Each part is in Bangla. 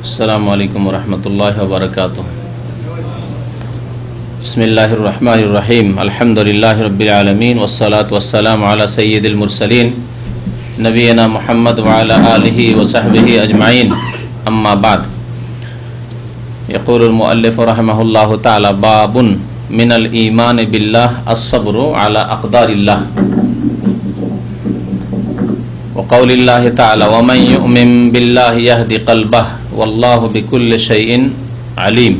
अस्सलामु अलैकुम वरहमतुल्लाहि वबरकातुहू। बिस्मिल्लाहिर रहमानिर रहीम। अल्हम्दुलिल्लाहि रब्बिल आलमीन वस्सलातु वस्सलामु अला सय्यिदिल मुरसलीन नबीना मुहम्मद व अला आलिहि व सहबिहि अजमाइन। अम्मा बाद। यक़ूलुल मुअल्लिफ़ु रहमहुल्लाहु तआला बाबुन मिनल ईमान बिल्लाह अस्सब्रु अला अक़दारिल्लाह व क़ौलिल्लाहि तआला व मन युमिन बिल्लाहि यहदि क़ल्बह वल्लाहु बिकुल्लि शैइन अलीम।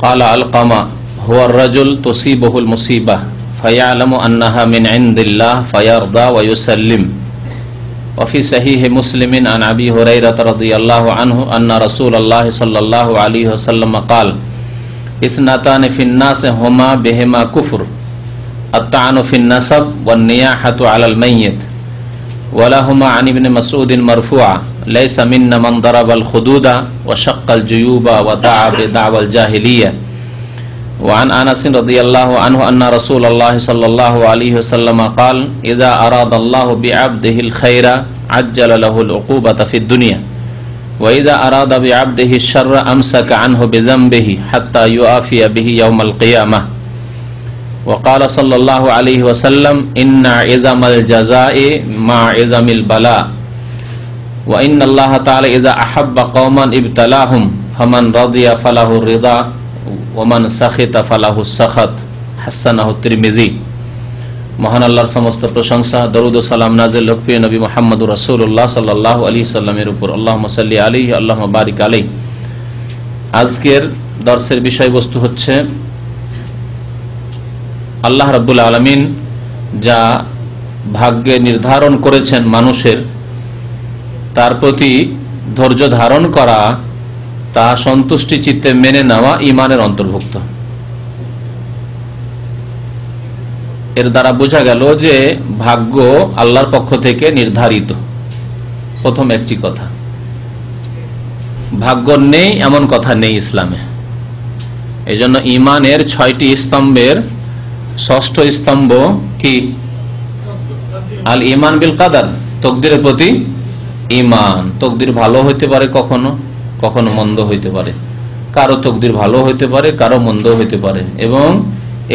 क़ाला अलक़मा हुवा अर्रजुल तुसीबुहुल मुसीबह फयअलमु अन्नहा मिन इंदिल्लाह फयर्दा व युसल्लिम। वफ़ी सहीह मुस्लिमिन अन अबी हुरैरह रज़ियल्लाहु अन्हु अन्ना रसूलल्लाह सल्लल्लाहु अलैहि वसल्लम क़ाल इस्नतानि फ़िन्नास हुमा बिहिमा कुफ़्र अत्तानु फ़िन्नसब वन्नियाहतु अलल मय्यित वलहुमा अन इब्न मसऊद मरफ़ूआ लैसा मिन्ना मन दरबल खुदूदा व शक्कल जुयूबा व दअा बिदअवल जाहिलिय्या। वअन अनस रज़ियल्लाहु अन्हु अन्ना रसूलल्लाह सल्लल्लाहु अलैहि वसल्लम क़ाल इज़ा अरादल्लाहु बिअब्दिहिल खैरा अज्जल लहुल उक़ूबता फ़िद दुनिया व इज़ा अरादा बिअब्दिहि शर्र अमसका अन्हु बिज़ंबिहि हत्ता युआफ़िया बिहि यौमल क़ियामह। वक़ाल सल्लल्लाहु अलैहि वसल्लम इन्ना इज़मल जज़ाइ मा इज़मिल बला व इन्नल्लाह तआला इज़ा अहब्ब कौमन इब्तलाहुम फमन रज़िया फलहु रिज़ा वमन सखिता फलाहु सखत। हसनाहु तिरमिज़ी। মহান আল্লাহর সমস্ত প্রশংসা, দরুদ ও সালাম নাযিল হোক প্রিয় নবী মুহাম্মদুর রাসূলুল্লাহ সাল্লাল্লাহু আলাইহি সাল্লামের উপর। আল্লাহুম্মা সাল্লি আলাইহি আল্লাহুম্মা বারিক আলাইহি। আজকের দর্সের বিষয়বস্তু হচ্ছে আল্লাহ রাব্বুল আলামিন যা ভাগ্যে নির্ধারণ করেছেন মানুষের, তার প্রতি ধৈর্য ধারণ করা, তা সন্তুষ্টি চিত্তে মেনে নেওয়া ঈমানের অন্তর্ভুক্ত। এর দ্বারা বোঝা গেল যে ভাগ্য আল্লাহর পক্ষ থেকে নির্ধারিত। প্রথম একটি কথা, ভাগ্য নেই এমন কথা নেই ইসলামে। এই জন্য ঈমানের 6টি স্তম্ভের ষষ্ঠ স্তম্ভ কি? আল ঈমান বিল কাদার, তকদিরের প্রতি ঈমান। তকদির ভালো হইতে পারে, কখনো কখনো মন্দ হইতে পারে। কারো তকদির ভালো হইতে পারে, কারো মন্দ হইতে পারে, এবং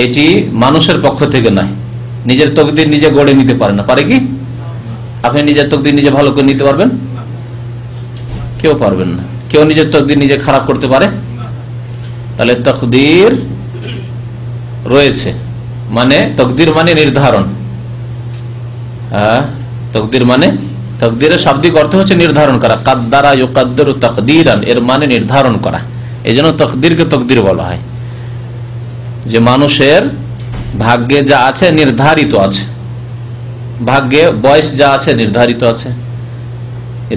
এটি মানুষের পক্ষ থেকে নয়। নিজের তকদির নিজে গড়ে নিতে পারে না। পারে কি? আপনি নিজের তকদির নিজে ভালো করে নিতে পারবেন? কেউ পারবেন না। কেউ নিজের তকদির নিজে খারাপ করতে পারে? তাহলে তকদির রয়েছে, মানে তকদির মানে নির্ধারণ। তকদির মানে, তকদিরের শাব্দিক অর্থ হচ্ছে নির্ধারণ করা। কাদ্দারা ইউকাদ্দিরু তাকদীরান, এর মানে নির্ধারণ করা। এজন্য তকদিরকে তকদির বলা হয়। যে মানুষের ভাগ্যে যা আছে নির্ধারিত আছে, ভাগ্যে বয়স যা আছে নির্ধারিত আছে,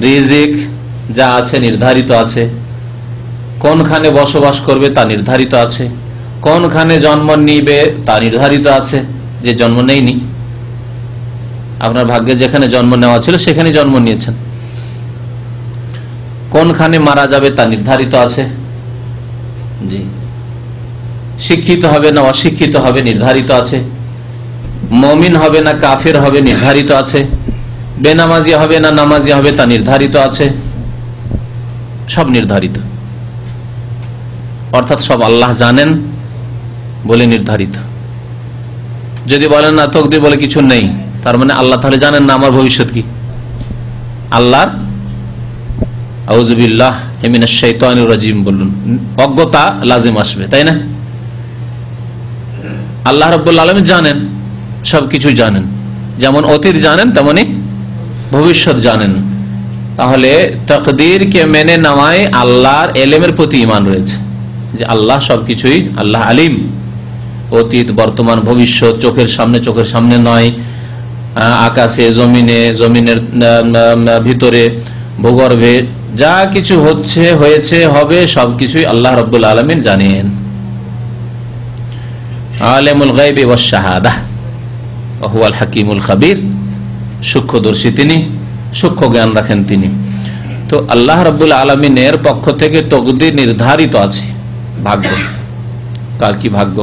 রিজিক যা আছে নির্ধারিত আছে, কোনখানে বসবাস করবে তা নির্ধারিত আছে, কোনখানে জন্ম নিবে তা নির্ধারিত আছে। যে জন্ম নেয়নি, আপনার ভাগ্যে যেখানে জন্ম নেওয়া ছিল সেখানে জন্ম নিয়েছেন। কোনখানে মারা যাবে তা নির্ধারিত আছে। জি। শিক্ষিত হবে না অশিক্ষিত হবে নির্ধারিত আছে। মুমিন হবে না কাফের হবে নির্ধারিত আছে। বেনামাজি হবে না নামাজি হবে তা নির্ধারিত আছে। সব নির্ধারিত, অর্থাৎ সব আল্লাহ জানেন বলে নির্ধারিত। যদি বলেন না তকদির বলে কিছু নেই, তার মানে আল্লাহ তাহলে জানেন না আমার ভবিষ্যৎ কি। আল্লাহর আউযু বিল্লাহ মিনাশ শাইতানির রাজিম বলুন, অজ্ঞতা লাজিম আসবে, তাই না? আল্লাহ রাব্বুল আলামিন জানেন, সবকিছু জানেন। যেমন অতীত জানেন তেমনি ভবিষ্যৎ জানেন। তাহলে তাকদীরকে মেনে নেওয়ায় আল্লাহর ইলমের প্রতি ঈমান রয়েছে, যে আল্লাহ সবকিছুই, আল্লাহ আলিম। অতীত বর্তমান ভবিষ্যৎ চোখের সামনে নয়, আকাশে জমিনে, জমিনের ভিতরে, ভূগর্ভে যা কিছু হচ্ছে, হয়েছে, হবে, সবকিছুই আল্লাহ রাব্বুল আলামিন জানেন। আলিমুল গায়বি ওয়াশ শাহাদাহ ওয়া হুয়াল হাকীমুল খাবীর। সূক্ষ্মদর্শী তিনি, সূক্ষ্ম জ্ঞান রাখেন তিনি। তো আল্লাহ রাব্বুল আলামিনের পক্ষ থেকে তকদির নির্ধারিত আছে। ভাগ্য, কার কি ভাগ্য?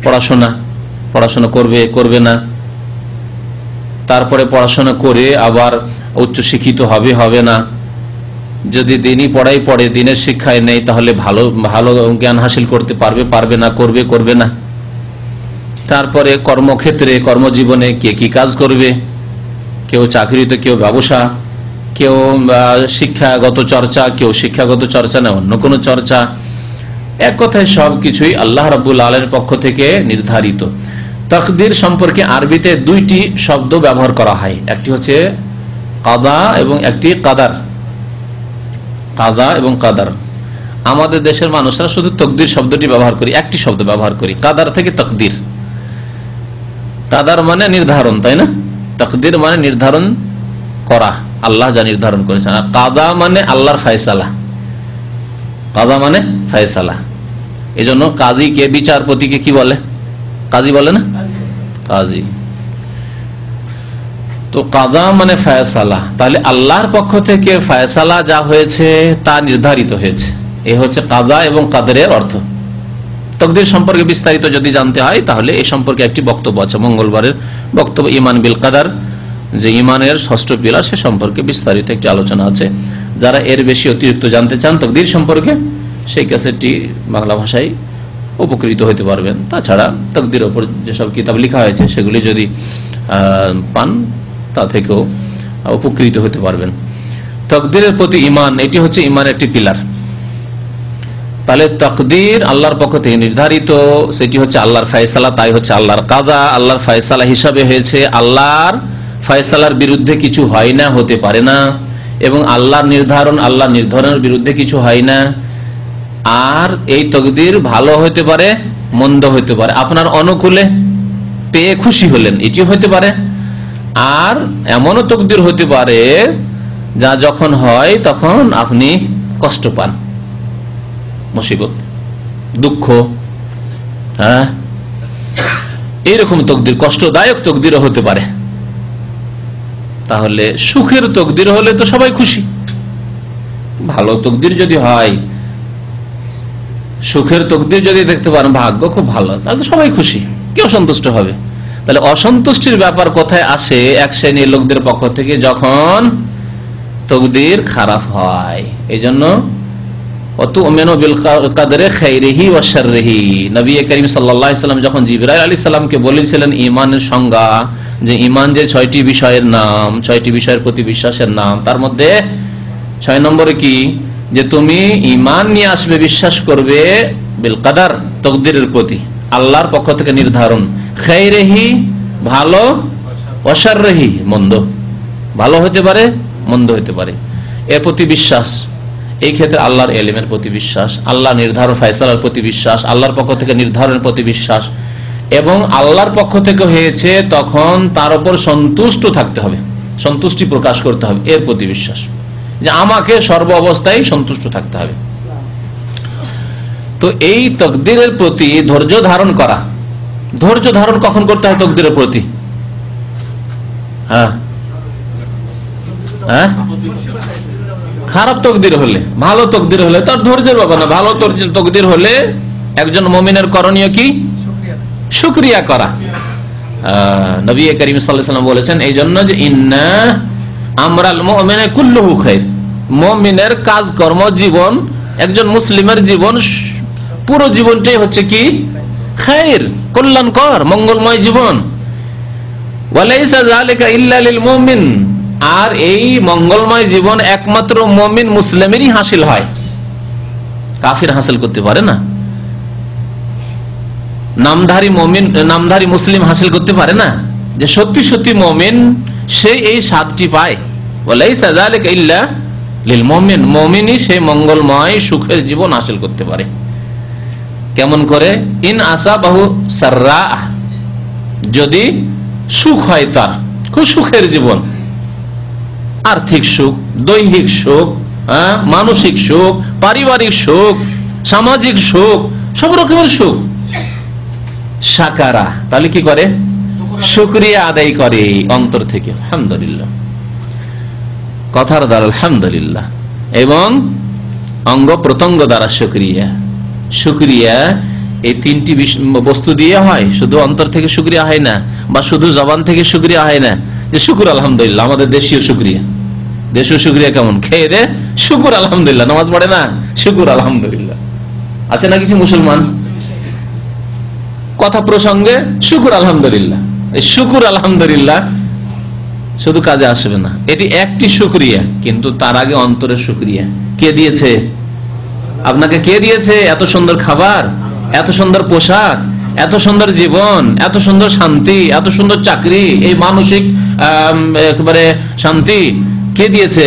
পড়াশোনা করবে, করবে না, তারপরে পড়াশোনা করে আবার উচ্চ শিক্ষিত হবে হবে না, যদি দিনই পড়াই পড়ে দিনের শিক্ষায় নেই তাহলে ভালো ভালো জ্ঞান হাসিল করতে পারবে পারবে না, করবে করবে না। তারপরে কর্মক্ষেত্রে কর্মজীবনে কে কি কাজ করবে, কেউ চাকরিতে, কেউ ব্যবসা, কেউ শিক্ষাগত চর্চা, কেউ শিক্ষাগত চর্চা না অন্য কোনো চর্চা। এক কথায় সবকিছুই আল্লাহ রাব্বুল আলামিনের পক্ষ থেকে নির্ধারিত। তাকদীর সম্পর্কে আরবিতে দুইটি শব্দ ব্যবহার করা হয়, একটি হচ্ছে কাদা এবং একটি কাদার। কাদা এবং কাদার, আমাদের দেশের মানুষরা শুধু তকদির শব্দটি ব্যবহার করি, একটি শব্দ ব্যবহার করি, কাদার থেকে তাকদীর। কাদার মানে নির্ধারণ, তাই না? তাকদীর মানে নির্ধারণ করা, আল্লাহ যা নির্ধারণ করেছেন। আর কাদা মানে আল্লাহর ফয়সালা, কাদা মানে ফয়সালা। এই জন্য কাজীকে, বিচারপতিকে কি বলে? কাজী বলে না? কাজী। তো কাদা মানে ফয়সালা, তাহলে আল্লাহর পক্ষ থেকে ফয়সালা যা হয়েছে তা নির্ধারিত হয়েছে। এই হচ্ছে কাজা এবং কাদরের অর্থ। তাকদীর সম্পর্কে বিস্তারিত যদি জানতে হয় তাহলে এই সম্পর্কে একটি বক্তব্য আছে, মঙ্গলবারের বক্তব্য ঈমান বিল কাদার, যে ঈমানের ষষ্ঠ পিলার, সে সম্পর্কে বিস্তারিত একটি আলোচনা আছে। যারা এর বেশি অতিরিক্ত জানতে চান তাকদীর সম্পর্কে, সেই ক্যাসেটটি বাংলা ভাষায় উপকৃত হতে পারবেন। তাছাড়া তাকদীরের উপর যেসব কিতাব লেখা হয়েছে সেগুলি যদি পান তা থেকেও উপকৃত হতে পারবেন। তাকদীরের প্রতি ঈমান, এটি হচ্ছে ঈমানের একটি পিলার। তাহলে তাকদীর আল্লাহর পক্ষ থেকে নির্ধারিত, সেটি হচ্ছে আল্লাহর ফয়সালা, তাই হচ্ছে আল্লাহর কাজা। আল্লাহর ফয়সালা হিসাবে হয়েছে, আল্লাহর ফয়সালার বিরুদ্ধে কিছু হয় না, হতে পারে না। এবং আল্লাহর নির্ধারণ, আল্লাহর নির্ধারণের বিরুদ্ধে কিছু হয় না। আর এই তাকদীর ভালো হতে পারে, মন্দ হতে পারে। আপনার অনুকূলে পেয়ে খুশি হলেন, এটি হতে পারে। আর এমনও তাকদীর হতে পারে যা যখন হয় তখন আপনি কষ্ট পান, মুসিবত, দুঃখ, হ্যাঁ, এইরকম তাকদীর, কষ্টদায়ক তাকদীরও হতে পারে। তাহলে সুখের তাকদীর হলে তো সবাই খুশি। ভালো তাকদীর যদি হয়, সুখের তাকদীর যদি দেখতে পারেন, ভাগ্য খুব ভালো, তাহলে তো সবাই খুশি, কেউ সন্তুষ্ট হবে। তাহলে অসন্তুষ্টির ব্যাপার কোথায় আসে? এক শ্রেণীর লোকদের পক্ষ থেকে, যখন তাকদীর খারাপ হয়। এই জন্য নবী করিম সাল্লাল্লাহু আলাইহি ওয়াসাল্লাম যখন জিবরাইল আলাইহিস সালামকে বলেছিলেন ঈমানের সংজ্ঞা, যে ঈমান যে 6টি বিষয়ের নাম, 6টি বিষয়ের প্রতি বিশ্বাসের নাম, তার মধ্যে 6 নম্বরে কি? যে তুমি ঈমান নিয়ে আসবে, বিশ্বাস করবে বিল কাদার, তাকদীরের প্রতি, আল্লাহর পক্ষ থেকে নির্ধারণ, খাইরিহি ভালো, ওয়া শাররিহি মন্দ, ভালো হতে পারে, মন্দ হতে পারে, এর প্রতি বিশ্বাস। এই ক্ষেত্রে আল্লাহর ইলমের প্রতি বিশ্বাস, আল্লাহ নির্ধারণ ফয়সালার প্রতি বিশ্বাস, আল্লাহর পক্ষ থেকে নির্ধারণের প্রতি বিশ্বাস, এবং আল্লাহর পক্ষ থেকে হয়েছে তখন তার উপর সন্তুষ্ট থাকতে হবে, সন্তুষ্টি প্রকাশ করতে হবে, এর প্রতি বিশ্বাস, যে আমাকে সর্ব অবস্থায় সন্তুষ্ট থাকতে হবে। তো এই তাকদীরের প্রতি ধৈর্য ধারণ করা, ধৈর্য ধারণ কখন করতে হয় তাকদীরের প্রতি? হ্যাঁ হ্যাঁ, খারাপ তাকদীর হলে, ভালো তাকদীর হলে তার ধৈর্যের ব্যাপার না। ভালো তাকদীর হলে একজন মুমিনের করণীয় কি? শুকরিয়া করা। নবী করিম সাল্লাল্লাহু আলাইহি ওয়াসাল্লাম বলেছেন এই জন্য যে ইন্না আমরাল মুমিনি কুল্লুহু খায়র, মুমিনের কাজকর্ম, জীবন, একজন মুসলিমের জীবন, পুরো জীবনটাই হচ্ছে কি? খায়র, কল্যাণকর, মঙ্গলময় জীবন। ওয়ালাইসা যালিকা ইল্লা লিল মুমিন, আর এই মঙ্গলময় জীবন একমাত্র মুমিন মুসলিমেরই হাসিল হয়, কাফির হাসিল করতে পারে না। নামধারী মুমিন, নামধারী মুসলিম হাসিল করতে পারে না। যে সত্যি সত্যি মুমিন, সে এই স্বাদটি পায়। ওয়ালাইসা যালিকা ইল্লা লিল মুমিন, মুমিনই সেই মঙ্গলময় সুখের জীবন হাসিল করতে পারে। কেমন করে? ইন আসাবাহু সাররা, যদি সুখ হয়, তার খুব সুখের জীবন, আর্থিক সুখ, দৈহিক সুখ, মানসিক সুখ, পারিবারিক সুখ, সামাজিক সুখ, সব রকমের সুখ, শাকারা, তাহলে কি করে? শুকরিয়া আদায় করে অন্তর থেকে, আলহামদুলিল্লাহ, কথার দ্বারা আলহামদুলিল্লাহ, এবং অঙ্গ প্রত্যঙ্গ দ্বারা শুকরিয়া। শুকরিয়া এই তিনটি বস্তু দিয়ে হয়, শুধু অন্তর থেকে শুকরিয়া হয় না, বা শুধু জবান থেকে শুকরিয়া হয় না, যে শুকর আলহামদুলিল্লাহ, আমাদের দেশীয় শুকরিয়া, দেশ শুক্রিয়া কেমন, খেয়ে দে শুকুর আলহামদুলিল্লাহ, নামাজ পড়ে না শুকুর আলহামদুলিল্লাহ। আছে না কিছু মুসলমান কথা প্রসঙ্গে শুকুর আলহামদুলিল্লাহ। এই শুকুর আলহামদুলিল্লাহ শুধু কাজে আসবে না, এটি একটি শুকরিয়া, কিন্তু তার আগে অন্তরের শুকরিয়া। কে দিয়েছে আপনাকে? কে দিয়েছে এত সুন্দর খাবার, এত সুন্দর পোশাক, এত সুন্দর জীবন, এত সুন্দর শান্তি, এত সুন্দর চাকরি, এই মানসিক একেবারে শান্তি কে দিয়েছে?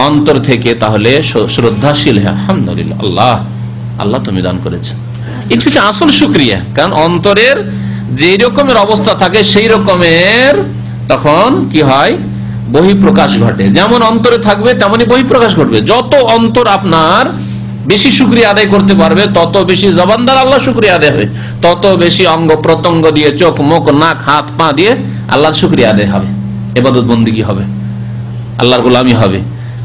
অন্তর থেকে। তাহলে শ্রদ্ধাশীল, আলহামদুলিল্লাহ, আল্লাহ আল্লাহ তুমি দান করেছো। এটা হচ্ছে আসল শুকরিয়া। কারণ অন্তরের যেই রকমের অবস্থা থাকে সেই রকমের তখন কি হয়, বহিঃপ্রকাশ ঘটে। যেমন অন্তরে থাকবে তেমনি বহিঃপ্রকাশ ঘটবে। যত অন্তর আপনার বেশি শুকরিয়া আদায় করতে পারবে, তত বেশি জবান দ্বারা আল্লাহ শুকরিয়া আদায় হবে, তত বেশি অঙ্গ প্রত্যঙ্গ দিয়ে, চোখ মুখ নাক হাত পা দিয়ে আল্লাহর শুকরিয়া আদায় হবে, ইবাদত বন্দেগী হবে, আল্লাহর গোলামি হবে,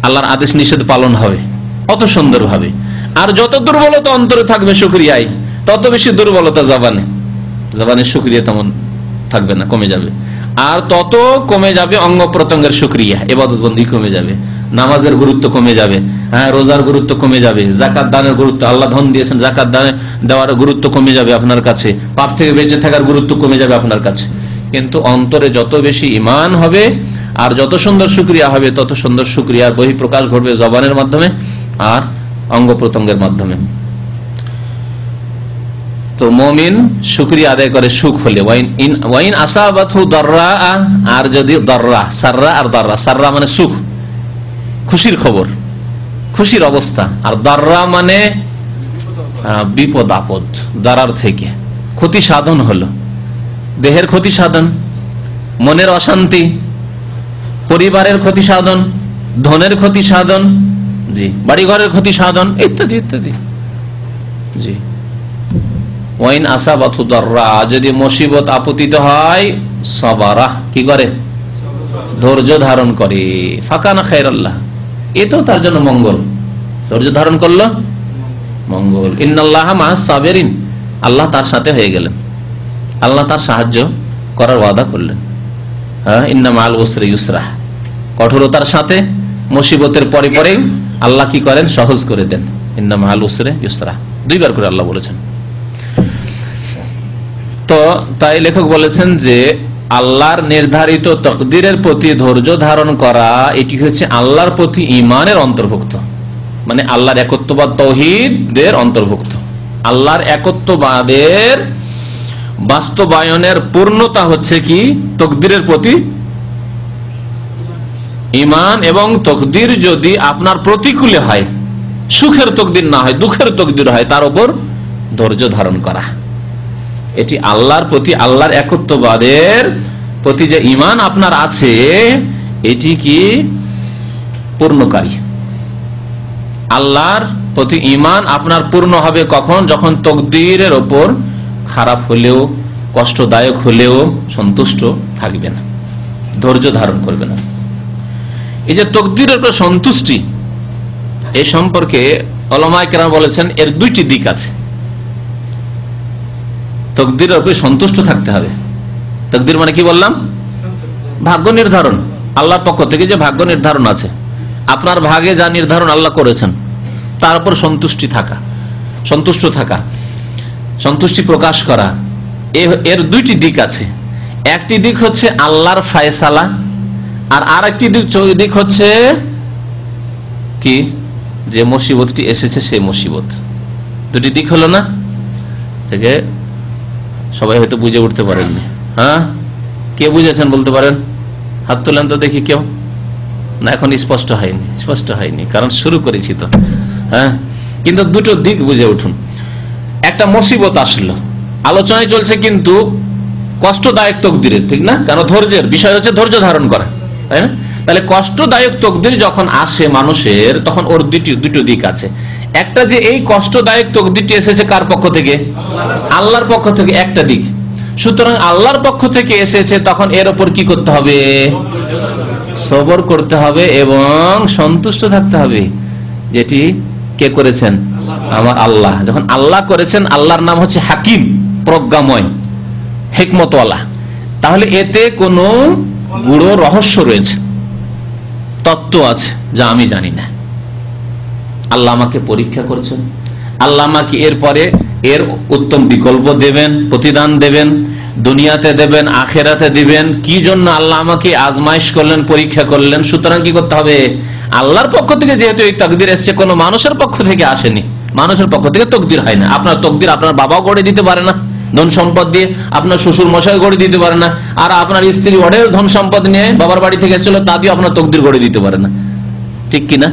আল্লাহর আদেশ নিষেধ পালন হবে অত সুন্দর ভাবে। আর যত দুর্বলতা অন্তরে থাকবে শুকরিয়ায়, তত বেশি দুর্বলতা জবানে, জবানের শুকরিয়া তেমন থাকবে না, কমে যাবে। আর তত কমে যাবে অঙ্গ প্রত্যঙ্গের শুকরিয়া, ইবাদত বন্দেগী কমে যাবে, নামাজের গুরুত্ব কমে যাবে, হ্যাঁ রোজার গুরুত্ব কমে যাবে, যাকাত দানের গুরুত্ব, আল্লাহ ধন দিয়েছেন যাকাত দেওয়ার গুরুত্ব কমে যাবে আপনার কাছে, পাপ থেকে বেঁচে থাকার গুরুত্ব কমে যাবে আপনার কাছে। কিন্তু অন্তরে যত বেশি ঈমান হবে আর যত সুন্দর শুকরিয়া হবে, তত সুন্দর শুকরিয়ার বহিঃপ্রকাশ ঘটবে জবানের মাধ্যমে আর অঙ্গ প্রত্যঙ্গের মাধ্যমে। তো মুমিন শুকরিয়া আদায় করে সুখ হলে, ওয়াইন আসাবাতহু দাররা, আর যদি দাররা, সাররা আর দাররা, সাররা মানে সুখ, খুশির খবর, খুশির অবস্থা, আর দাররা মানে বিপদ আপদ, দারার থেকে ক্ষতি সাধন হলো, দেহের ক্ষতি সাধন, মনের অশান্তি, পরিবারের ক্ষতি সাধন, ধনের ক্ষতি সাধন, জি বাড়িঘরের ক্ষতি সাধন, ইত্যাদি ইত্যাদি। জি ওয়াইন আসাবাতহু দাররা, যদি মুসিবত আপতিত হয়, সাবারা কি করে? ধৈর্য ধারণ করে, ফাকানা খায়রাল্লাহ, এটাও তার জন্য মঙ্গল। ধৈর্য ধারণ করলো মঙ্গল। ইন্নাল্লাহা মাআস সাবিরিন, আল্লাহ তার সাথে হয়ে গেলেন, আল্লাহ তার সাহায্য করার ওয়াদা করলেন। হ্যাঁ, ইন্না মাআল উসরি ইউসরা, কঠোরতার সাথে মুসিবতের পরে পরে আল্লাহ কি করেন? সহজ করে দেন। ইন্না মাআল উসরি ইউসরা, দুইবার করে আল্লাহ বলেছেন। তো তাই লেখক বলেছেন যে আল্লাহর নির্ধারিত তকদিরের প্রতি ধৈর্য ধারণ করা, এটি হচ্ছে আল্লাহর প্রতি ঈমানের অন্তর্ভুক্ত, মানে আল্লাহর একত্ববাদ তাওহীদের অন্তর্ভুক্ত। আল্লাহর একত্ববাদের বাস্তবায়নের পূর্ণতা হচ্ছে কি? তকদিরের প্রতি ঈমান। এবং তকদির যদি আপনার প্রতিকূলে হয়, সুখের তকদির না হয়, দুঃখের তকদির হয়, তার উপর ধৈর্য ধারণ করা, এটি আল্লাহর প্রতি, আল্লাহর একত্ববাদের প্রতি যে ঈমান আপনার আছে, এটি কি পূর্ণকারী। আল্লাহর প্রতি ঈমান আপনার পূর্ণ হবে কখন? যখন তকদিরের ওপর খারাপ হলেও, কষ্টদায়ক হলেও সন্তুষ্ট থাকবে না, ধৈর্য ধারণ করবে না। এই যে তকদিরের উপর সন্তুষ্টি, এই সম্পর্কে উলামায়ে কেরাম বলেছেন এর দুইটি দিক আছে। তকদিরের উপরে সন্তুষ্ট থাকতে হবে। তকদির মানে কি বললাম? ভাগ্য নির্ধারণ, আল্লাহর পক্ষ থেকে যে ভাগ্য নির্ধারণ আছে, আপনার ভাগে যা নির্ধারণ আল্লাহ করেছেন তার উপর সন্তুষ্টি থাকা, সন্তুষ্ট থাকা, সন্তুষ্টি প্রকাশ করা, এর দুইটি দিক আছে। একটি দিক হচ্ছে আল্লাহর ফায়সালা, আর আরেকটি দিক হচ্ছে কি? যে মুসিবতটি এসেছে সেই মুসিবত। দুটি দিক হলো না? থেকে সবাই হয়তো বুঝে উঠতে পারেননি। হ্যাঁ, কে বুঝেছেন বলতে পারেন? হাত তোলেন তো দেখি কেউ। না, এখন স্পষ্ট হয়নি, স্পষ্ট হয়নি, কারণ শুরু করেছি তো। হ্যাঁ, কিন্তু দুটো দিক বুঝে উঠুন। একটা মুসিবত আসলো, আলোচনায় চলছে কিন্তু কষ্টদায়ক তকদিরের, ঠিক না? কারণ ধৈর্যের বিষয় হচ্ছে ধৈর্য ধারণ করা, তাই না? তাহলে কষ্টদায়ক তকদির যখন আসে মানুষের, তখন ওর দুটো দিক আছে। একটা যে এই কষ্টদায়ক তকদিরটি এসেছে কার পক্ষ থেকে? আল্লাহর পক্ষ থেকে, একটা দিক। সুতরাং আল্লাহর পক্ষ থেকে এসেছে, তখন এর উপর কি করতে হবে? সবর করতে হবে এবং সন্তুষ্ট থাকতে হবে। যেটি কে করেছেন? আমার আল্লাহ। যখন আল্লাহ করেছেন, আল্লাহর নাম হচ্ছে হাকিম, প্রজ্ঞাময়, হিকমতওয়ালা, তাহলে এতে কোনো গুড়ো রহস্য রয়েছে। তত্ত্ব আছে যা আমি জানি না। আল্লাহ আমাকে পরীক্ষা করছেন, আল্লাহ আমাকে এরপরে এর উত্তম বিকল্প দেবেন, প্রতিদান দেবেন, দুনিয়াতে দেবেন, আখেরাতে দিবেন। কি জন্য আল্লাহ আমাকে আজমাইশ করলেন, পরীক্ষা করলেন। সুতরাং কি করতে হবে? আল্লাহর পক্ষ থেকে যেহেতু এই তাকদীর এসছে, কোনো মানুষের পক্ষ থেকে আসেনি, মানুষের পক্ষ থেকে তকদির হয় না। আপনার তকদির আপনার বাবাও গড়ে দিতে পারে না ধন সম্পদ দিয়ে, আপনার শ্বশুর মশাই গড়ে দিতে পারে না, আর আপনার স্ত্রী অনেক ধন সম্পদ নিয়ে বাবার বাড়ি থেকে এসেছিল, তা দিয়ে আপনার তকদির গড়ে দিতে পারে না, ঠিক কিনা?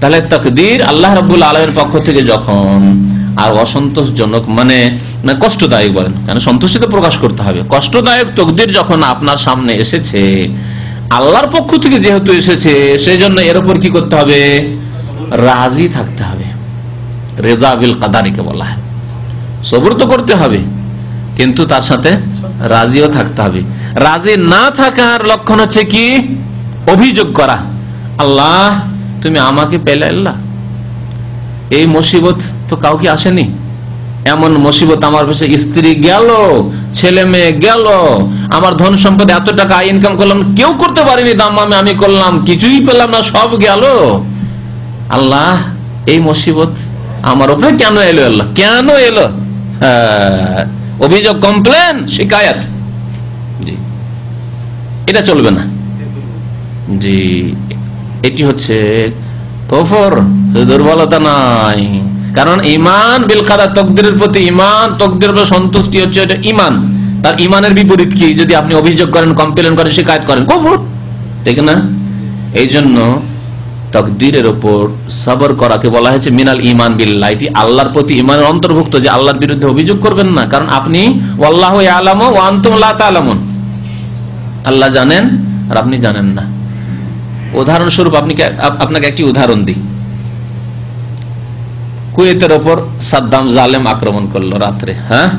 তাহলে তাকদীর আল্লাহ রাব্বুল আলামিনের পক্ষ থেকে যখন আর অসন্তোষজনক মানে কষ্টদায়ক বলেন, কারণ সন্তুষ্টি তো প্রকাশ করতে হবে, কষ্টদায়ক তকদীর যখন আপনার সামনে এসেছে আল্লাহর পক্ষ থেকে যেহেতু এসেছে, সেই জন্য এর উপর কি করতে হবে? রাজি থাকতে হবে। রেজা বিল কাদারিকে বলা হয়। সবর তো করতে হবে, কিন্তু তার সাথে রাজিও থাকতে হবে। রাজি না থাকার লক্ষণ হচ্ছে কি? অভিযোগ করা, আল্লাহ তুমি আমাকে পেলে, আল্লাহ এই মুসিবত তো কাউকে আসেনি, এমন মুসিবত আমার কাছে, স্ত্রী গেল, ছেলে মেয়ে গেল, আমার ধন সম্পদ এত টাকা ইনকাম করলাম, কেউ করতে পারিনি, দাম আমি করলাম, কিছুই পেলাম না, সব গেল। আল্লাহ এই মুসিবত আমার উপরে কেন এলো? আল্লাহ কেন এলো? অভিযোগ, কমপ্লেন, শিকায়াত, জি এটা চলবে না। জি এটি হচ্ছে কুফর, দুর্বলতা নাই। কারণ ঈমান বিল কাদার, তাকদীরের প্রতি ঈমান, তাকদীরের উপর সন্তুষ্টি হচ্ছে এটা ঈমান। তার ঈমানের বিপরীত কি? যদি আপনি অভিযোগ করেন, কমপ্লেন করেন, শিকায়াত করেন, কুফর, ঠিক না? এই জন্য তাকদীরের উপর সবর করাকে বলা হয়েছে মিনাল ঈমান বিল্লাহ। এটি আল্লাহর প্রতি ঈমানের অন্তর্ভুক্ত, যে আল্লাহর বিরুদ্ধে অভিযোগ করবেন না। কারণ আপনি ওয়াল্লাহু ইয়ালামু ওয়া আনতুম লা তা'লামুন, আল্লাহ জানেন আর আপনি জানেন না। উদাহরণস্বরূপ আপনাকে একটি উদাহরণ দিই। কুয়েতের ওপর সাদ্দাম জালেম আক্রমণ করলো রাত্রে, হ্যাঁ,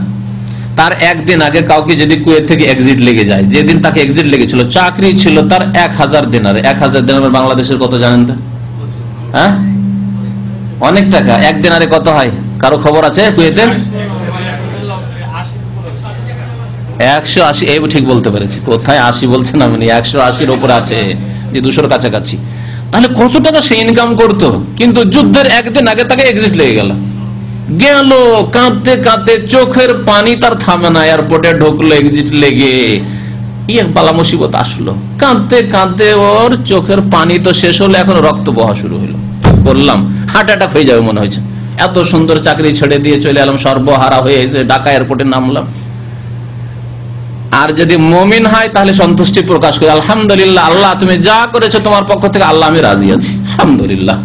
তার একদিন আগে কাউকে যদি কুয়েত থেকে এক্সিট লেগে যায়, যেদিন তাকে এক্সিট লেগেছিল, চাকরি ছিল তার 1000 দিনারে। 1000 দিনারে বাংলাদেশের কত জানেন তো? হ্যাঁ, অনেক টাকা। 1 দিনারে কত হয়? কারো খবর আছে কুয়েতে? 180। এই ঠিক বলতে পেরেছি, কোথায় 80 বলছেন আপনি? 180-র উপর আছে, যে 200-র কাছাকাছি। তাহলে কত টাকা সে ইনকাম করতো, কিন্তু যুদ্ধের একদিন আগে তাকে এক্সিট লেগে গেল। কাঁদতে কাঁদতে, চোখের পানি তার থামে না, এয়ারপোর্টে ঢুকলো, এক্সিট লেগে বালা মুসিবত আসলো। কাঁদতে কাঁদতে ওর চোখের পানি তো শেষ হলো, এখন রক্ত বহা শুরু হলো। বললাম হার্ট অ্যাটাক হয়ে যাবে মনে হয়েছে, এত সুন্দর চাকরি ছেড়ে দিয়ে চলে এলাম, সর্বহারা হয়ে এসে ঢাকা এয়ারপোর্টে নামলাম। আর যদি মুমিন হয় তাহলে সন্তুষ্টি প্রকাশ করে, আলহামদুলিল্লাহ, আল্লাহ তুমি যা করেছো তোমার পক্ষ থেকে, আল্লাহ আমি রাজি আছি, আলহামদুলিল্লাহ,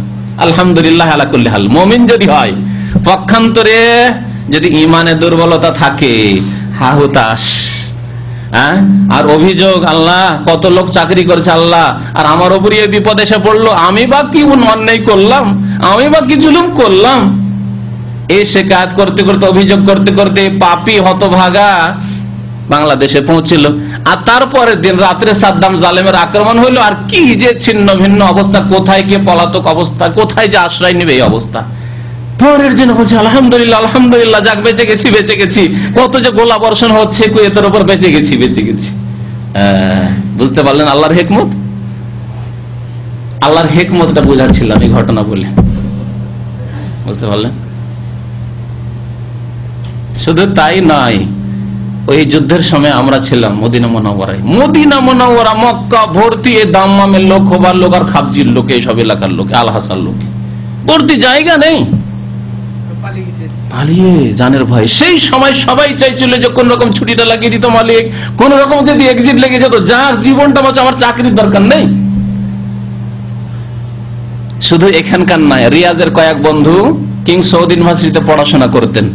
আলহামদুলিল্লাহ আলা কুল্লি হাল। মুমিন যদি হয়। পক্ষান্তরে যদি ইমানে দুর্বলতা থাকে, হাহুতাশ, হ্যাঁ, আর অভিযোগ, আল্লাহ কত লোক চাকরি করেছে, আল্লাহ আর আমার উপরই এই বিপদ এসে পড়লো, আমি বা কি অন্যায় করলাম, আমি বা কি জুলুম করলাম, এই শিকায়ত করতে করতে, অভিযোগ করতে করতে পাপী হতভাগা বাংলাদেশে পৌঁছিল। আর তারপরের দিন রাত্রে সাদ্দাম জালেমের আক্রমণ হইলো, আর কি যে ছিন্ন ভিন্ন অবস্থা, কোথায় কে পলাতক অবস্থা, কোথায় যে আশ্রয় নেবে, এই অবস্থা। পরের দিন বলছে আলহামদুলিল্লাহ, আলহামদুলিল্লাহ, যাক বেঁচে গেছি, বেঁচে গেছি। কত যে গোলা বর্ষণ হচ্ছে কুয়েতের উপর, বেঁচে গেছি, বেঁচে গেছি। বুঝতে পারলেন আল্লাহর হিকমত? আল্লাহর হিকমতটা বোঝাচ্ছিলাম এই ঘটনা বলে, বুঝতে পারলেন? শুধু তাই নয়, ওই যুদ্ধের সময় আমরা ছিলাম মদিনা মুনাওয়ারায়। মদিনা মুনাওয়ারা, মক্কা ভর্তি এই দাম্মামের লোক, খোবার লোক, আর খাবজির লোক, এইসব এলাকার লোক, আল হাসার লোক ভর্তি, জায়গা নেই, পালিয়ে জানের ভয়। সেই সময় সবাই চাইছিল যে কোন রকম ছুটিটা লাগিয়ে দিত মালিক, কোন রকম যদি এক্সিট লেগে যেত, যার জীবনটা বাঁচা, আমার চাকরির দরকার নেই। শুধু এখানকার নয়, রিয়াজের কয়েক বন্ধু কিং সৌদ ইউনিভার্সিটিতে পড়াশোনা করতেন,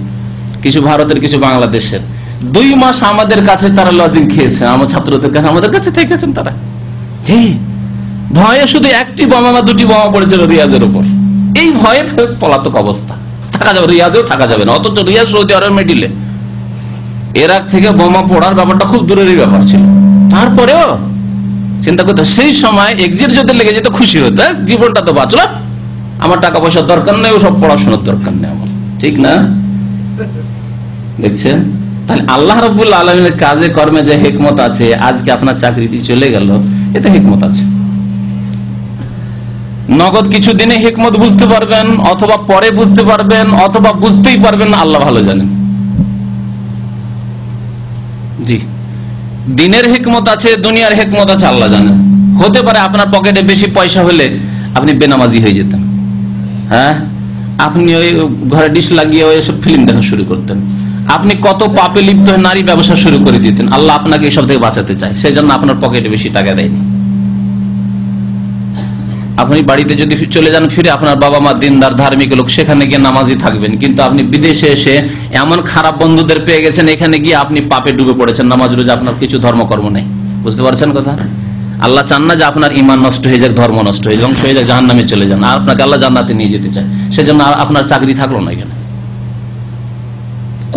কিছু ভারতের, কিছু বাংলাদেশের। 2 মাস আমাদের কাছে তারা লজিং খেয়েছে, আমার ছাত্রদের কাছে, আমাদের কাছে থেকেছেন তারা। জি, ভয়ে শুধু 1টি বোমা না 2টি বোমা পড়েছিল রিয়াজের উপর। এই ভয়ে পলাতক অবস্থা, থাকা যাবে, রিয়াজেও থাকা যাবে না। অথচ রিয়াজ সৌদি আরব মিডিলে, ইরাক থেকে বোমা পড়ার ব্যাপারটা খুব দূরেরই ব্যাপার ছিল। তারপরেও চিন্তা করতে, সেই সময় এক্সিট যদি লেগে যেত খুশি হতো, জীবনটা তো বাঁচলো, আমার টাকা পয়সার দরকার নেই, ওসব পড়াশোনার দরকার নেই আমার, ঠিক না? দেখছেন? তাহলে আল্লাহ রাব্বুল আলামিনের কাজে কর্মে যে হিকমত আছে, আজকে আপনার চাকরিটি চলে গেল, এতে হিকমত আছে। নগদ কিছু দিনে হিকমত বুঝতে পারবেন, অথবা পরে বুঝতে পারবেন, অথবা বুঝতেই পারবেন না, আল্লাহ ভালো জানেন। জি, দিনের হিকমত আছে, দুনিয়ার হিকমত আছে, আল্লাহ জানেন। হতে পারে আপনার পকেটে বেশি পয়সা হলে আপনি বেনামাজি হয়ে যেতেন, হ্যাঁ, আপনি ওই ঘরে ডিশ লাগিয়ে ওই সব ফিল্ম দেখা শুরু করতেন, আপনি কত পাপে লিপ্ত হয়ে নারী ব্যবসা শুরু করে দিতেন। আল্লাহ আপনাকে এসব থেকে বাঁচাতে চায়, সেই জন্য আপনার পকেটে বেশি টাকা দেয়নি। আপনি বাড়িতে যদি চলে যান ফিরে, আপনার বাবা মা দিনদার ধার্মিক লোক, সেখানে গিয়ে নামাজি থাকবেন, কিন্তু আপনি বিদেশে এসে এমন খারাপ বন্ধুদের পেয়ে গেছেন, এখানে গিয়ে আপনি পাপে ডুবে পড়েছেন, নামাজ রোজা আপনার কিছু ধর্মকর্ম নেই। বুঝতে পারছেন কথা? আল্লাহ চান না যে আপনার ইমান নষ্ট হয়ে যাক, ধর্ম নষ্ট হয়ে ধ্বংস হয়ে যাক, জাহান্নামে চলে যান, আর আপনাকে আল্লাহ জান্নাতে নিয়ে যেতে চায়, সেজন্য আপনার চাকরি থাকলো না এখানে।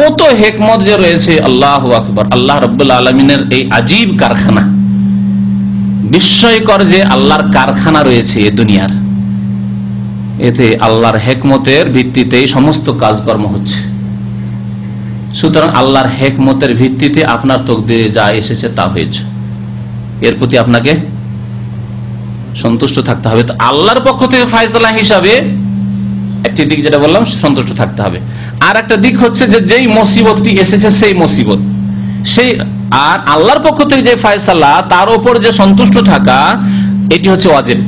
কত হিকমত যে রয়েছে, আল্লাহু আকবার। আল্লাহ রাব্বুল আলামিনের এই আজীব কারখানা, বিস্ময়কর যে আল্লাহর কারখানা রয়েছে এ দুনিয়ার, এতে আল্লাহর হিকমতের ভিত্তিতেই সমস্ত কাজকর্ম হচ্ছে। সুতরাং আল্লাহর হিকমতের ভিত্তিতে আপনার তকদিরে যা এসেছে তা হয়েছে, এর প্রতি আপনাকে সন্তুষ্ট থাকতে হবে। তো আল্লাহর পক্ষ থেকে ফায়সালা হিসাবে একটি দিক যেটা বললাম, সন্তুষ্ট থাকতে হবে। আর একটা দিক হচ্ছে যে যেই মুসিবতটি এসেছে সেই মুসিবত, সেই আর আল্লাহর পক্ষ থেকে যে ফায়সালা, তার উপর যে সন্তুষ্ট থাকা, এটি হচ্ছে ওয়াজিব।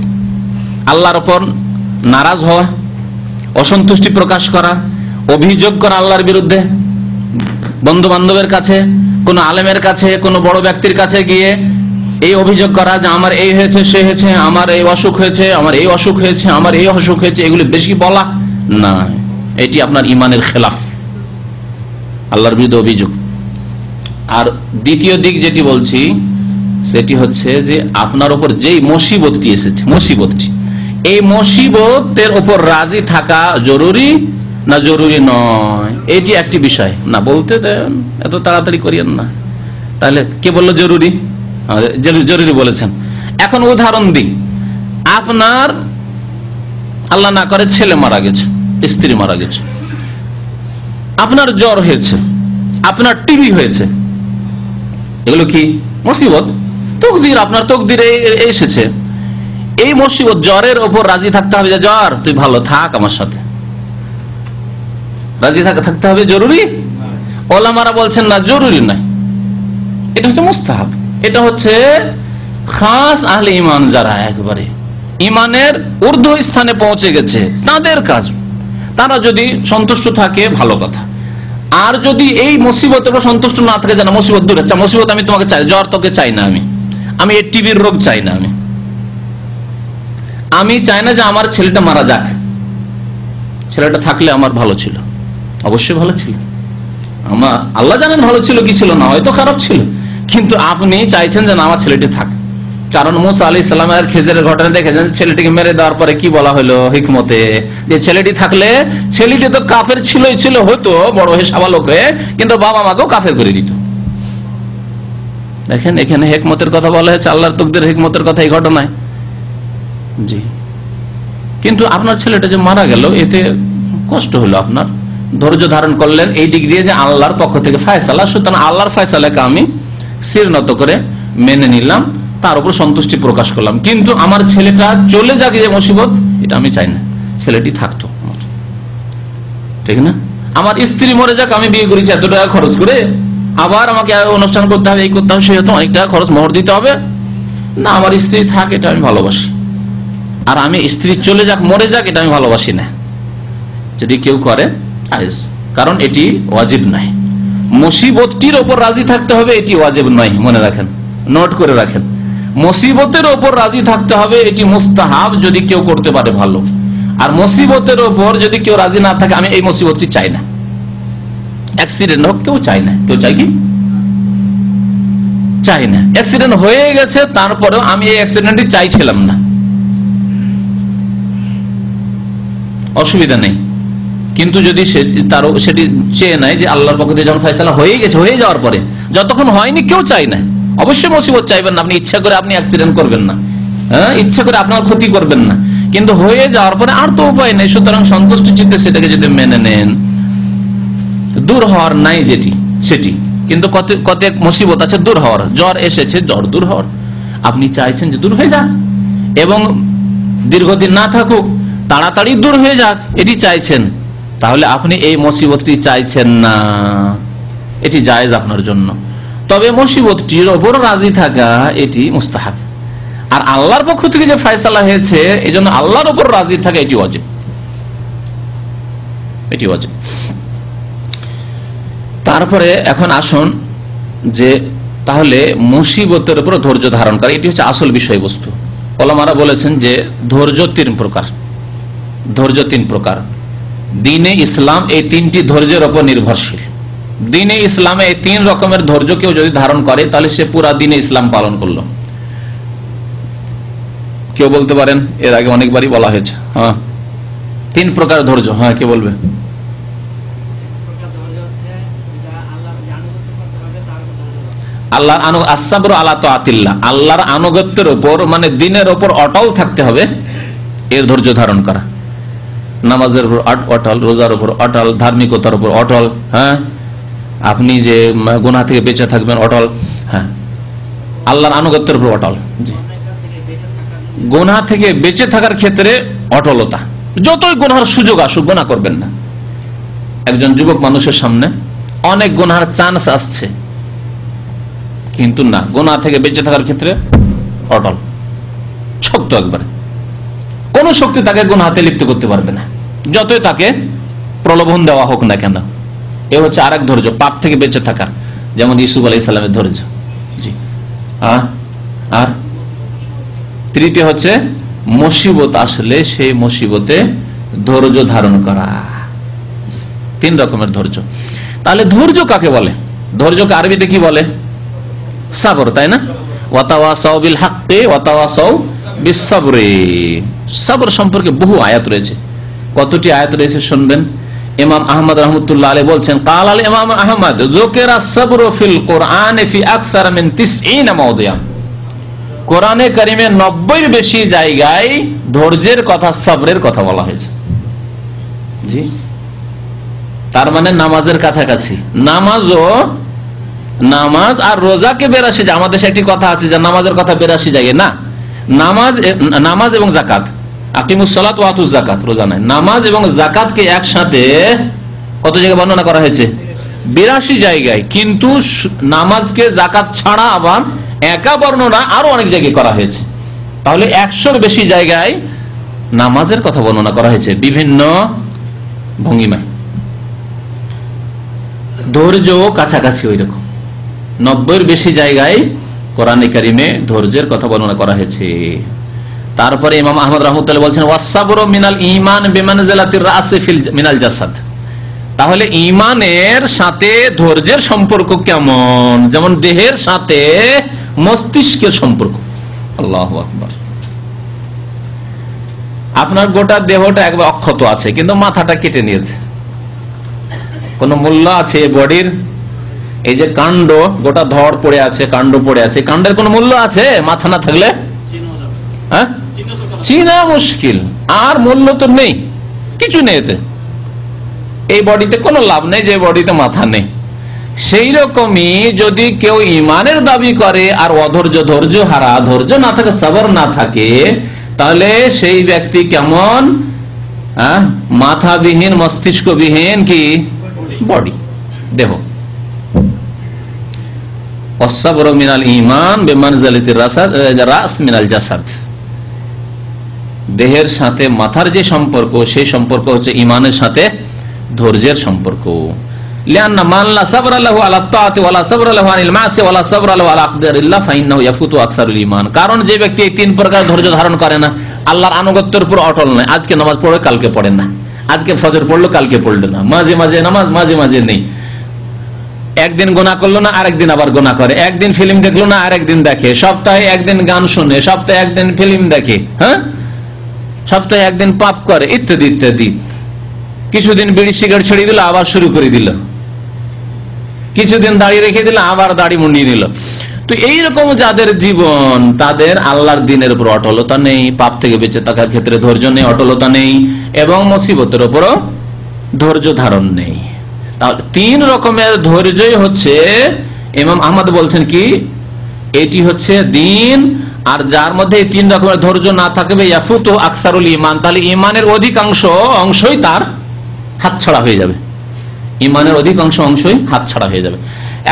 আল্লাহর উপর নারাজ হওয়া, অসন্তুষ্টি প্রকাশ করা, অভিযোগ করা আল্লাহর বিরুদ্ধে, বন্ধু বান্ধবের কাছে, কোন আলেমের কাছে, কোন বড় ব্যক্তির কাছে গিয়ে এই অভিযোগ করা যে আমার এই হয়েছে, সে হয়েছে, আমার এই অসুখ হয়েছে, আমার এই অসুখ হয়েছে, আমার এই অসুখ হয়েছে, এগুলি বেশি বলা না, এটি আপনার ইমানের খেলাফ, আল্লাহর বিরুদ্ধে অভিযোগ। আর দ্বিতীয় দিক যেটি বলছি সেটি হচ্ছে যে আপনার উপর যেই মুসিবতটি এসেছে, মুসিবতটি, এই মুসিবতের উপর রাজি থাকা জরুরি না জরুরি নয়, এটি একটি বিষয়। না বলতে দেন, এত তাড়াতাড়ি করিয়েন না। তাহলে কে বললো জরুরি? জরুরি বলেছেন। এখন উদাহরণ দিই, আপনার আল্লাহ না করে ছেলে মারা গেছে, স্ত্রী মারা গেছে, আপনার জ্বর হয়েছে, আপনার টিবি হয়েছে, এগুলো কি মুসিবত? তকদির, আপনার তকদিরে এসেছে। এই মুসিবত, জ্বরের ওপর রাজি থাকতে হবে যে জ্বর তুই ভালো থাক আমার সাথে, রাজি থাকতে হবে জরুরি? ওলামারা বলছেন না, জরুরি নাই, এটা হচ্ছে মুস্তাহাব। এটা হচ্ছে খাস আহলে ইমান, যারা একবারে ইমানের ঊর্ধ্ব স্থানে পৌঁছে গেছে তাদের কাজ, তারা যদি সন্তুষ্ট থাকে ভালো কথা। আর যদি এই মুসিবতের উপর সন্তুষ্ট না থাকে, যেন মুসিবত দূরে, মুসিবত আমি তোমাকে চাই, জ্বর তোকে চাই না, আমি এই টিবির রোগ চাই না, আমি চাই না যে আমার ছেলেটা মারা যাক, ছেলেটা থাকলে আমার ভালো ছিল, অবশ্যই ভালো ছিল, আমার আল্লাহ জানেন ভালো ছিল কি ছিল না, হয়তো খারাপ ছিল, কিন্তু আপনি চাইছেন যে না আমার ছেলেটি থাক। কারণ মুসা আলাইহিস সালামের খেজরের ঘটনা দেখেছেন, ছেলেটিকে মেরে দেওয়ার পরে কি বলা হলো হিকমতে, যে ছেলেটি থাকলে, ছেলেটি তো কাফের ছিলই ছিল, হয়তো বড় হয়ে সাবালক হয়ে, কিন্তু বাবা মাকেও কাফের করে দিত। দেখেন এখানে হিকমতের কথা বলা হয়েছে, আল্লাহর তকদিরের হিকমতের কথা এই ঘটনায়। জি, কিন্তু আপনার ছেলেটা যে মারা গেল, এতে কষ্ট হলো, আপনার ধৈর্য ধারণ করলেন এই দিক দিয়ে যে আল্লাহর পক্ষ থেকে ফায়সালা, সুতরাং আল্লাহর ফায়সালাকে আমি শির নত করে মেনে নিলাম, তার উপর সন্তুষ্টি প্রকাশ করলাম। কিন্তু আমার ছেলেটা চলে যাক, যে মুসিবত, এটা আমি চাই না, ছেলেটি থাকতো, ঠিক না? আমার স্ত্রী মরে যাক, আমি বিয়ে করেছি এত টাকা খরচ করে, আবার আমাকে অনুষ্ঠান করতে হবে, এই করতে হবে, সেহেতু অনেক টাকা খরচ মোহর দিতে হবে না, আমার স্ত্রী থাক, এটা আমি ভালোবাসি। আর আমি স্ত্রী চলে যাক, মরে যাক, এটা আমি ভালোবাসি না। যদি কেউ করে, কারণ এটি ওয়াজিব নাই। মুসিবতটির ওপর রাজি থাকতে হবে, এটি ওয়াজিব নয়, মনে রাখেন, নোট করে রাখেন। মুসিবতের ওপর রাজি থাকতে হবে, এটি মুস্তাহাব, যদি কেউ করতে পারে ভালো। আর মুসিবতের ওপর যদি কেউ রাজি না থাকে, আমি এই মুসিবতটি চাই না, অ্যাক্সিডেন্ট হোক, কেউ চাই না, কেউ চাই কি চাই না। অ্যাক্সিডেন্ট হয়ে গেছে, তারপরেও আমি এই অ্যাক্সিডেন্টটি চাইছিলাম না, অসুবিধা নেই। কিন্তু যদি সেটি চেয়ে নেয় যে আল্লাহর পক্ষ থেকে যখন ফয়সালা হয়ে গেছে, হয়ে যাওয়ার পরে, যতক্ষণ হয়নি কেউ চাই না, অবশ্যই মুসিবত চাইবেন না, আপনি ইচ্ছা করে আপনি অ্যাক্সিডেন্ট করবেন না, হ্যাঁ, ইচ্ছা করে আপনার ক্ষতি করবেন না, কিন্তু হয়ে যাওয়ার পরে আর তো উপায় নেই। সুতরাং সন্তুষ্ট চিত্তে সেটাকে যদি মেনে নেন, দূর হওয়ার নাই যেটি সেটি, কিন্তু কত মুসিবত আছে দূর হওয়ার, জ্বর এসেছে, জ্বর দূর হওয়ার, আপনি চাইছেন যে দূর হয়ে যাক, এবং দীর্ঘদিন না থাকুক, তাড়াতাড়ি দূর হয়ে যাক, এটি চাইছেন, তাহলে আপনি এই মুসিবতটি চাইছেন না, এটি জায়েজ আপনার জন্য। তবে মুসিবতটির ওপর রাজি থাকা এটি মুস্তাহাব। আর আল্লাহর পক্ষ থেকে যে ফয়সালা হয়েছে, এই জন্য আল্লাহর ওপর রাজি থাকা এটি ওয়াজিব, এটি ওয়াজিব। তারপরে এখন আসুন যে তাহলে মুসিবতের উপর ধৈর্য ধারণ করা, এটি হচ্ছে আসল বিষয়বস্তু। ওলামারা বলেছেন যে ধৈর্য তিন প্রকার, ধৈর্য তিন প্রকার। দ্বীনে ইসলাম এই তিনটি ধৈর্যের উপর নির্ভরশীল। দ্বীনে ইসলামে এই তিন রকমের ধৈর্য কেউ যদি ধারণ করে, তাহলে সে পুরা দ্বীনে ইসলাম পালন করলো। কেউ বলতে পারেন, এর আগে অনেকবারই বলা হয়েছে। হ্যাঁ, তিন প্রকার ধৈর্য। হ্যাঁ, কে বলবে? আল্লাহর আনুগত্যের উপর, মানে দ্বীনের উপর অটল থাকতে হবে, এর ধৈর্য ধারণ করা। নামাজের উপর অটল, রোজার উপর অটল, ধার্মিকতার উপর অটল। হ্যাঁ, আপনি যে গুনাহ থেকে বেঁচে থাকবেন অটল। হ্যাঁ, আল্লাহর আনুগত্যের উপর অটল। গুনাহ থেকে বেঁচে থাকার ক্ষেত্রে অটলতা, যতই গুনাহের সুযোগ আসুক গুনাহ করবেন না। একজন যুবক মানুষের সামনে অনেক গুনাহের চান্স আসছে, কিন্তু না, গুনাহ থেকে বেঁচে থাকার ক্ষেত্রে অটল, শক্ত একবারে। কোন শক্তি তাকে গুনাহতে লিপ্ত করতে পারবে না, যতই তাকে প্রলোভন দেওয়া হোক না কেন। এ হচ্ছে আরেক ধৈর্য, পাপ থেকে বেঁচে থাকার, যেমন ইউসুফ আলাইহিস সালামের ধৈর্য। জি। আর তৃতীয় হচ্ছে মুসিবত আসলে সেই মুসিবতে ধৈর্য ধারণ করা। তিন রকমের ধৈর্য। তাহলে ধৈর্য কাকে বলে? ধৈর্যকে আরবিতে কি বলে? সাবর, তাই না? ওয়াতাওয়াসাউ বিল হাক্কি ওয়াতাওয়াসাউ বিস সাবরি। সাবর সম্পর্কে বহু আয়াত রয়েছে। কতটি আয়াত রয়েছে শুনবেন। ইমাম আহমদ রাহমাতুল্লাহ আলাইহি বলছেন, ক্বাল আল ইমাম আহমদ যুকিরা সাবরু ফিল কুরআন ফি আকসার মিন 90 মাওদিয়া। কোরআনে কারিমে 90-এর বেশি জায়গায় ধৈর্যের কথা, সবরের কথা বলা হয়েছে। জি, তার মানে নামাজের কাছাকাছি। নামাজ আর রোজাকে 82, আমাদের দেশে একটি কথা আছে যে নামাজের কথা 82 জায়গায় না। নামাজ এবং যাকাত, আকিমুস সালাত ওয়া আতুজ যাকাত, রোজা নয়, নামাজ এবং যাকাতকে একসাথে কত জায়গায় বর্ণনা করা হয়েছে? 82 জায়গায়। কিন্তু নামাজকে যাকাত ছাড়া আবার একা বর্ণনা আরো অনেক জায়গায় করা হয়েছে। তাহলে 100-এর বেশি জায়গায় নামাজের কথা বর্ণনা করা হয়েছে বিভিন্ন ভঙ্গিমায়। ধৈর্য কাছাকাছি ওই রকম 90-এর বেশি জায়গায় কোরআনে কারিমে ধৈর্যের কথা বর্ণনা করা হয়েছে। তারপরে ইমাম আহমদ রাহমাতুল্লাহ বলছেন, ওয়াসসাবরু মিনাল ঈমান বিমানজিলাতির রাসি ফিল মিনাল জাসাদ। তাহলে ঈমানের সাথে ধৈর্যের সম্পর্ক কেমন? যেমন দেহের সাথে মস্তিষ্কের সম্পর্ক। আল্লাহু আকবার। আপনার গোটা দেহটা একবার অক্ষত আছে, কিন্তু মাথাটা কেটে নিয়েছে, কোন মূল্য আছে বডির? এই যে কাণ্ড, গোটা ধড় পড়ে আছে, কাণ্ড পড়ে আছে, কাণ্ডের কোন মূল্য আছে? মাথা না থাকলে হ্যাঁ চিনা মুশকিল, আর মূল্য তো নেই, কিছু নেই এতে। এই বডিতে কোনো লাভ নেই যে বডিতে মাথা নেই। সেই রকমই যদি কেউ ইমানের দাবি করে আর অধৈর্য, ধৈর্য হারা, ধৈর্য না থাকে, সবর না থাকে, তাহলে সেই ব্যক্তি কেমন? মাথাবিহীন, মস্তিষ্কবিহীন কি বডি, দেহ। ওয়াসসাবরু মিনাল ঈমান বিমানজিলাতির রাস মিনাল জাসাদ। দেহের সাথে মাথার যে সম্পর্ক, সেই সম্পর্ক হচ্ছে ঈমানের সাথে ধৈর্যের সম্পর্ক। লিআন্না মান লা সাবরা লাহু আলা তাআতি ওয়া লা সাবরা লাহু আনিল মাসি ওয়া লা সাবরা লাহু আলা আকদারিল্লাহ ফাইন্নাহু ইয়াফুতু আকসারুল ঈমান। কারণ যে ব্যক্তি এই তিন প্রকার ধৈর্য ধারণ করে না, আল্লাহর আনুগত্যের উপর অটল নয়, আজকে নামাজ পড়ে কালকে পড়ে না, আজকে ফজর পড়লো কালকে পড়লো না, মাঝে মাঝে নামাজ মাঝে মাঝে নেই, একদিন গুনাহ করলো না আরেকদিন আবার গুনাহ করে, একদিন ফিল্ম দেখলো না আরেকদিন দেখে, সপ্তাহে একদিন গান শুনে, সপ্তাহে একদিন ফিল্ম দেখে, হ্যাঁ, সপ্তাহে একদিন পাপ করে, ইত্যাদি ইত্যাদি। কিছুদিন বিড়ি সিগারেট ছেড়ে দিল, আবার শুরু করে দিল, কিছুদিন দাড়ি রেখে দিল, আবার দাড়ি মুন্ডিয়ে নিল। তো এইরকম যাদের জীবন, তাদের আল্লাহর দ্বীনের উপর অটলতা নেই, পাপ থেকে বেঁচে থাকার ক্ষেত্রে ধৈর্য নেই, অটলতা নেই, এবং মুসিবতের উপরও ধৈর্য ধারণ নেই। তাহলে তিন রকমের ধৈর্যই হচ্ছে, ইমাম আহমদ বলছেন কি, এটি হচ্ছে দ্বীন আর যার মধ্যে এই তিন রকমের ধৈর্য না থাকবে ইয়াফুতু আকসারুল ঈমান, তাহলে ঈমানের অধিকাংশ অংশই তার হাতছাড়া হয়ে যাবে, ঈমানের অধিকাংশ অংশই হাতছাড়া হয়ে যাবে।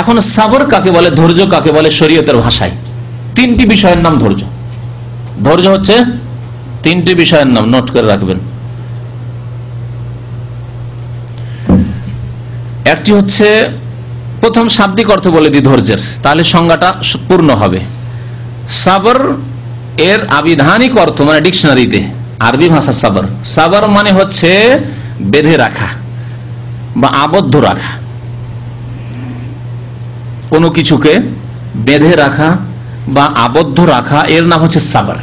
এখন সবর কাকে বলে, ধৈর্য কাকে বলে শরীয়তের ভাষায়? তিনটি বিষয়ের নাম ধৈর্য। ধৈর্য হচ্ছে তিনটি বিষয়ের নাম, নোট করে রাখবেন। একটি হচ্ছে, প্রথম শাব্দিক অর্থ বলে দিই ধৈর্যের, তাহলে সংজ্ঞাটা পূর্ণ হবে। সাবর এর আবিধানিক অর্থ মানে ডিকশনারিতে আরবি ভাষা সাবর, সাবর মানে হচ্ছে বেঁধে রাখা বা আবদ্ধ রাখা, কোনো কিছুকে বেঁধে রাখা বা আবদ্ধ রাখা, এর নাম হচ্ছে সাবর।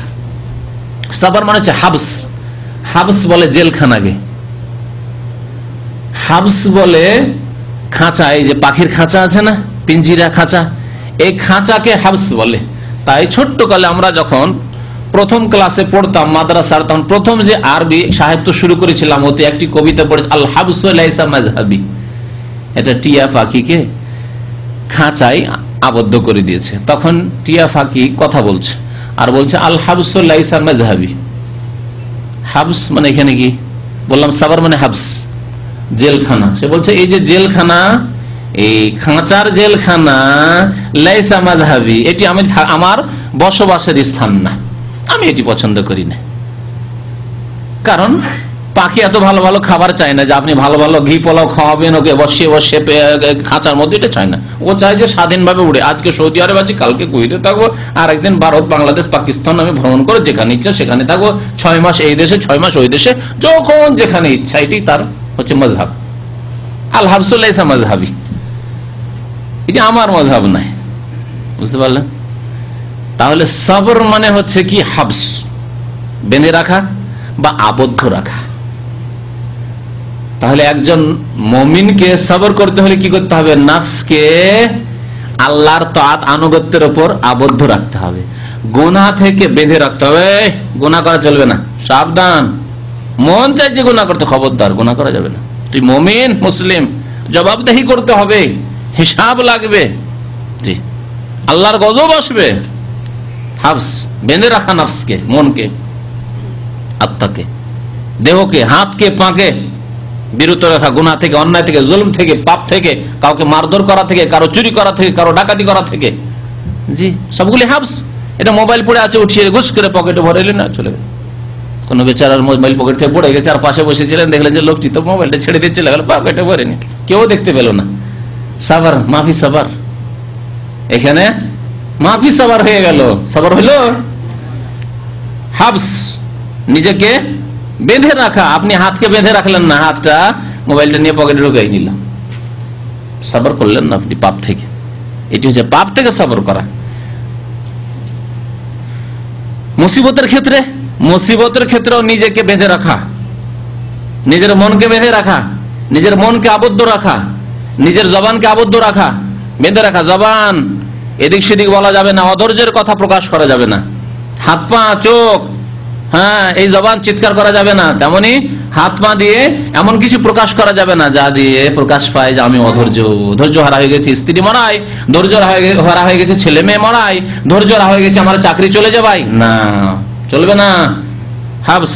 সাবর মানে হচ্ছে হাবস, হাবস বলে জেলখানাকে, হাবস বলে খাঁচা, এই যে পাখির খাঁচা আছে না, পিঞ্জিরা খাঁচা, এই খাঁচাকে হাবস বলে। তাই ছোট্টকালে আমরা যখন প্রথম ক্লাসে পড়তাম মাদ্রাসার, তখন প্রথম যে আরবি সাহিত্য শুরু করেছিলাম, ওতে একটি কবিতা পড়েছে আল হাবসু লাইসা মাযহাবি, এটা টিয়া পাখিকে খাঁচায় আবদ্ধ করে দিয়েছে। তখন টিয়া পাখি কথা বলছে আর বলছে আল হাবসু লাইসা মাযহাবি। হাবস মানে এখানে কি বললাম, সাবর মানে হাবস, জেলখানা। সে বলছে এই যে জেলখানা, এই খাঁচার জেলখানা, লাইসা মাযহাবি, এটি আমি আমার বসবাসের স্থান না, আমি এটি পছন্দ করি না। কারণ পাখি এত ভালো ভালো খাবার চায় না যে আপনি ভালো ভালো ঘি পোলাও খাওয়াবেন ওকে বসিয়ে বসিয়ে খাঁচার মধ্যে, এটা চায় না। ও চায় যে স্বাধীনভাবে উড়ে, আজকে সৌদি আরব আছি, কালকে কুয়েতে থাকবো, আর একদিন ভারত বাংলাদেশ পাকিস্তান আমি ভ্রমণ করে যেখানে ইচ্ছা সেখানে থাকবো, 6 মাস এই দেশে 6 মাস ওই দেশে, যখন যেখানে ইচ্ছা। এটি তার হচ্ছে মযহাব। আল হাবসু লাইসা মাযহাবি, এটি আমার মযহাব নাই, বুঝতে পারলেন? তাহলে সবর মানে হচ্ছে কি হাবস, বেঁধে রাখা বা আবদ্ধ রাখা। তাহলে একজন মুমিনকে সবর করতে হলে কি করতে হবে? নাফসকে আল্লাহর তাআত আনুগত্যের উপর আবদ্ধ রাখতে হবে, গুনাহ থেকে বেঁধে রাখতে হবে। গুনাহ করা চলবে না, সাবধান। মন চাইছে গুনাহ করতে, খবরদার, গুনাহ করা যাবে না। তুই মুমিন মুসলিম, জবাবদেহি করতে হবে, হিসাব লাগবে। জি, আল্লাহর গজব আসবে। হাবস, বেঁধে রাখা নফসকে, মনকে, আত্মাকে, দেহকে, হাতকে, পাকে বিরত রাখা গুনাহ থেকে, অন্যায় থেকে, জুলম থেকে, পাপ থেকে, কাউকে মারধর করা থেকে, কারো চুরি করা থেকে, কারো ডাকাতি করা থেকে। জি, সবগুলি হাবস। এটা মোবাইল পড়ে আছে, উঠিয়ে ঘুষ করে পকেটে ভরে না, চলে গেল। কোনো বেচারার মোবাইল পকেট থেকে পড়ে গেছে, আর পাশে বসেছিলেন, দেখলেন যে লোকটি তো মোবাইলটা ছেড়ে দিয়ে চলে গেল, পকেটে ভরেনি, কেউ দেখতে পেল না। সাবার, মাফি সাবার, এখানে মাফি সাবার হয়ে গেল। সাবার হইল হাবস, নিজেকে বেঁধে রাখা। আপনি হাতকে বেঁধে রাখলেন না, হাতটা মোবাইলটা নিয়ে পকেটে ঢুকাই নিলাম, সাবার করলেন না আপনি পাপ থেকে। এটি হচ্ছে পাপ থেকে সাবার করা। মুসিবতের ক্ষেত্রে, মুসিবতের ক্ষেত্রেও নিজেকে বেঁধে রাখা, নিজের মনকে বেঁধে রাখা, নিজের মনকে আবদ্ধ রাখা, নিজের জবানকে আবদ্ধ রাখা, বেঁধে রাখা। জবান এদিক সেদিক বলা যাবে না, অধৈর্যের কথা প্রকাশ করা যাবে না। হাত পা চোখ, হ্যাঁ, এই জবান চিৎকার করা যাবে না। তেমনি হাত পা দিয়ে এমন কিছু প্রকাশ করা যাবে না যা দিয়ে প্রকাশ পায় যে আমি অধৈর্য, ধৈর্য হারা হয়ে গেছি, স্ত্রী মরাই, ধৈর্য হারা হয়ে গেছে ছেলে মেয়ে মরাই, ধৈর্য হারা হয়ে গেছে আমার চাকরি চলে যাবাই, না, চলবে না। হাবস,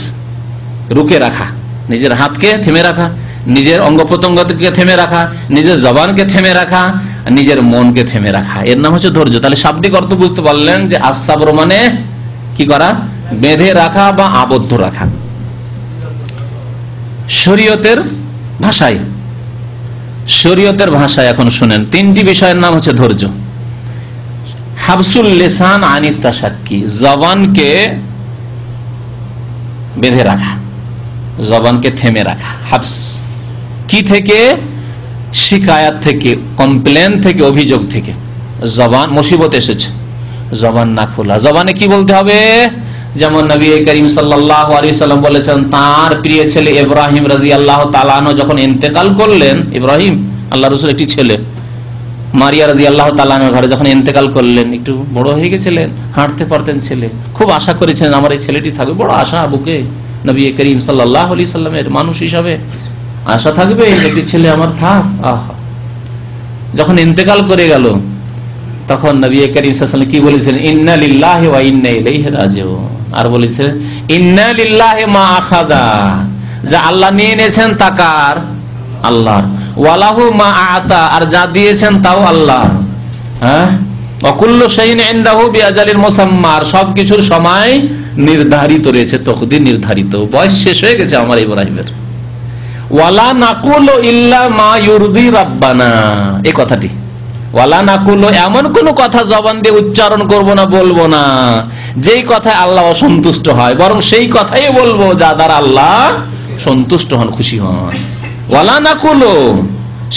রুকে রাখা, নিজের হাতকে থেমে রাখা, নিজের অঙ্গ প্রত্যঙ্গকে থেমে রাখা, নিজের জবানকে থেমে রাখা, নিজের মনকে থেমে রাখা, এর নাম হচ্ছে ধৈর্য। তাহলে শাব্দিক অর্থ বুঝতে পারলেন যে আস-সাবর মানে কি করা? বেঁধে রাখা বা আবদ্ধ রাখা। শরীয়তের ভাষায়, শরীয়তের ভাষায় এখন শুনেন, তিনটি বিষয়ের নাম হচ্ছে ধৈর্য। হাবসুল লিসান আনিত তাশাক্কি, জবানকে বেঁধে রাখা, জবানকে থেমে রাখা। হাবস কি থেকে? শিকায়াত থেকে, কমপ্লেন থেকে, অভিযোগ থেকে। জবান মুসিবত এসেছে, জবান না খোলা। জবানে কি বলতে হবে? যেমন নবী করিম সাল্লাল্লাহু আলাইহি সাল্লাম বলেছেন, তার প্রিয় ছেলে ইব্রাহিম রাদিয়াল্লাহু তাআলা আনহু যখন ইন্তেকাল করলেন, ইব্রাহিম আল্লাহ রাসূল একটি ছেলে, মারিয়া রাদিয়াল্লাহু তাআলা আনহার ঘরে যখন ইন্তেকাল করলেন, একটু বড় হয়ে গেছিলেন, হাঁটতে পারতেন ছেলে, খুব আশা করেছেন আমার এই ছেলেটি থাকবে, বড় আশা বুকে নবী করিম সাল্লাল্লাহু আলাইহি সাল্লামের মানুষ হিসাবে আশা থাকবে একটি ছেলে আমার থাক। আহা, যখন ইন্তেকাল করে গেল, তখন নবী করিম সাল্লাল্লাহু আলাইহি ওয়াসাল্লাম কি বলেছেন, ইন্না লিল্লাহি ওয়া ইন্না ইলাইহি রাজিউন। আর বলেছেন ইন্না লিল্লাহি মা আখাযা, যা আল্লাহ নিয়ে নিয়েছেন তা কার? আল্লাহর। ওয়ালাহু মা আতা, আর যা দিয়েছেন তাও আল্লাহর। হ্যাঁ, ওয়া কুল্লু শাইইন ইনদাহু বিআজালিন মুসাম্মা, আর সবকিছুর সময় নির্ধারিত রয়েছে, তকদির নির্ধারিত। বয়স শেষ হয়ে গেছে আমার ইব্রাহিমের। ওয়ালা নাকুলু ইল্লা মা ইউরদি রাব্বানা, এই কথাটি ওয়ালা নাকুলু, এমন কোন কথা জবান দিয়ে উচ্চারণ করব না, বলবো না যেই কথায় আল্লাহ অসন্তুষ্ট হয়, বরং সেই কথাই বলবো যা দ্বারা আল্লাহ সন্তুষ্ট হন, খুশি হন। ওয়ালা নাকুলু,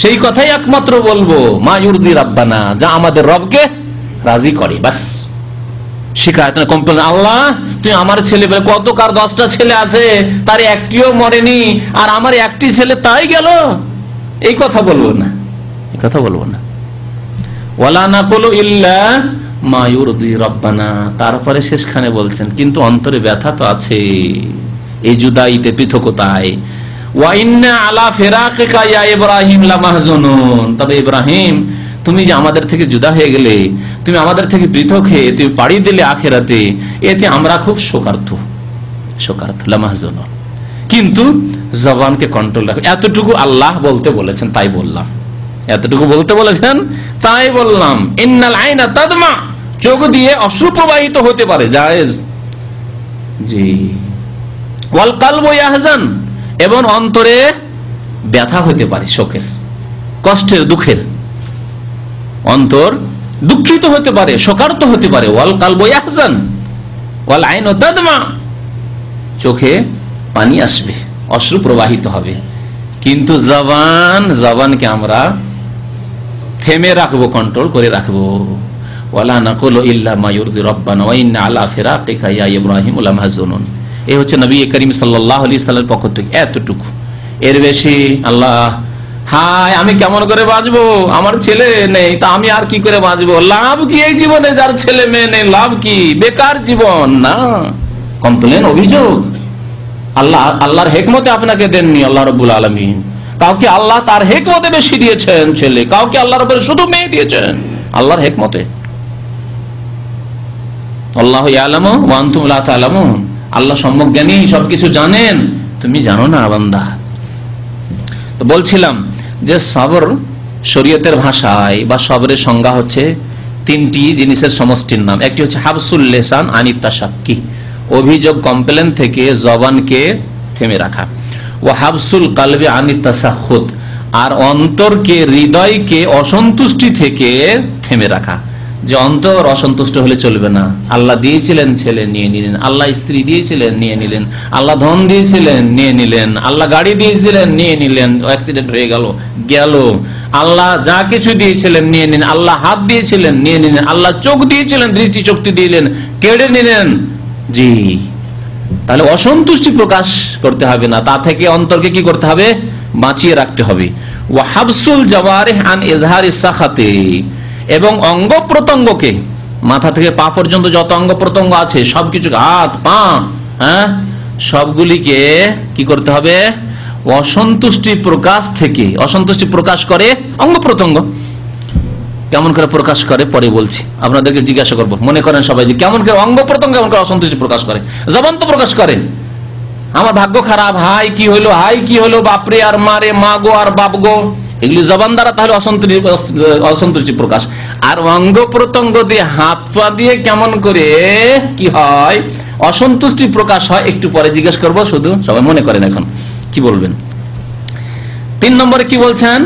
সেই কথাই একমাত্র বলবো, মা ইউরদি রাব্বানা, যা আমাদের রবকে রাজি করে। বাস, শিকায়ত না, কমপ্লেন। আল্লাহ তুই আমার ছেলে, কত কার 10টা ছেলে আছে, তার একটিও মরেনি, আর আমার একটি ছেলে তাই গেল, এই কথা বলবো না, এই কথা বলবো না। ওয়ালা নাকুলু ইল্লা মা ইউরদি রাব্বানা। তারপরে শেষখানে বলছেন কিন্তু অন্তরে ব্যথা তো আছে, এই জুদাইতে, পৃথকতায়। ওয়া ইন্না আলা ফিরাকিকা ইয়া ইব্রাহিম লামাহজুনুন, তবে ইব্রাহিম তুমি যে আমাদের থেকে জুদা হয়ে গেলে, তুমি আমাদের থেকে পৃথক হয়ে তুমি পাড়ি দিলে আখিরাতে, এতে আমরা খুব শোকার্ত, শোকার্ত, লামাহজুনুন। কিন্তু জবানকে কন্ট্রোল রাখো, এতটুকু আল্লাহ বলতে বলেছেন তাই বললাম, এতটুকু বলতে বলেছেন তাই বললাম। ইন্নাল আইনা তাদমা, চোখ দিয়ে অশ্রু প্রবাহিত হতে পারে, জায়েজ। জি। ওয়াল কালবু ইয়াহজান, এবং অন্তরে ব্যথা হতে পারে, শোকের, কষ্টের, দুঃখের, অন্তর দুঃখিত হতে পারে, শোকার্ত হতে পারে। ওয়াল কালবু ইয়াহজান ওয়াল আইনু তাদমা, চোখে পানি আসবে, অশ্রু প্রবাহিত হবে। কিন্তু জবানকে আমরা থেমে রাখবো, কন্ট্রোল করে রাখবো। ওয়ালা নাকুলু ইল্লা মা ইউরদি রাব্বানা ওয়া ইন্না আলা ফিরাকিকা ইয়া ইব্রাহিম লামাহজুনুন। এই হচ্ছে নবী করিম সাল্লাল্লাহু আলাইহি সাল্লামের পক্ষ থেকে এতটুকু, এর বেশি আল্লাহ, হায় আমি কেমন করে বাঁচবো, আমার ছেলে নেই, তা আমি আর কি করে বাঁচবো, লাভ কি এই জীবনে, যার ছেলে মেয়ে নেই, লাভ কি, বেকার জীবন। না, কমপ্লেন, অভিযোগ। আল্লাহর হিকমতে আপনাকে দেননি আল্লাহ রাব্বুল আলামিন, কাউকে আল্লাহ তার হিকমতে বেশি দিয়েছেন ছেলে, কাউকে আল্লাহর উপরে শুধু মেয়ে দিয়েছেন, আল্লাহর হিকমতে। আল্লাহু ইয়ালামু ওয়া আনতুম লা তা'লামুন, আল্লাহ সম্যক জ্ঞানী, সবকিছু জানেন, তুমি জানো না বান্দা। তো বলছিলাম যে সবর শরীয়তের ভাষায় বা সবরের সংজ্ঞা হচ্ছে 3টি জিনিসের সমষ্টির নাম। একটি হচ্ছে হাবসুল লিসান আনিত তাশাক্কি, অভিযোগ, কমপ্লেন থেকে জবানকে থেমে রাখা। ও হাবসুল কালবি আনিত তাসাখুত, আর অন্তরকে, হৃদয়কে অসন্তুষ্টি থেকে থেমে রাখা। যে অন্তর অসন্তুষ্ট হলে চলবে না, আল্লাহ দিয়েছিলেন ছেলে নিয়ে নিলেন, আল্লাহ স্ত্রী দিয়েছিলেন নিয়ে নিলেন, আল্লাহ ধন দিয়েছিলেন নিয়ে নিলেন, আল্লাহ গাড়ি দিয়েছিলেন নিয়ে নিলেন, অ্যাক্সিডেন্ট হয়ে গেল, আল্লাহ যা কিছু দিয়েছিলেন নিয়ে নিলেন, আল্লাহ হাত দিয়েছিলেন নিয়ে নিলেন, আল্লাহ চোখ দিয়েছিলেন, দৃষ্টি শক্তি দিলেন, কেড়ে নিলেন। জি, তাহলে অসন্তুষ্টি প্রকাশ করতে হবে না, তা থেকে অন্তরকে কি করতে হবে, বাঁচিয়ে রাখতে হবে। ওয়া হাবসুল জাওয়ারিহ আন ইজহারিস সাখাতি, এবং অঙ্গ প্রত্যঙ্গকে, মাথা থেকে পা পর্যন্ত যত অঙ্গ প্রত্যঙ্গ আছে সবকিছু, হাত পা, হ্যাঁ, সবগুলিকে কি করতে হবে, অসন্তুষ্টি প্রকাশ থেকে, অসন্তুষ্টি প্রকাশ করে অঙ্গ প্রত্যঙ্গ। কেমন করে প্রকাশ করে পরে বলছি, আপনাদেরকে জিজ্ঞাসা করবো। মনে করেন সবাই যে কেমন করে অঙ্গ প্রত্যঙ্গ কেমন করে অসন্তুষ্টি প্রকাশ করে, জবান তো প্রকাশ করে, আমার ভাগ্য খারাপ, হাই কি হলো, হাই কি হলো, বাপরে আর মারে, মা গো আর বাপ গো, এগুলি জবান দ্বারা তাহলে অসন্তুষ্টি প্রকাশ। আর অঙ্গ প্রত্যঙ্গ দিয়ে, হাত পা দিয়ে কেমন করে কি হয়, অসন্তুষ্টি প্রকাশ হয়, একটু পরে জিজ্ঞেস করবো, শুধু সবাই মনে করেন এখন কি বলবেন। 3 নম্বরে কি বলছেন,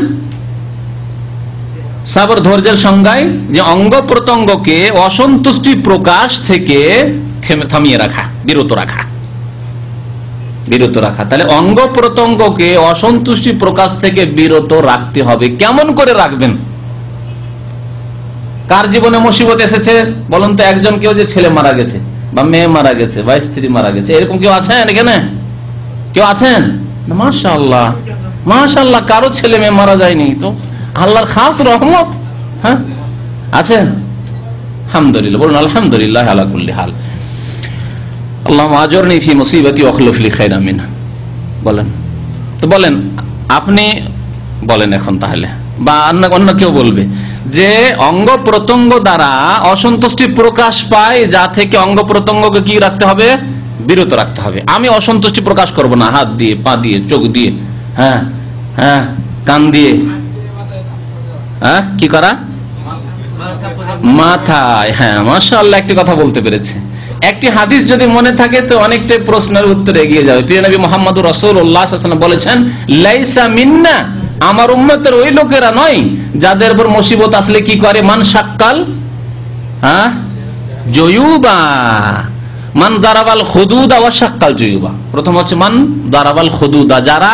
সবর ধৈর্যের সংজ্ঞায় যে অঙ্গ প্রত্যঙ্গকে অসন্তুষ্টি প্রকাশ থেকে থামিয়ে রাখা, বিরত রাখা, বিরত রাখা। তাহলে অঙ্গ প্রত্যঙ্গকে অসন্তুষ্টি প্রকাশ থেকে বিরত রাখতে হবে। কেমন করে রাখবেন? কার জীবনে মুসিবত এসেছে বলুন তো, একজন কেউ যে ছেলে মারা গেছে বা মেয়ে মারা গেছে বা স্ত্রী মারা গেছে, এরকম কেউ আছেন এখানে? কেউ আছেন? মাশাআল্লাহ, মাশাআল্লাহ, কারো ছেলে মেয়ে মারা যায়নি, তো আল্লাহর খাস রহমত। হ্যাঁ, আছেন? আলহামদুলিল্লাহ, বলুন আলহামদুলিল্লাহ আলা কুল্লি হাল। আল্লাহুম্মা আজরনি ফি মুসিবাতি ওয়া আখলুফ লি খায়রাম মিনহা। বলেন তো, বলেন, আপনি বলেন এখন তাহলে, বা অন্য কেউ বলবে যে অঙ্গ প্রত্যঙ্গ দ্বারা অসন্তুষ্টি প্রকাশ পায়, যা থেকে অঙ্গ প্রত্যঙ্গকে কি রাখতে হবে, বিরত রাখতে হবে। আমি অসন্তুষ্টি প্রকাশ করব না হাত দিয়ে, পা দিয়ে, চোখ দিয়ে, হ্যাঁ হ্যাঁ, কান দিয়ে, হ্যাঁ কি করা, মাথায়, হ্যাঁ মাশাআল্লাহ একটি কথা বলতে পেরেছে। একটি হাদিস যদি মনে থাকে তো অনেকটাই প্রশ্নের উত্তর এগিয়ে যাবে। প্রিয় নবী মুহাম্মদুর রাসূলুল্লাহ সাল্লাল্লাহু আলাইহি ওয়াসাল্লাম বলেছেন, লাইসা মিন্না, আমার উম্মতের ওই লোকেরা নয় যাদের উপর মুসিবত আসলে কি করে, মান শাক্কাল হ্যাঁ জয়ুবা, মান দারাবাল খুদুদা ওয়া শাক্কাল জয়ুবা। প্রথম হচ্ছে মান দারাবাল খুদুদা, যারা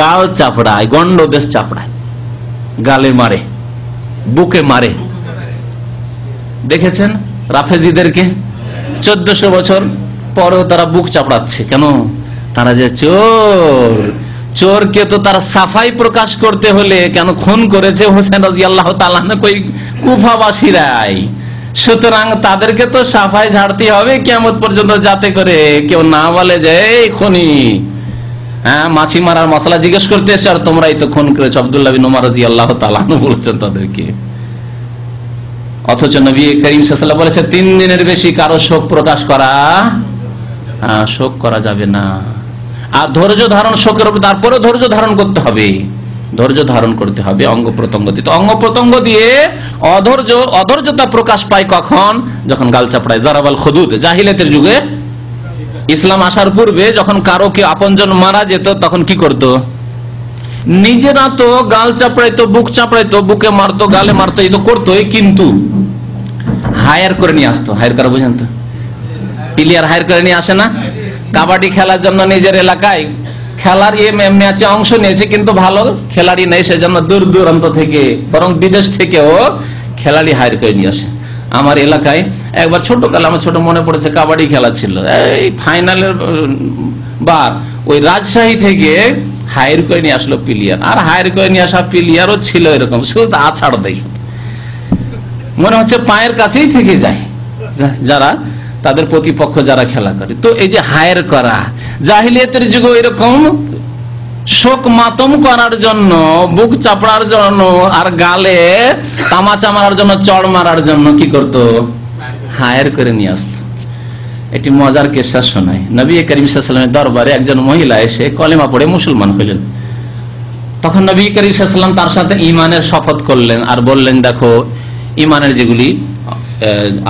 গাল চাপড়ায়, গন্ডদেশ চাপড়ায়, গালে মারে, বুকে মারে। দেখেছেন রাফেজিদেরকে 1400 বছর পরেও তারা বুক চাপড়াচ্ছে কেন? তারা যে চোর, চোরকে তো তার সাফাই প্রকাশ করতে হলে কেন খুন করেছে হোসেন রাদিয়াল্লাহু তাআলা কই কুফাবাসীরাই, সুতরাং তাদেরকে তো সাফাই ঝাড়তে হবে কিয়ামত পর্যন্ত, যাতে করে কেউ না বলে যে এই খুনি, হ্যাঁ মাছি মারার মশলা জিজ্ঞেস করতে এসে আর তোমরাই তো খুন করেছো। আব্দুল্লাহ বিন ওমর রাদিয়াল্লাহু তাআলা বলেছেন তাদেরকে। অথচ নবী করিম সাল্লাল্লাহু আলাইহি ওয়াসাল্লাম বলেছে 3 দিনের বেশি কারো শোক প্রকাশ করা, শোক করা যাবে না। আর ধৈর্য ধারণ, শোকের উপর তারপরে ধৈর্য ধারণ করতে হবে, ধৈর্য ধারণ করতে হবে অঙ্গ প্রত্যঙ্গ দিয়ে। তো অঙ্গ প্রত্যঙ্গ দিয়ে অধৈর্যতা প্রকাশ পায় কখন? যখন গাল চাপড়ায়, দারাবাল খুদুদ। জাহিলিয়াতের যুগে, ইসলাম আসার পূর্বে যখন কারো কে আপনজন মারা যেত তখন কি করত? নিজেরা তো গাল চাপড়াইতো, বুক চাপড়াইতো, বুকে মারতো, গালে মারতো, এই তো করতোই, কিন্তু হায়ার করে নিয়ে আসতো। হায়ার করা বুঝেন তো, প্লেয়ার হায়ার করে নিয়ে আসে না? কাবাডি খেলার জন্য নিজের এলাকায় খেলার ম্যাচে অংশ নিয়েছে, কিন্তু ভালো খেলাড়ি নেই, সেজন্য দূর দূরান্ত থেকে, বরং বিদেশ থেকেও খেলাড়ি হায়ার করে নিয়ে আসে। আমার এলাকায় একবার ছোটকালে, আমার ছোট মনে পড়েছে, কাবাডি খেলা ছিল, এই ফাইনালের বার ওই রাজশাহী থেকে হায়ার করে নিয়ে আসলো প্লেয়ার। আর হায়ার করে নিয়ে আসা প্লেয়ারও ছিল এরকম, শুধু আছাড় দেয়, মনে হচ্ছে পায়ের কাছেই থেকে যায় যারা তাদের প্রতিপক্ষ যারা খেলা করে। তো এই যে হায়ার করা, জাহিলিয়াতের যুগে এরকম শোক মাতম করার জন্য, বুক চাপড়ার জন্য, আর গালে তামাচা মারার জন্য, চড় মারার জন্য কি করত? হায়ার করে নিয়ে আসতো। একটি মজার কিসসা শোনায়। নবী করিম সাল্লাল্লাহু আলাইহি ওয়াসাল্লামের দরবারে একজন মহিলা এসে কলেমা পড়ে মুসলমান হলেন। তখন নবী করিম সাল্লাল্লাহু আলাইহি ওয়াসাল্লাম তার সাথে ঈমানের শপথ করলেন আর বললেন, দেখো ঈমানের যেগুলি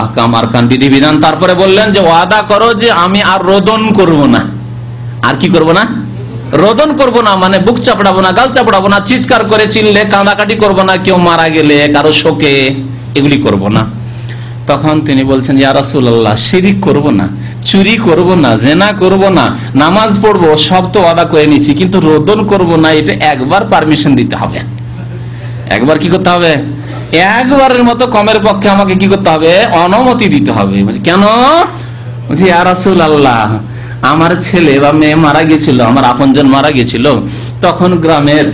আহকাম আরকান বিধিবিধান, তারপরে বললেন যে ওয়াদা করো যে আমি আর রোদন করব না। আর কি করব না? রোদন করব না, মানে বুক চাপড়াবো না, গাল চাপড়াবো না, চিৎকার করে চিল্লে কাঁদাকাটি করব না, কেউ মারা গেলে, কারো শোকে, এগুলি করব না। তখন তিনি বলছেন, ইয়া রাসূলুল্লাহ, শিরিক করব না, চুরি করব না, জেনা করব না, নামাজ পড়বো, সব তো ওয়াদা করে নিচ্ছি, কিন্তু রোদন করব না, এটা একবার পারমিশন দিতে হবে। একবার কি করতে হবে? একবারের মতো কমের পক্ষে আমাকে কি করতে হবে? অনুমতি দিতে হবে। কেন? ইয়া রাসূলুল্লাহ, আমার ছেলে বা মেয়ে মারা গেছিল, আমার আপনজন মারা গেছিল, তখন গ্রামের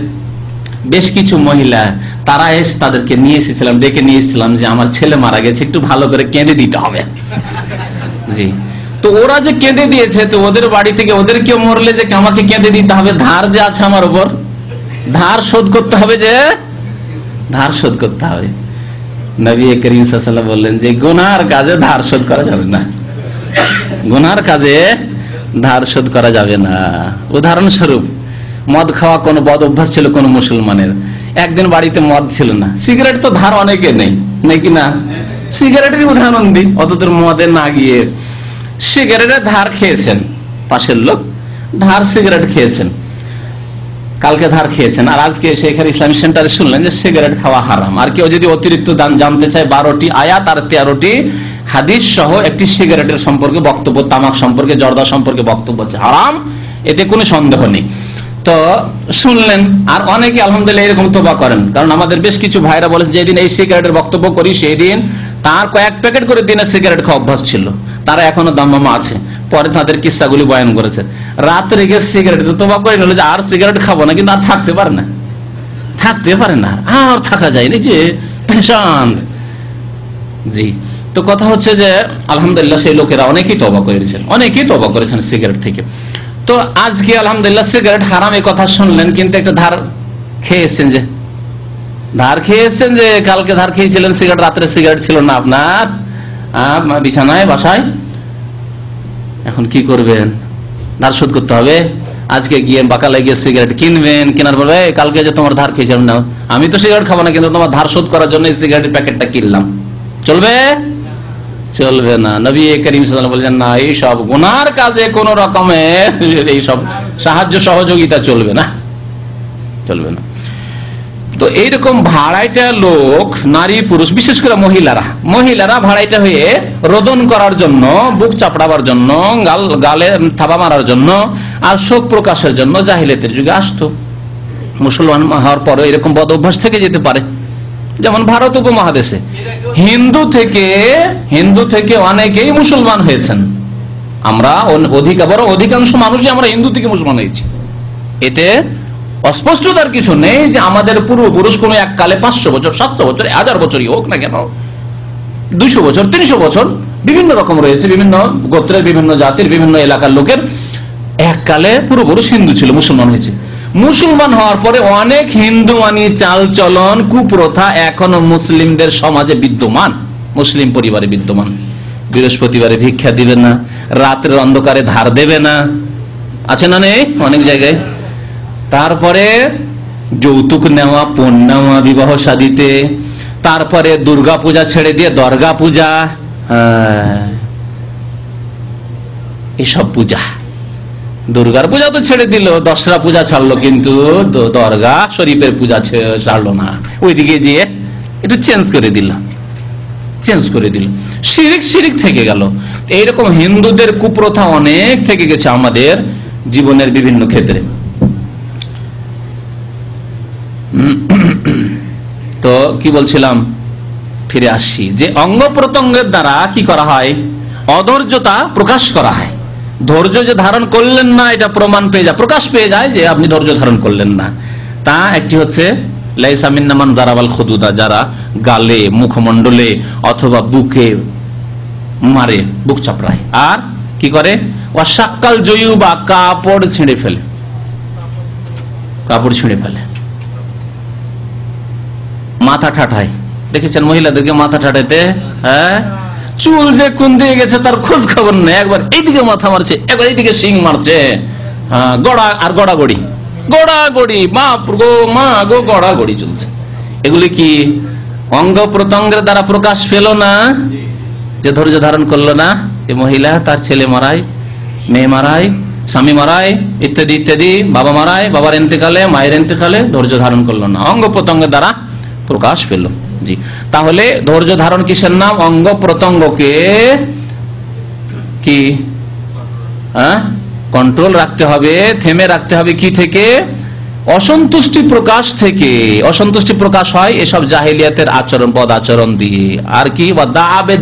বেশ কিছু মহিলা তারা এসে তাদেরকে নিয়ে এসেছিলাম, ডেকে নিয়ে এসেছিলাম যে আমার ছেলে মারা গেছে, একটু ভালো করে কেঁদে দিতে হবে। জি, তো ওরা যে কেঁদে দিয়েছে, তো ওদের বাড়ি থেকে ওদের কেউ মরলে যে আমাকে কেঁদে দিতে হবে, ধার যে আছে আমার উপর, ধার শোধ করতে হবে, যে ধার শোধ করতে হবে। নবী করিম সাল্লাল্লাহু আলাইহি ওয়াসাল্লাম বললেন যে গুনার কাজে ধার শোধ করা যাবে না, গুনার কাজে ধার শোধ করা যাবে না। উদাহরণস্বরূপ, মদ খাওয়া কোনো বদ অভ্যাস ছিল কোন মুসলমানের, একদিন বাড়িতে মদ ছিল না, সিগারেট তো ধার অনেকে নেই, নাকি না? সিগারেটের উদাহরণ দিই, অতদূর মদে না গিয়ে সিগারেটের ধার খেয়েছেন, পাশের লোক ধার সিগারেট খেয়েছেন, কালকে ধার খেয়েছেন, আর আজকে সেখানে ইসলামী সেন্টারে শুনলেন যে সিগারেট খাওয়া হারাম। আর কেউ যদি অতিরিক্ত দাম জানতে চায়, 12টি আয়াত আর 13টি হাদিস সহ একটি সিগারেটের সম্পর্কে বক্তব্য, তামাক সম্পর্কে, জর্দা সম্পর্কে বক্তব্য আছে, হারাম, এতে কোনো সন্দেহ নেই। তো শুনলেন, আর অনেকে আলহামদুলিল্লাহ এরকম তোবা করেন, কারণ আমাদের বেশ কিছু ভাইরা বলেছে যেদিন এই সিগারেটের বক্তব্য করি সেই দিন তার কয়েক প্যাকেট করে দিনে সিগারেট খাওয়া অভ্যাস ছিল, তারা এখনো দাম্মামা আছে। পরে তাদের কিস্সাগুলি বয়ান করেছে, রাত্রে গিয়ে সিগারেট তোবা করে নিল যে আর সিগারেট খাবো না, কিন্তু আর থাকতে পারে না, থাকতে পারে না, আর থাকা যায় না, যে পেশান। জি, তো কথা হচ্ছে যে আলহামদুলিল্লাহ সেই লোকেরা অনেকেই তওবা করেছেন, অনেকেই তওবা করেছেন সিগারেট থেকে। তো আজকে আলহামদুলিল্লাহ সিগারেট হারাম এই কথা শুনলেন, কিন্তু একটা ধার খেয়েছেন, যে ধার খেয়ে এসছেন, যে কালকে ধার খেয়েছিলেন সিগারেট, রাত্রে সিগারেট ছিল না আপনার বিছানায় বাসায়, এখন কি করবেন? ধার শোধ করতে হবে। আজকে গিয়ে বাকালে গিয়ে সিগারেট কিনবেন, কেনার পরে কালকে যে তোমার ধার খেয়েছিলাম, না আমি তো সিগারেট খাবো না, কিন্তু তোমার ধার শোধ করার জন্য সিগারেটের প্যাকেটটা কিনলাম, চলবে? চলবে না। নবী করিম সাল্লাল্লাহু আলাইহি ওয়াসাল্লাম বলেন, না, এইসব গুনার কাজে কোন রকমের এইসব সাহায্য সহযোগিতা চলবে না, চলবে না। তো এইরকম ভাড়াইটা লোক, নারী পুরুষ, বিশেষ করে মহিলারা ভাড়াইটা হয়ে রোদন করার জন্য, বুক চাপড়াবার জন্য, গালে থাবা মারার জন্য আর শোক প্রকাশের জন্য জাহিলিয়াতের যুগে আসতো। মুসলমান হওয়ার পরে এরকম বদ অভ্যাস থেকে যেতে পারে। যেমন ভারত উপমহাদেশে হিন্দু থেকে অনেকেই মুসলমান হয়েছেন। আমরা অধিকাংশ মানুষই আমরা হিন্দু থেকে মুসলমান হয়েছি। এতে অস্পষ্টতার কিছু নেই যে আমাদের পূর্বপুরুষ কোন এককালে 500 বছর, 700 বছর, 1000 বছরই হোক না কেন, 200 বছর, 300 বছর, বিভিন্ন রকম রয়েছে, বিভিন্ন গোত্রের, বিভিন্ন জাতির, বিভিন্ন এলাকার লোকের এককালে পূর্বপুরুষ হিন্দু ছিল, মুসলমান হয়েছে। মুসলমান হওয়ার পরে অনেক হিন্দুয়ানি চালচলন, কুপ্রথা এখনো মুসলিমদের সমাজে বিদ্যমান, মুসলিম পরিবারে বিদ্যমান। বৃহস্পতিবারে ভিক্ষা দিবে না, রাতের অন্ধকারে ধার দেবে না, আছে না নেই অনেক জায়গায়। তারপরে যৌতুক নেওয়া, পণ নেওয়া বিবাহ শাদীতে, তারপরে দুর্গা পূজা ছেড়ে দিয়ে দরগা পূজা, এসব পূজা। দুর্গার পূজা তো ছেড়ে দিল, দশরা পূজা ছাড়লো, কিন্তু দরগা শরীফের পূজা ছাড়লো না, ওইদিকে যেয়ে একটু চেঞ্জ করে দিল। শিরিক থেকে গেল। এইরকম হিন্দুদের কুপ্রথা অনেক থেকে গেছে আমাদের জীবনের বিভিন্ন ক্ষেত্রে। তো কি বলছিলাম, ফিরে আসছি, যে অঙ্গ প্রত্যঙ্গের দ্বারা কি করা হয়? অধৈর্যতা প্রকাশ করা হয়। ধৈর্য যে ধারণ করলেন না, এটা প্রমাণ পেয়ে যায়, প্রকাশ পেয়ে যায় যে আপনি ধৈর্য ধারণ করলেন না। তা একটি হচ্ছে লাইসা মিন্না মান দারাবাল খুদুদা, যারা গালে, মুখমণ্ডলে অথবা বুকে মারে, বুক চাপড়ায়। আর কি করে? ওয়াশাক্কাল জয়ুবা, কাপড় ছিঁড়ে ফেলে, মাথা ঠাঠায়। দেখেছেন মহিলাদেরকে মাথা ঠাঠাইতে? হ্যাঁ, চুল যে কোন দিকে গেছে তার খোঁজ খবর নেই, একবার এইদিকে মাথা মারছে, একবার এইদিকে শিং মারছে, গড়া আর গড়াগড়ি, মা গো গড়াগড়ি চলছে। এগুলি কি অঙ্গ প্রত্যঙ্গের দ্বারা প্রকাশ পেল না? যে ধৈর্য ধারণ করলো না, যে মহিলা তার ছেলে মারায়, মেয়ে মারায়, স্বামী মারায়, ইত্যাদি ইত্যাদি, বাবা মারায়, বাবার ইন্তেকালে, মায়ের ইন্তেকালে, ধৈর্য ধারণ করলো না, অঙ্গ প্রত্যঙ্গের দ্বারা প্রকাশ পেল। জি, তাহলে ধৈর্য ধারণ কিসের নাম? অঙ্গ প্রত্যঙ্গকে কি কন্ট্রোল রাখতে হবে, থেমে রাখতে হবে। কি থেকে? অসন্তুষ্টি প্রকাশ থেকে। অসন্তুষ্টি প্রকাশ হয় এসব জাহেলিয়াতের আচরণ, পদ আচরণ দিয়ে। আর কি?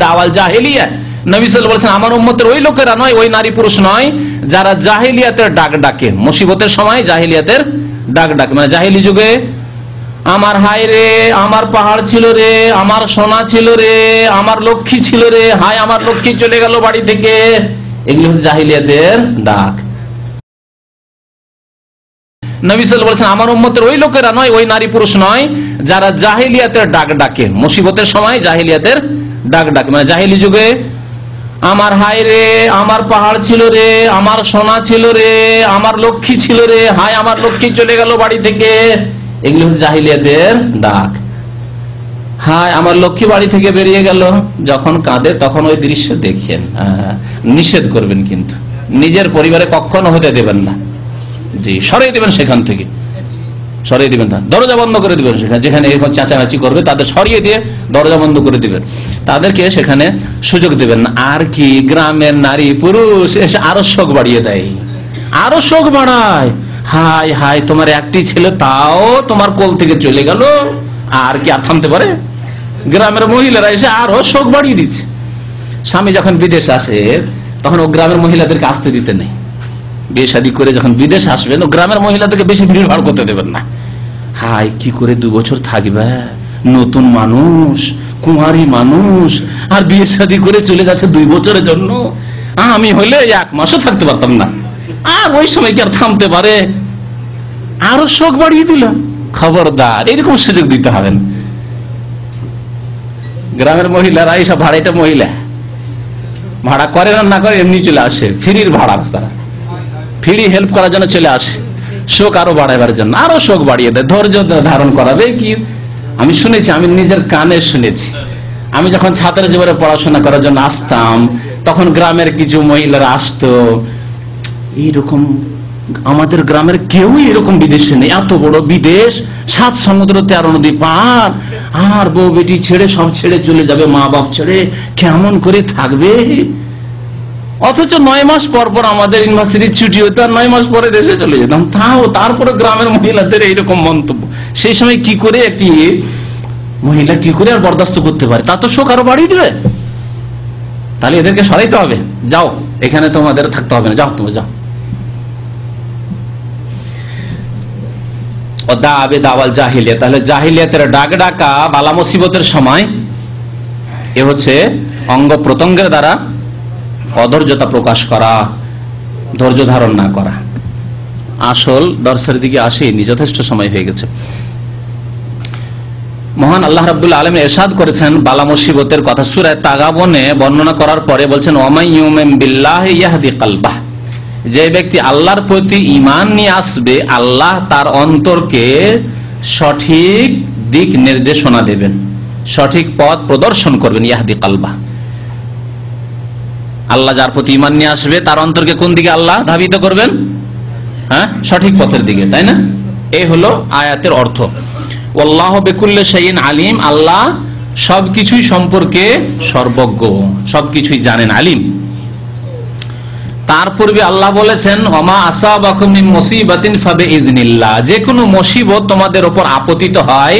দাওয়াল জাহেলিয়া। নবী সাল্লাল্লাহু আলাইহি ওয়াসাল্লাম, আমার উম্মতের ওই লোকেরা নয়, ওই নারী পুরুষ নয়, যারা জাহেলিয়াতের ডাক ডাকে, মুসিবতের সময় জাহেলিয়াতের ডাক ডাকে। মানে জাহেলি যুগে আমার হায় রে, আমার পাহাড় ছিল রে, আমার সোনা ছিল রে, আমার লক্ষ্মী ছিল রে, হায় আমার লক্ষ্মী চলে গেল বাড়ি থেকে, এগুলো হচ্ছে জাহেলিয়াতের ডাক। নবী সাল্লাল্লাহু আলাইহি ওয়াসাল্লাম, আমার উম্মতের ওই লোকেরা নয়, ওই নারী পুরুষ নয়, যারা জাহেলিয়াতের ডাক ডাকে, মুসিবতের সময় জাহেলিয়াতের ডাক ডাকে। মানে জাহেলি যুগে আমার হায় রে, আমার পাহাড় ছিল রে, আমার সোনা ছিল রে, আমার লক্ষ্মী ছিল রে, হায় আমার লক্ষ্মী চলে গেল বাড়ি থেকে, এগুলো হচ্ছে জাহিলিয়াতের ডাক। হায় আমার লক্ষ্মী বাড়ি থেকে বেরিয়ে গেল। যখন কাঁদে তখন ওই দৃশ্য দেখেন, নিষেধ করবেন, কিন্তু নিজের পরিবারে কখনো হতে দেবেন না। জি, সরিয়ে দেবেন সেখান থেকে, সরিয়ে দিবেন, দরজা বন্ধ করে দিবেন। সেখানে যেখানে এরকম চেঁচামেচি করবে তাদের সরিয়ে দিয়ে দরজা বন্ধ করে দিবেন, তাদেরকে সেখানে সুযোগ দিবেন না। আর কি, গ্রামের নারী পুরুষ এসে আরো শোক বাড়িয়ে দেয়, আরো শোক বাড়ায়। হায় হায়, তোমার একটি ছেলে, তাও তোমার কোল থেকে চলে গেল, আর কি আর থামতে পারে? গ্রামের মহিলারা এসে আরো শোক বাড়িয়ে দিচ্ছে। স্বামী যখন বিদেশ আসে তখন ও গ্রামের মহিলাদেরকে আসতে দিতে নেই। বিয়ে শাদী করে যখন বিদেশ আসবেন, ও গ্রামের মহিলাদেরকে বেশি ভিড় ভাড় করতে দেবেন না। হায়, কি করে 2 বছর থাকবে, নতুন মানুষ, কুমারী মানুষ, আর বিয়ে শাদী করে চলে যাচ্ছে 2 বছরের জন্য। আমি হলে 1 মাসও থাকতে পারতাম না। আর ওই সময় কি আর থামতে পারে? আরো শোক বাড়িয়ে দিল। খবরদার, এরকম সুযোগ দিতে হবে না। গ্রামের মহিলারা এইসব ভাড়াইটা মহিলা ভাড়া করে না করে এমনি চলে আসে, ফ্রির ভাড়া, তারা ফ্রি হেল্প করার জন্য চলে আসে, শোক আরো বাড়াবার জন্য, আরো শোক বাড়িয়ে দেয়, ধৈর্য ধারণ করাবে কি। আমি শুনেছি, আমি নিজের কানে শুনেছি, আমি যখন ছাত্র জীবনে পড়াশোনা করার জন্য আসতাম, তখন গ্রামের কিছু মহিলারা আসতো, এইরকম আমাদের গ্রামের কেউই এরকম বিদেশে নেই, এত বড় বিদেশ, 7 সমুদ্র 13 নদী পার, আর বউ বেটি ছেড়ে সব ছেড়ে চলে যাবে, মা বাপ ছেড়ে কেমন করে থাকবে। অথচ 9 মাস পর পর আমাদের ইউনিভার্সিটির ছুটি হতো, আর 9 মাস পরে দেশে চলে যেতাম, তারপরে গ্রামের মহিলাদের এইরকম মন্তব্য। সেই সময় কি করে একটি মহিলা কি করে আর বরদাস্ত করতে পারে, তা তো শোক আরো বাড়িয়ে দিবে। তাহলে এদেরকে সরাইতে হবে, যাও এখানে তোমাদের থাকতে হবে না, যাও তুমি যাও। তাহলে জাহিলিয়াতের ডাক ডাকা বালা মুসিবতের সময় এ হচ্ছে অঙ্গ প্রত্যঙ্গের দ্বারা অধৈর্যতা প্রকাশ করা, ধৈর্য ধারণ না করা। আসল দর্শের দিকে আসেনি, যথেষ্ট সময় হয়ে গেছে। মহান আল্লাহ রাব্বুল আলামিন ইরশাদ করেছেন বালা মুসিবতের কথা সূরা তাগাবনে বর্ণনা করার পরে বলছেন, ওয়ামাই ইউমিন বিল্লাহি ইয়াহদি কলবাহ, যে ব্যক্তি আল্লাহর প্রতি ঈমান নিয়ে আসবে, আল্লাহ তার অন্তরকে সঠিক দিক নির্দেশনা দেবেন, সঠিক পথ প্রদর্শন করবেন। ইয়াহদি কলবাহ, আল্লাহ যার প্রতি ঈমান নিয়ে আসবে তার অন্তরকে কোন দিকে আল্লাহ ধাবিত করবেন? হ্যাঁ, সঠিক পথের দিকে, তাই না? এই হলো আয়াতের অর্থ। আল্লাহু বিকুল্লি শাইইন আলিম, আল্লাহ সবকিছুই সম্পর্কে সর্বজ্ঞ, সবকিছুই জানেন, আলিম। তার পূর্বে আল্লাহ বলেছেন, ওমা আসাবাকুম মিন মুসিবাতিন ফাবিইযনিল্লাহ, যে কোনো মুসিবত তোমাদের উপর আপতিত হয়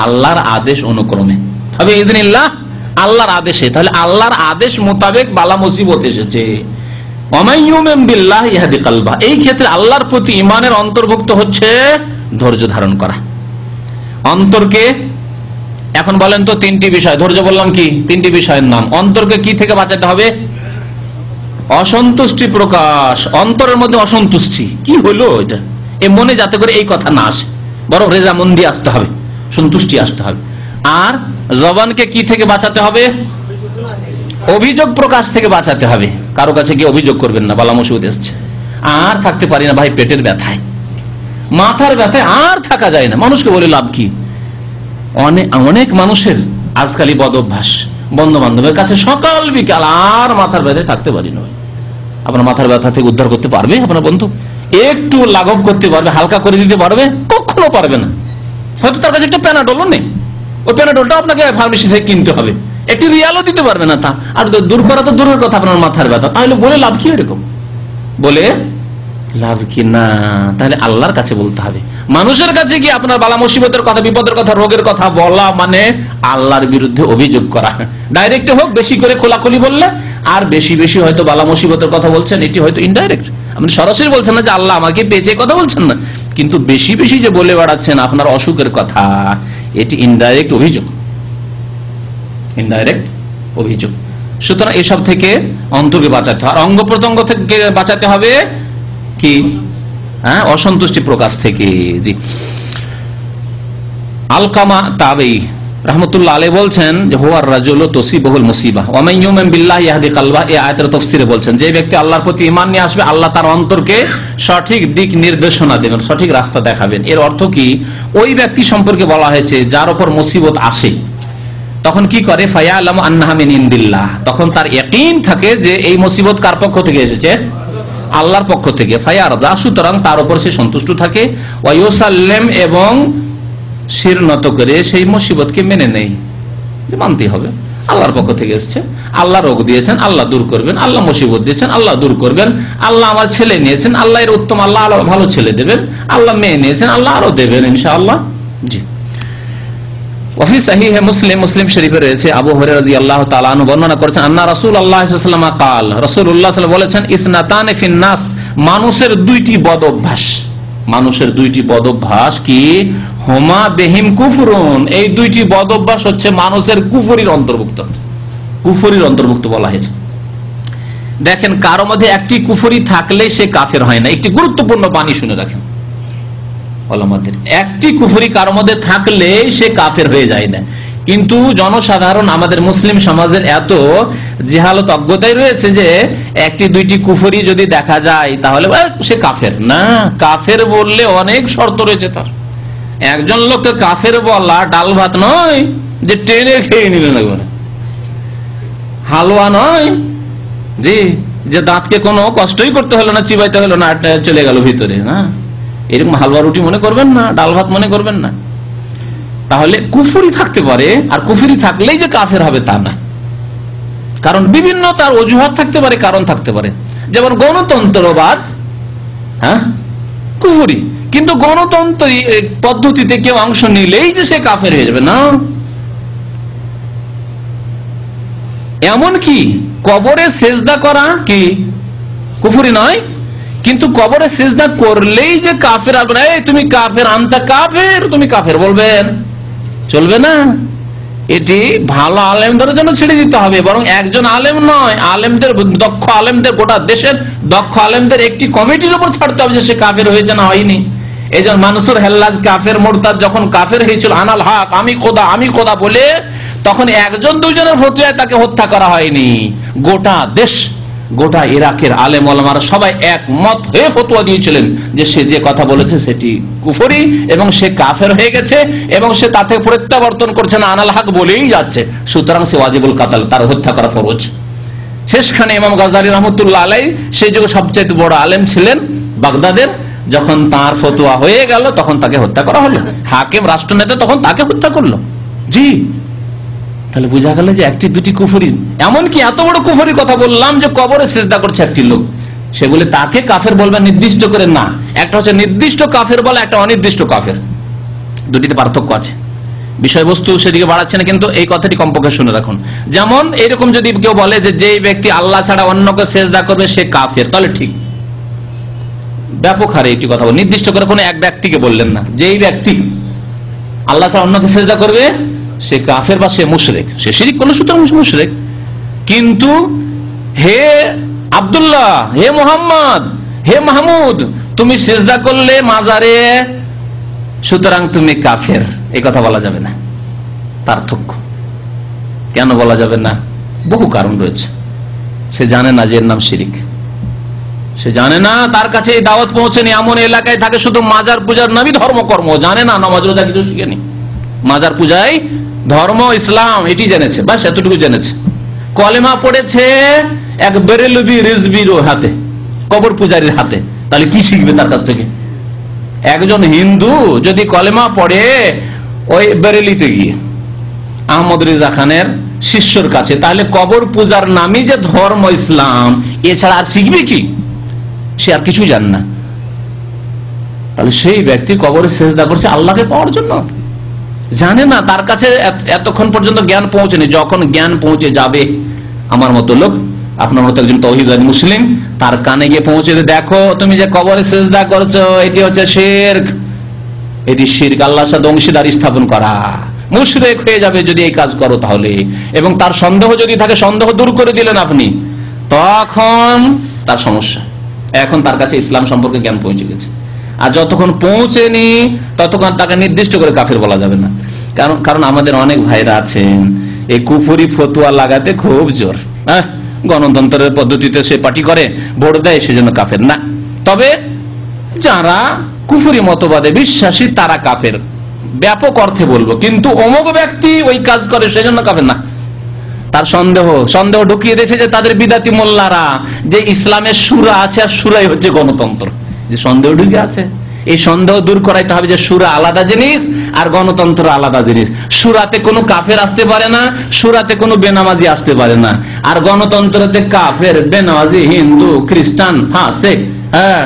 আল্লাহর আদেশ অনুক্রমে, ফাবিইযনিল্লাহ, আল্লাহর আদেশে। তাহলে আল্লাহর আদেশ মোতাবেক বালা মুসিবত এসেছে। ওমা ইউমিন বিল্লাহি ইয়াহদি কলবাহ, এই ক্ষেত্রে আল্লাহর প্রতি ঈমানের অন্তর্ভুক্ত হচ্ছে ধৈর্য ধারণ করা। অন্তরকে এখন বলেন তো 3টি বিষয়, ধৈর্য বললাম কি 3টি বিষয়ের নাম। অন্তরকে কি থেকে বাঁচাতে হবে? অসন্তুষ্টি প্রকাশ, অন্তরের মধ্যে অসন্তুষ্টি, কি হলো এটা, এ মনে যাতে করে এই কথা না আসে, বরং রেজামন্দি আসতে হবে, সন্তুষ্টি আসতে হবে। আর জবানকে কি থেকে বাঁচাতে হবে? অভিযোগ প্রকাশ থেকে বাঁচাতে হবে, কারো কাছে গিয়ে অভিযোগ করবেন না, বালা মুসিবত এসছে, আর থাকতে পারি না ভাই, পেটের ব্যথায়, মাথার ব্যথায় আর থাকা যায় না, মানুষকে বলে লাভ কি? অনেক মানুষের আজকালই বদ অভ্যাস, বন্ধু বান্ধবের কাছে সকাল বিকাল আর মাথার ব্যথায় থাকতে পারি না। আপনার মাথার ব্যথা থেকে উদ্ধার করতে পারবে আপনার বন্ধু? একটু লাঘব করতে পারবে, হালকা করে দিতে পারবে? কখনো পারবে না। হয়তো তার কাছে একটা প্যানাডলও নেই, ওই প্যানাডলটা আপনাকে ফার্মেসি থেকে কিনতে হবে, একটি রিয়ালও দিতে পারবে না তা। আর দূর করা তো দূরের কথা আপনার মাথার ব্যথা, তাহলে বলে লাভ কি? এরকম বলে লাভ কি না? তাহলে আল্লাহর কাছে বলতে হবে। মানুষের কাছে কি আপনার বালা মুসিবতের কথা, বিপদের কথা, রোগের কথা বলা মানে আল্লাহর বিরুদ্ধে অভিযোগ করা। ডাইরেক্ট হোক, বেশি করে খোলাখুলি বললে, আর বেশি বেশি হয়তো বালা মুসিবতের কথা বলছেন, এটি হয়তো ইনডাইরেক্ট, আপনি সরাসরি বলছেন না যে আল্লাহ আমাকে পেয়েছে, কথা বলছেন না, কিন্তু বেশি বেশি যে বলে বেড়াচ্ছেন আপনার অসুখের কথা, এটি ইনডাইরেক্ট অভিযোগ, ইনডাইরেক্ট অভিযোগ। সুতরাং এসব থেকে অন্তরকে বাঁচাতে হবে, অঙ্গ প্রত্যঙ্গ থেকে বাঁচাতে হবে কি? হ্যাঁ, অসন্তুষ্টি প্রকাশ থেকে। জি, আলকামা তাবেই রাহমাতুল্লাহ আলাইহি বলছেন যে হুয়ার রাজুলু তুসিবহুল মুসিবা ওয়া মান ইউমিন বিল্লাহি ইয়াহদি কলবা, এই আয়াতের তাফসীরে বলছেন যে ব্যক্তি আল্লাহর প্রতি ঈমান নিয়ে আসবে, আল্লাহ তার অন্তরকে সঠিক দিক নির্দেশনা দেবেন, সঠিক রাস্তা দেখাবেন। এর অর্থ কি? ওই ব্যক্তি সম্পর্কে বলা হয়েছে যার উপর মুসিবত আসে, তখন কি করে? ফায়ালামু আন্নাহা মিন ইনদিল্লাহ, তখন তার ইয়াকিন থাকে যে এই মুসিবত কার পক্ষ থেকে এসেছে? আল্লাহর পক্ষ থেকে। ফায়ারদা, সুতরাং তার উপর সে সন্তুষ্ট থাকে। ওয়া ইউসাল্লিম, এবং শির নত করে সেই মুসিবতকে মেনে নেই, যে মানতেই হবে, আল্লাহর পক্ষ থেকে এসেছে, আল্লাহ রোগ দিয়েছেন, আল্লাহ দূর করবেন, আল্লাহ মুসিবত দিয়েছেন, আল্লাহ দূর করবেন, আল্লাহ আমার ছেলে নিয়েছেন, আল্লাহ এর উত্তম, আল্লাহ আরো ভালো ছেলে দেবেন, আল্লাহ মেয়ে নিয়েছেন, আল্লাহ আরো দেবেন ইনশাআল্লাহ। জি, ওয়াফি সাহিহ মুসলিম, মুসলিম শরীফে রয়েছে, আবু হুরায়রা রাদিয়াল্লাহু তাআলা আনহু বর্ণনা করেছেন, আন্না রাসূলুল্লাহ সাল্লাল্লাহু আলাইহি ওয়াসাল্লাম قال, রাসূলুল্লাহ সাল্লাল্লাহু আলাইহি ওয়াসাল্লাম বলেছেন, ইসনাতানে ফিন নাস, মানুষের 2টি বদ অভ্যাস, মানুষের 2টি বদ অভ্যাস কি? হুমা বিহিম কুফরুন, এই 2টি বদ অভ্যাস হচ্ছে মানুষের কুফরির অন্তর্ভুক্ত, কুফরির অন্তর্ভুক্ত বলা হয়েছে। দেখেন, কারো মধ্যে একটি কুফরি থাকলে সে কাফের হয় না। একটি গুরুত্বপূর্ণ বাণী শুনে রাখেন, ওলামাদের। একটি কুফরি কার মধ্যে থাকলে সে কাফের হয়ে যায় না। কিন্তু জনসাধারণ, আমাদের মুসলিম সমাজের এত জিহালত অজ্ঞতাই রয়েছে যে একটি দুইটি কুফরি যদি দেখা যায় তাহলে সে কাফের না। কাফের বললে অনেক শর্ত রয়েছে তার। একজন লোককে কাফের বলা ডাল ভাত নয় যে টেনে খেয়ে নিলেন, হালুয়া নয় জি, যে দাঁতকে কোনো কষ্টই করতে হলো না, চিবাইতে হলো না, চলে গেল ভিতরে, না এরকম হালুয়া রুটি মনে করবেন না, ডাল ভাত মনে করবেন না। তাহলে কুফরি থাকতে পারে, আর কুফরি থাকলেই যে কাফের হবে তা না। কারণ বিভিন্ন তার অজুহাত থাকতে পারে, কারণ থাকতে পারে। যেমন গণতন্ত্রবাদ, হ্যাঁ কুফরি, কিন্তু গণতন্ত্র পদ্ধতিতে কেউ অংশ নিলেই যে সে কাফের হয়ে যাবে না। এমন কি কবরে সেজদা করা কি কুফরি নয়, কিন্তু কবরে সেজদা করলেই যে কাফের, তুমি কাফের, আনতা কাফের, তুমি কাফের বলবেন, চলবে না। এটি ভালো আলেমদের জন্য ছেড়ে দিতে হবে। বরং একজন আলেম নয়, আলেমদের, দক্ষ আলেমদের, গোটা দেশের দক্ষ আলেমদের একটি কমিটির উপর ছাড়তে হবে যে সে কাফের হয়েছে না হয়নি। এই যে মানসুর হেল্লাজ কাফের মোরতাদ যখন কাফের হয়েছিল, আনাল হক, আমি খোদা, আমি খোদা বলে, তখন একজন দুইজনের ফতোয়ায় তাকে হত্যা করা হয়নি। গোটা দেশ, গোটা ইরাকের আলেম ওলামারা সবাই একমত হয়ে ফতোয়া দিয়েছিলেন যে সে যে কথা বলেছে সেটি কুফরি এবং সে কাফের হয়ে গেছে, এবং সে তাতে প্রত্যাবর্তন করছে না, আনাল হক বলেই যাচ্ছে, সুতরাং সে ওয়াজিবুল কাতাল, তার হত্যা করা ফরজ। শেষখানে ইমাম গাজ্জালী রহমতুল্লাহ আলাইহি সেই যুগে সবচেয়ে বড় আলেম ছিলেন বাগদাদের, যখন তার ফতোয়া হয়ে গেল তখন তাকে হত্যা করা হলো। হাকিম, রাষ্ট্রনেতা, তখন তাকে হত্যা করলো। জি, তাহলে বোঝা গেল যে একটি দুটি কুফরি, এমনকি এত বড় কুফরির কথা বললাম যে কবরে সিজদা করছে একটি লোক, সে বলে তাকে কাফের বলবেন নির্দিষ্ট করে না। একটা হচ্ছে নির্দিষ্ট কাফের বলা, একটা অনির্দিষ্ট কাফের, দুটিতে পার্থক্য আছে। বিষয়বস্তু সেদিকে বাড়াচ্ছে না, কিন্তু এই কথাটি কমপক্ষে শুনে রাখুন। যেমন এইরকম যদি কেউ বলে যে যেই ব্যক্তি আল্লাহ ছাড়া অন্যকে সিজদা করবে সে কাফের, তাহলে ঠিক, ব্যাপক হারে একটি কথা বল, নির্দিষ্ট করে কোনো এক ব্যক্তিকে বললেন না। যেই ব্যক্তি আল্লাহ ছাড়া অন্যকে সিজদা করবে সে কাফের বা সে মুশরিক, সে শিরিক করলে সুতরাং মুশরিক। কিন্তু হে আব্দুল্লাহ, হে মোহাম্মদ, হে মাহমুদ, তুমি সিজদা করলে মাজারে, সুতরাং তুমি কাফের, এই কথা বলা যাবে না। পার্থক্য কেন বলা যাবে না? বহু কারণ রয়েছে। সে জানে না যে এর নাম শিরিক, সে জানে না, তার কাছে এই দাওয়াত পৌঁছেনি। এমন এলাকায় থাকে শুধু মাজার পূজার নামই ধর্মকর্ম, জানে না নামাজ রোজা কিছু শিখেনি। মাজার পূজায় ধর্ম ইসলাম এটি জেনেছে, বাস এতটুকু জেনেছে। কলেমা পড়েছে এক বেরেলবি রিজবির হাতে, কবর পূজারীর হাতে, তাহলে কি শিখবে তার কাছ থেকে? একজন হিন্দু যদি কলেমা পড়ে ওই বেরেলিতে গিয়ে আহমদ রেজা খানের শিষ্যর কাছে, তাহলে কবর পূজার নামই যে ধর্ম ইসলাম, এছাড়া আর শিখবে কি? সে আর কিছু জানে না। তাহলে সেই ব্যক্তি কবরে সেজদা করছে আল্লাহকে পাওয়ার জন্য, জানে না, তার কাছে এতক্ষণ পর্যন্ত জ্ঞান পৌঁছেনি। যখন জ্ঞান পৌঁছে যাবে, আমার মতো লোক, আপনার মতো একজন তাওহীদবাদী মুসলিম, তার কানে গিয়ে পৌঁছে, দেখো তুমি যে কবরে সিজদা করছো এটি হচ্ছে শিরক, এটি শিরক, আল্লাহর সাথে অংশীদারি স্থাপন করা, মুশরিক হয়ে যাবে যদি এই কাজ করো তাহলে। এবং তার সন্দেহ যদি থাকে, সন্দেহ দূর করে দিলেন আপনি, তখন তার সমস্যা। এখন তার কাছে ইসলাম সম্পর্কে জ্ঞান পৌঁছে গেছে। আর যতক্ষণ পৌঁছেনি ততক্ষণ তাকে নির্দিষ্ট করে কাফের বলা যাবে না। কারণ আমাদের অনেক ভাইরা আছেন এই কুফরি ফতুয়া লাগাতে খুব জোর, হ্যাঁ, গণতন্ত্রের পদ্ধতিতে সে পার্টি করে, ভোট দেয়, সেজন্য কাফের না। তবে যারা কুফরি মতবাদে বিশ্বাসী তারা কাফের, ব্যাপক অর্থে বলবো। কিন্তু অমুক ব্যক্তি ওই কাজ করে সেজন্য কাফের না। তার সন্দেহ ঢুকিয়ে দিয়েছে যে তাদের বিদাতি মোল্লারা যে ইসলামের সূরা আছে, আর সূরাই হচ্ছে গণতন্ত্র, যে সন্দেহ ঢুকে আছে। এই সন্দেহ দূর করাইতে হবে যে সূরা আলাদা জিনিস আর গণতন্ত্র আলাদা জিনিস। সূরাতে কোনো কাফের আসতে পারে না, সূরাতে কোনো বেনামাজি আসতে পারে না, আর গণতন্ত্রতে কাফের, বেনামাজি, হিন্দু, খ্রিস্টান, ফাসেক, হ্যাঁ,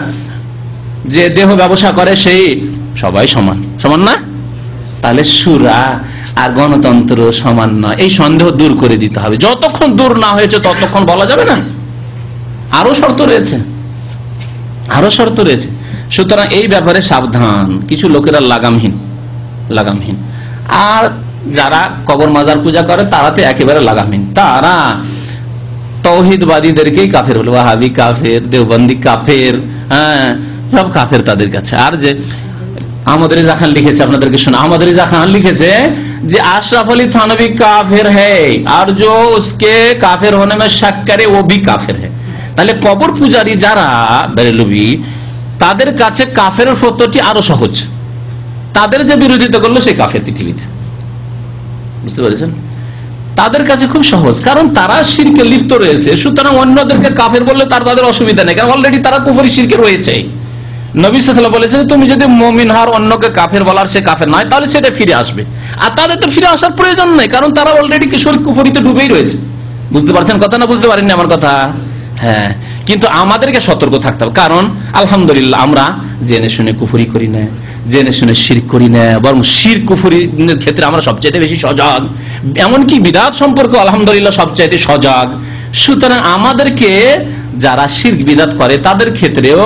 যে দেহ ব্যবসা করে সেই সবাই সমান, সমান না? তাহলে সূরা আর গণতন্ত্র সমান নয়, এই সন্দেহ দূর করে দিতে হবে। যতক্ষণ দূর না হয়েছে ততক্ষণ বলা যাবে না। আরো শর্ত রয়েছে, আরো শর্ত রয়েছে। সুতরাং এই ব্যাপারে সাবধান। কিছু লোকেরা লাগামহীন, আর যারা কবর মাজার পূজা করে তারা তো একেবারে লাগামহীন। তারা তাওহীদবাদীদেরকেই কাফের বলে, ওয়াহাবি কাফের, দেওবন্দি কাফের, হ্যাঁ, সব কাফের তাদের কাছে। আর যে আহমদ রেজা খান লিখেছে, আপনাদেরকে শোনা, আহমদ রেজা খান লিখেছে যে আশরাফ আলী থানভী কাফের হ্যায় আর जो उसके কাফের होने में शक करे वो भी কাফের है। তাহলে কবর পূজারী যারা বেরেলভী, তাদের কাছে কাফেরের ফতোয়াটি আরো সহজ, তাদের যে বিরোধিতা করলো সেই কাফের পৃথিবীতে, বুঝতে পেরেছেন? তাদের কাছে খুব সহজ, কারণ তারা শিরকে লিপ্ত রয়েছে, সুতরাং অন্যদেরকে কাফের বললে তাদের অসুবিধা নেই, কারণ অলরেডি তারা কুফরি শিরকে রয়েছে। নবী সাল্লাল্লাহু আলাইহি ওয়াসাল্লাম বলেছেন তুমি যদি মুমিন হও অন্যকে কাফের বলার সে কাফের নয়, তাহলে সেটা ফিরে আসবে। আর তাদের তো ফিরে আসার প্রয়োজন নেই, কারণ তারা অলরেডি কিশোর কুফরিতে ডুবেই রয়েছে। বুঝতে পারছেন কথা না? বুঝতে পারেননি আমার কথা? হ্যাঁ, কিন্তু আমাদেরকে সতর্ক থাকতে হবে, কারণ আলহামদুলিল্লাহ আমরা জেনে শুনে কুফরি করি না, জেনে শুনে শিরক করি না, বরং শিরক কুফরির ক্ষেত্রে আমরা সবচেয়ে বেশি সজাগ, এমনকি বিদআত সম্পর্কে আলহামদুলিল্লাহ সবচেয়ে সজাগ। সুতরাং আমাদেরকে যারা শিরক বিদআত করে তাদের ক্ষেত্রেও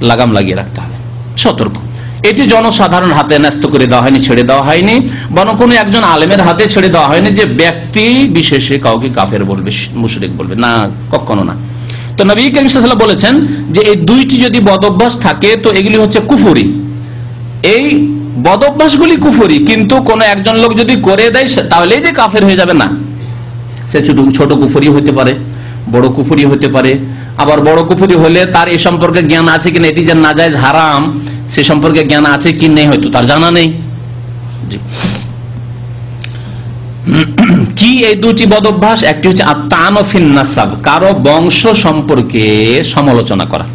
লাগাম লাগিয়ে রাখতে হবে, সতর্ক। এটি জনসাধারণ হাতে ন্যস্ত করে দেওয়া হয়নি, ছেড়ে দেওয়া হয়নি, বরং কোনো একজন আলেমের হাতে ছেড়ে দেওয়া হয়নি যে ব্যক্তি বিশেষে কাউকে কাফের বলবে, মুশরিক বলবে না, কখনো না। তো নবী করিম সাল্লাল্লাহু আলাইহি ওয়াসাল্লাম বলেছেন যে এই দুইটি যদি বদঅভ্যাস থাকে তো এগুলি হচ্ছে কুফরি। এই বদঅভ্যাসগুলি কুফরি, কিন্তু কোন একজন লোক যদি করে দেয় তাহলে যে কাফের হয়ে যাবে না, সে ছোট কুফরি হতে পারে, বড় কুফরি হতে পারে। আবার বড় কুফরি হলে তার এ সম্পর্কে জ্ঞান আছে কিনা, এটি যে নাজায়েজ হারাম সে সম্পর্কে জ্ঞান আছে কি নেই, হয়তো তার জানা নেই। কি এই দুটি বদঅভ্যাস? একটি হচ্ছে আত-তা'নু ফিন নাসাব, কারো বংশ সম্পর্কে সমালোচনা করা,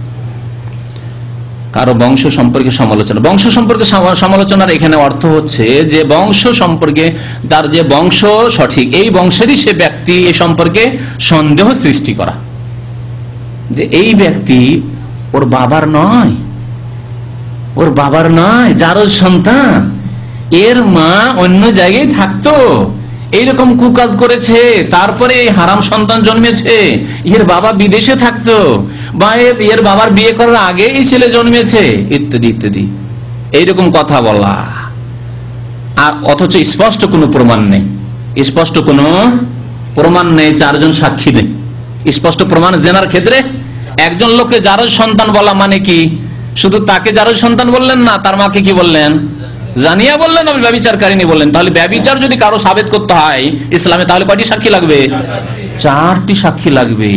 কারো বংশ সম্পর্কে সমালোচনা। বংশ সম্পর্কে সমালোচনার এখানে অর্থ হচ্ছে যে বংশ সম্পর্কে তার যে বংশ সঠিক, এই বংশেরই সে ব্যক্তি এ সম্পর্কে সন্দেহ সৃষ্টি করা, যে এই ব্যক্তি ওর বাবার নয়, ওর বাবার নয়, যার সন্তান, এর মা অন্য জায়গায় থাকতো, এইরকম কুকাজ করেছে, তারপরে এই হারাম সন্তান জন্মেছে, এর বাবা বিদেশে থাকতো, বা এর বাবার বিয়ে করার আগে এই ছেলে জন্মেছে, ইত্যাদি ইত্যাদি, এইরকম কথা বলা। আর অথচ স্পষ্ট কোনো প্রমাণ নেই, স্পষ্ট কোনো প্রমাণ নেই, চারজন সাক্ষী নেই, স্পষ্ট প্রমাণ জেনার ক্ষেত্রে একজন লোককে যার সন্তান বলা মানে কি? শুধু তাকে যার সন্তান বললেন না, তার মাকে কি বললেন? জানিয়া বললেন, আমি ব্যভিচারকারিনী বললেন। তাহলে ব্যভিচার যদি কারো সাবেত করতে হয় ইসলামে, তাহলে কয়টি সাক্ষী লাগবে? 4টি সাক্ষী লাগবে।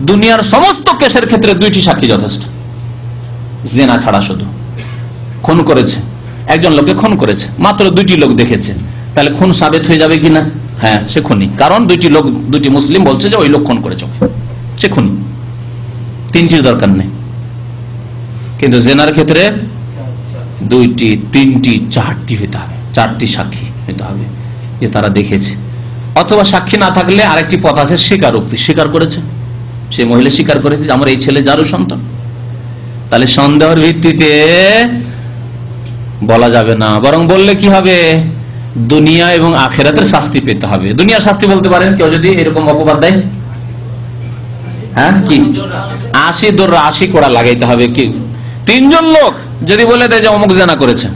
দুনিয়ার সমস্ত কেসের ক্ষেত্রে 2টি সাক্ষী যথেষ্ট, জেনা ছাড়া। শুধু খুন করেছে, একজন লোককে খুন করেছে, মাত্র 2টি লোক দেখেছে, তাহলে খুন সাবেত হয়ে যাবে কিনা? হ্যাঁ, সে খুনি, কারণ 2টি লোক, 2টি মুসলিম বলছে যে ওই লোক খুন করেছে, সে খুনি, 3টির দরকার নেই। কিন্তু জেনার ক্ষেত্রে 2টি, 3টি, 4টি হইতে হবে, 4টি সাক্ষী হইতে হবে যে তারা দেখেছে। অথবা সাক্ষী না থাকলে আরেকটি পথ আছে, স্বীকারোক্তি, স্বীকার করেছে, সে মহিলা স্বীকার করেছে যে আমার এই ছেলে যারও সন্তান। তাহলে সন্দেহের ভিত্তিতে বলা যাবে না, বরং বললে কি হবে? দুনিয়া এবং আখিরাতের শাস্তি পেতে হবে। দুনিয়ার শাস্তি বলতে পারেন কেউ যদি এরকম অপবাদ দেয়, হ্যাঁ কি 80 কোড়া লাগাইতে হবে। কি 3জন লোক যদি বলে দেয় যে অমুক জেনা করেছে,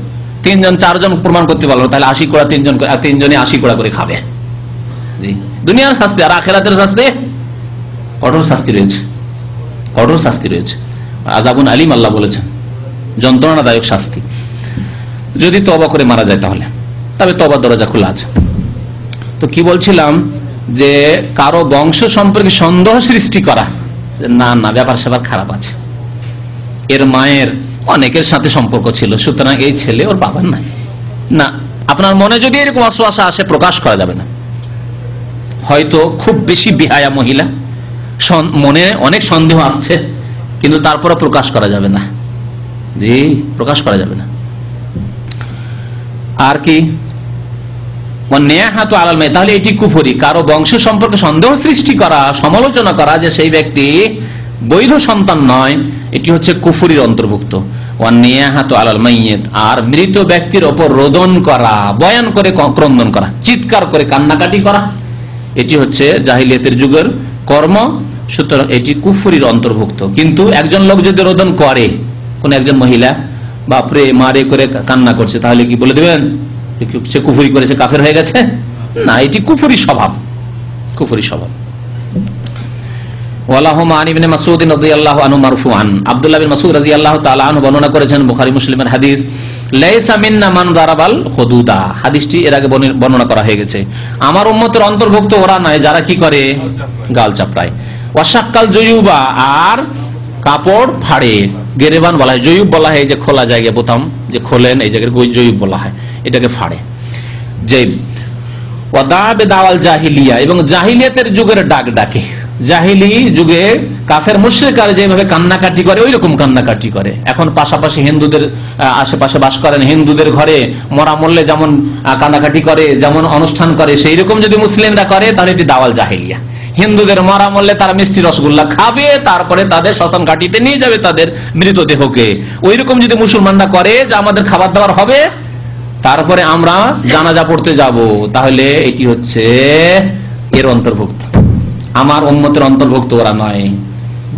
3জন 4জন প্রমাণ করতে পারলো, তাহলে 80 কোড়া 3জনে 80 কোড়া করে খাবে। জি, দুনিয়ার শাস্তি। আর আখিরাতের শাস্তি কঠোর শাস্তি রয়েছে, কঠোর শাস্তি রয়েছে। আযাবুন আলীম আল্লাহ বলেছেন, যন্ত্রণাদায়ক শাস্তি, যদি তওবা করে মারা যায় তাহলে। তবে তওবার দরজা খোলা আছে। তো কি বলছিলাম, যে কারো বংশ সম্পর্কে সন্দেহ সৃষ্টি করা, না না ব্যাপার স্যাপার খারাপ আছে, এর মায়ের অনেকের সাথে সম্পর্ক ছিল, সুতরাং এই ছেলে ওর বাবার নাই, না। আপনার মনে যদি এরকম ওয়াসওয়াসা আসে, প্রকাশ করা যাবে না। হয়তো খুব বেশি বিহায়া মহিলা, মনে অনেক সন্দেহ আসছে, কিন্তু তারপরে প্রকাশ করা যাবে না। জি, প্রকাশ করা যাবে না। আর কি? তাহলে এটি কুফরি, কারো বংশ সম্পর্কে সন্দেহ সৃষ্টি করা, সমালোচনা করা যে সেই ব্যক্তি বৈধ সন্তান নয়, এটি হচ্ছে কুফরির অন্তর্ভুক্ত। আর মৃত ব্যক্তির ওপর রোদন করা, বয়ান করে ক্রন্দন করা, চিৎকার করে কান্নাকাটি করা, এটি হচ্ছে জাহিলিয়াতের যুগের কর্ম। সুতরাং এটি কুফরির অন্তর্ভুক্ত। কিন্তু একজন লোক যদি রোদন করে, কোন একজন মহিলা বাপরে মারে করে কান্না করছে, তাহলে কি বলে দেবেন সে কুফরি করেছে, কাফের হয়ে গেছে? না, এটি কুফরি স্বভাব, কুফরি স্বভাব। ওয়ালাহুমা আন ইবনে মাসউদ রাদিয়াল্লাহু আনহু মারফুআন, আব্দুল্লাহ বিন মাসউদ রাদিয়াল্লাহু তাআলা আনহু বর্ণনা করেছেন, বুখারী মুসলিমের হাদিস, লাইসা মিন্না মান দারাবাল হুদুদা, হাদিসটি এর আগে বর্ণনা করা হয়ে গেছে। আমার উম্মতের অন্তর্ভুক্ত ওরা নয় যারা কি করে, গাল চাপড়ায়। ওয়াশাক্কাল জয়ুবা, আর কাপড় ফাড়ে, গেরেবান বলা হয়, জয়ুব বলা হয় যে খোলা জায়গা, বোতাম যে খোলেন এই জায়গায় জয়ুব বলা হয়, এটাকে ফাড়ে জয়ব। ওয়াদাবে দাওয়াল জাহিলিয়া, এবং জাহিলিয়াতের যুগের ডাক ডাকে। জাহিলি যুগে কাফের মুশরিকরা যেভাবে কান্নাকাটি করে ওই রকম কান্নাকাটি করে। এখন পাশাপাশি হিন্দুদের আশেপাশে বাস করেন, হিন্দুদের ঘরে মরা মরলে যেমন কান্নাকাটি করে, যেমন অনুষ্ঠান করে, সেই রকম যদি মুসলিমরা করে তাহলে এটি দাওয়াল জাহিলিয়া। হিন্দুদের মরা মরলে তারা মিষ্টি রসগোল্লা খাবে, তারপরে তাদের শ্মশান ঘাটিতে নিয়ে যাবে তাদের মৃতদেহকে। ওই রকম যদি মুসলমানরা করে যে আমাদের খাবার দাবার হবে, তারপরে আমরা জানাজা পড়তে যাব, তাহলে এটি হচ্ছে এর অন্তর্ভুক্ত। আমার উম্মতের অন্তর্ভুক্ত ওরা নয়।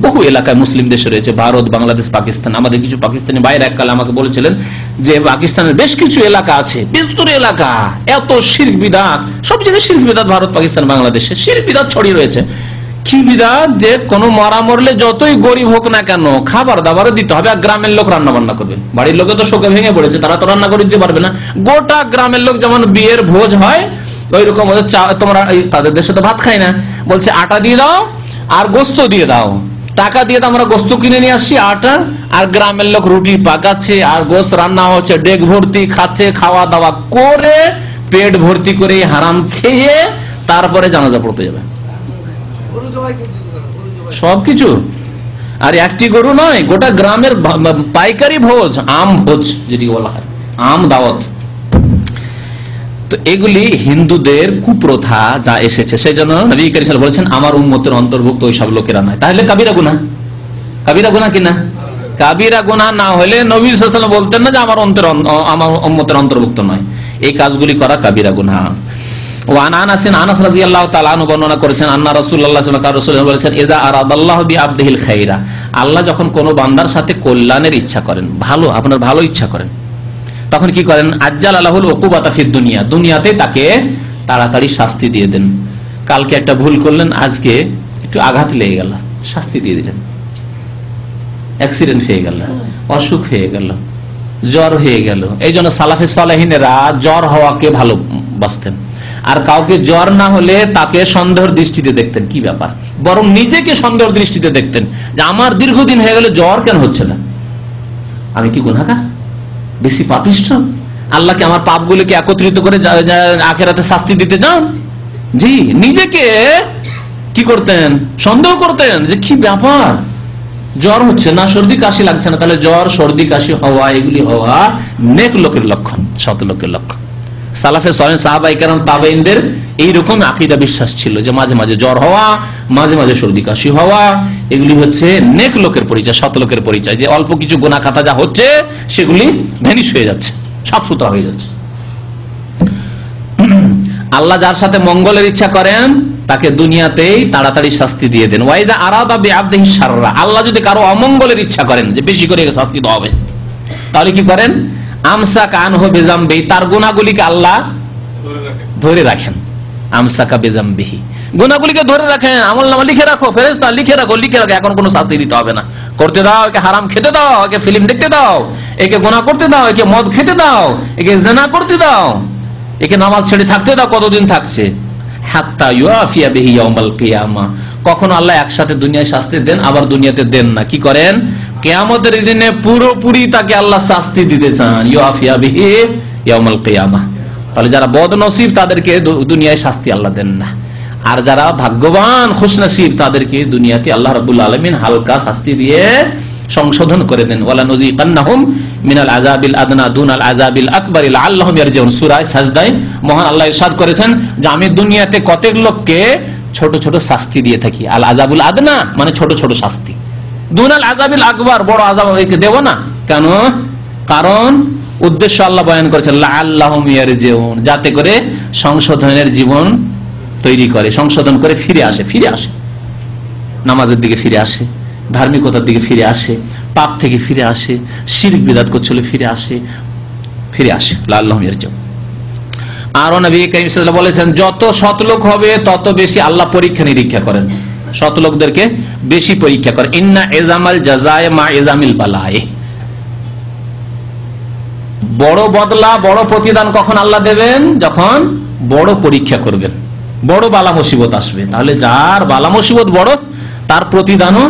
বহু এলাকায় মুসলিম দেশে রয়েছে, ভারত, বাংলাদেশ, পাকিস্তান। আমাদের কিছু পাকিস্তানি বাইরে এককালে আমাকে বলেছিলেন যে পাকিস্তানের বেশ কিছু এলাকা আছে, বিস্তর এলাকা, এত শিরক বিদআত, সব জায়গায় শিরক বিদআত, ভারত, পাকিস্তান, বাংলাদেশে শিরক বিদআত ছড়িয়ে রয়েছে। কি বিদআত, যে কোনো মরা মরলে যতই গরিব হোক না কেন খাবার দাবারও দিতে হবে, আর গ্রামের লোক রান্না বান্না করবে। বাড়ির লোকে তো শোকে ভেঙে পড়েছে, তারা তো রান্না করে দিতে পারবে না। গোটা গ্রামের লোক, যেমন বিয়ের ভোজ হয় ওই রকম, তোমরা তাদের দেশে তো ভাত খাই না, বলছে আটা দিয়ে দাও আর গোস্ত দিয়ে দাও, টাকা দিয়ে তো আমরা গোস্ত কিনে নিয়ে আসছি, আটা, আর গ্রামের লোক রুটি পাকাচ্ছে আর গোস্ত রান্না হচ্ছে, ডেক ভর্তি খাচ্ছে, খাওয়া দাওয়া করে পেট ভর্তি করে হারাম খেয়ে তারপরে জানাজা পড়তে যাবে। সবকিছু, আর একটি গরু নয়, গোটা গ্রামের পাইকারি ভোজ, আম ভোজ যেটি বলা হয়, আম দাওয়াত। তো এগুলি হিন্দুদের কুপ্রথা যা এসেছে, সেই জন্য নবী করিম সাল্লাল্লাহু আলাইহি ওয়াসাল্লাম বলেছেন আমার উম্মতের অন্তর্ভুক্ত ওই সব লোকেরা নয়। তাহলে কাবিরা গুনাহ, কাবিরা গুনাহ কিনা? কাবিরা গুনাহ না হলে নবী সাল্লাল্লাহু আলাইহি ওয়াসাল্লাম বলতেন না যে আমার উম্মতের অন্তর্ভুক্ত নয়। এই কাজগুলি করা কাবিরা গুনাহ। ওয়ান আনাস রাদিয়াল্লাহু তাআলা আনহু বর্ণনা করেছেন, আন্না রাসূলুল্লাহ সাল্লাল্লাহু আলাইহি ওয়াসাল্লাম বলেছেন, ইযা আরাদাল্লাহু বিআবদিহিল খাইরা, আল্লাহ যখন কোন বান্দার সাথে কল্যাণের ইচ্ছা করেন, ভালো, আপনার ভালো ইচ্ছা করেন, তখন কি করেন, আজ্জাল আলাহুল উকুবাতা ফিদ দুনিয়া, দুনিয়াতে তাকে তাড়াতাড়ি শাস্তি দিয়ে দেন। কালকে একটা ভুল করলেন, আজকে একটু আঘাত লেগে গেল, শাস্তি দিয়ে দিলেন। অ্যাক্সিডেন্ট হয়ে গেল, অসুখ হয়ে গেল, জ্বর হয়ে গেল। এই জন্য সালাফে সালেহিনেরা জ্বর হওয়াকে ভালোবাসতেন, আর কাউকে জ্বর না হলে তাকে সন্দেহের দৃষ্টিতে দেখতেন, কি ব্যাপার, বরং নিজেকে সন্দেহের দৃষ্টিতে দেখতেন যে আমার দীর্ঘদিন হয়ে গেল জ্বর কেন হচ্ছে না, আমি কি গুনাহগার, বেশি পাপিষ্ঠ, আল্লাহকে আমার পাপগুলোকে একত্রিত করে আখিরাতে শাস্তি দিতে চান? জি, নিজেকে কি করতেন, সন্দেহ করতেন যে কি ব্যাপার, জ্বর হচ্ছে না, সর্দি কাশি লাগছে না, তাহলে জ্বর সর্দি কাশি হওয়া, এগুলি হওয়া নেক লোকের লক্ষণ, সৎ লোকের লক্ষণ। সালাফে সালেহ, সাহাবায়ে কেরাম, তাবেঈনদের এইরকম আকীদা বিশ্বাস ছিল যে মাঝে মাঝে জ্বর হওয়া, মাঝে মাঝে সর্দি কাশি হওয়া, এগুলি হচ্ছে নেক লোকের পরিচয়, সৎ লোকের পরিচয়, যে অল্প কিছু গুনাহ খাতা যা হচ্ছে সেগুলি ভ্যানিশ হয়ে যাচ্ছে, সাফ সুতরা হয়ে যাচ্ছে। আল্লাহ যার সাথে মঙ্গলের ইচ্ছা করেন তাকে দুনিয়াতেই তাড়াতাড়ি শাস্তি দিয়ে দেন। ওয়াইদা আরাদা বিআবদিহি শাররা, আল্লাহ যদি কারো অমঙ্গলের ইচ্ছা করেন যে বেশি করে শাস্তি দেওয়া হবে, তাহলে কি করেন, আমসাকা আনহু বিযামবি, তার গুনাহগুলিকে আল্লাহ ধরে রাখেন। আমসাকা বিযামবিহি, গুনাহগুলিকে ধরে রাখেন, আমলনামা লিখে রাখো, ফেরেশতা লিখে রাখো, এখন কোনো শাস্তি দিতে হবে না। করতে দাও, একে হারাম খেতে দাও, একে ফিল্ম দেখতে দাও, একে গুনাহ করতে দাও, একে মদ খেতে দাও, একে জিনা করতে দাও, একে নামাজ ছেড়ে থাকতে দাও, কতদিন থাকছে, হাত্তা ইউআফিয়া বিহি ইয়াউমাল কিয়ামা। কখনো আল্লাহ একসাথে দুনিয়ায় শাস্তি দেন, আবার দুনিয়াতে দেন না, কি করেন, কিয়ামতের দিনে পুরোপুরি তাকে আল্লাহ শাস্তি দিতে চান, ইউআফিয়া বিহি ইয়াউমাল কিয়ামা। তাহলে যারা বদনসিব তাদেরকে দুনিয়ায় শাস্তি আল্লাহ দেন না, আর যারা ভাগ্যবান খুশনসিব তাদেরকে দুনিয়াতে আল্লাহ রাব্বুল আলামিন হালকা শাস্তি দিয়ে সংশোধন করে দেন। ওয়ালা নুযিকান্নাহুম মিনাল আযাবিল আদনা দুনাল আযাবিল আকবার লাআল্লাহুম ইয়ারজিউন। সূরা সাজদায় মহান আল্লাহ ইরশাদ করেছেন যে আমি দুনিয়াতে কতক লোককে ছোট ছোট শাস্তি দিয়ে থাকি। আল আযাবুল আদনা মানে ছোট ছোট শাস্তি, দুনাল আযাবিল আকবার বড় আযাব একে দেব না। কেন? কারণ উদ্দেশ্য আল্লাহ বয়ান করেছেন লাআল্লাহুম ইয়ারজিউন, যাতে করে সংশোধনের জীবন তৈরি করে, সংশোধন করে ফিরে আসে, নামাজের দিকে ফিরে আসে, ধার্মিকতার দিকে ফিরে আসে, পাপ থেকে ফিরে আসে, শিরক বিদআত করছিল ফিরে আসে লাআল্লাহুম ইয়ারজিউন। আর নবী কারীম সাল্লাল্লাহু আলাইহি ওয়াসাল্লাম বলেছেন যত সৎ লোক হবে তত বেশি আল্লাহ পরীক্ষা নিরীক্ষা করেন। সৎ লোকদেরকে বেশি পরীক্ষা করে। ইন্না ইজামাল জাযায়ে মা ইজামিল বালায়ে, বড় বদলা বড় প্রতিদান কখন আল্লাহ দেবেন? যখন বড় পরীক্ষা করবেন, বড় বালা মুসিবত আসবে। তাহলে যার বালা মুসিবত বড় তার প্রতিদানও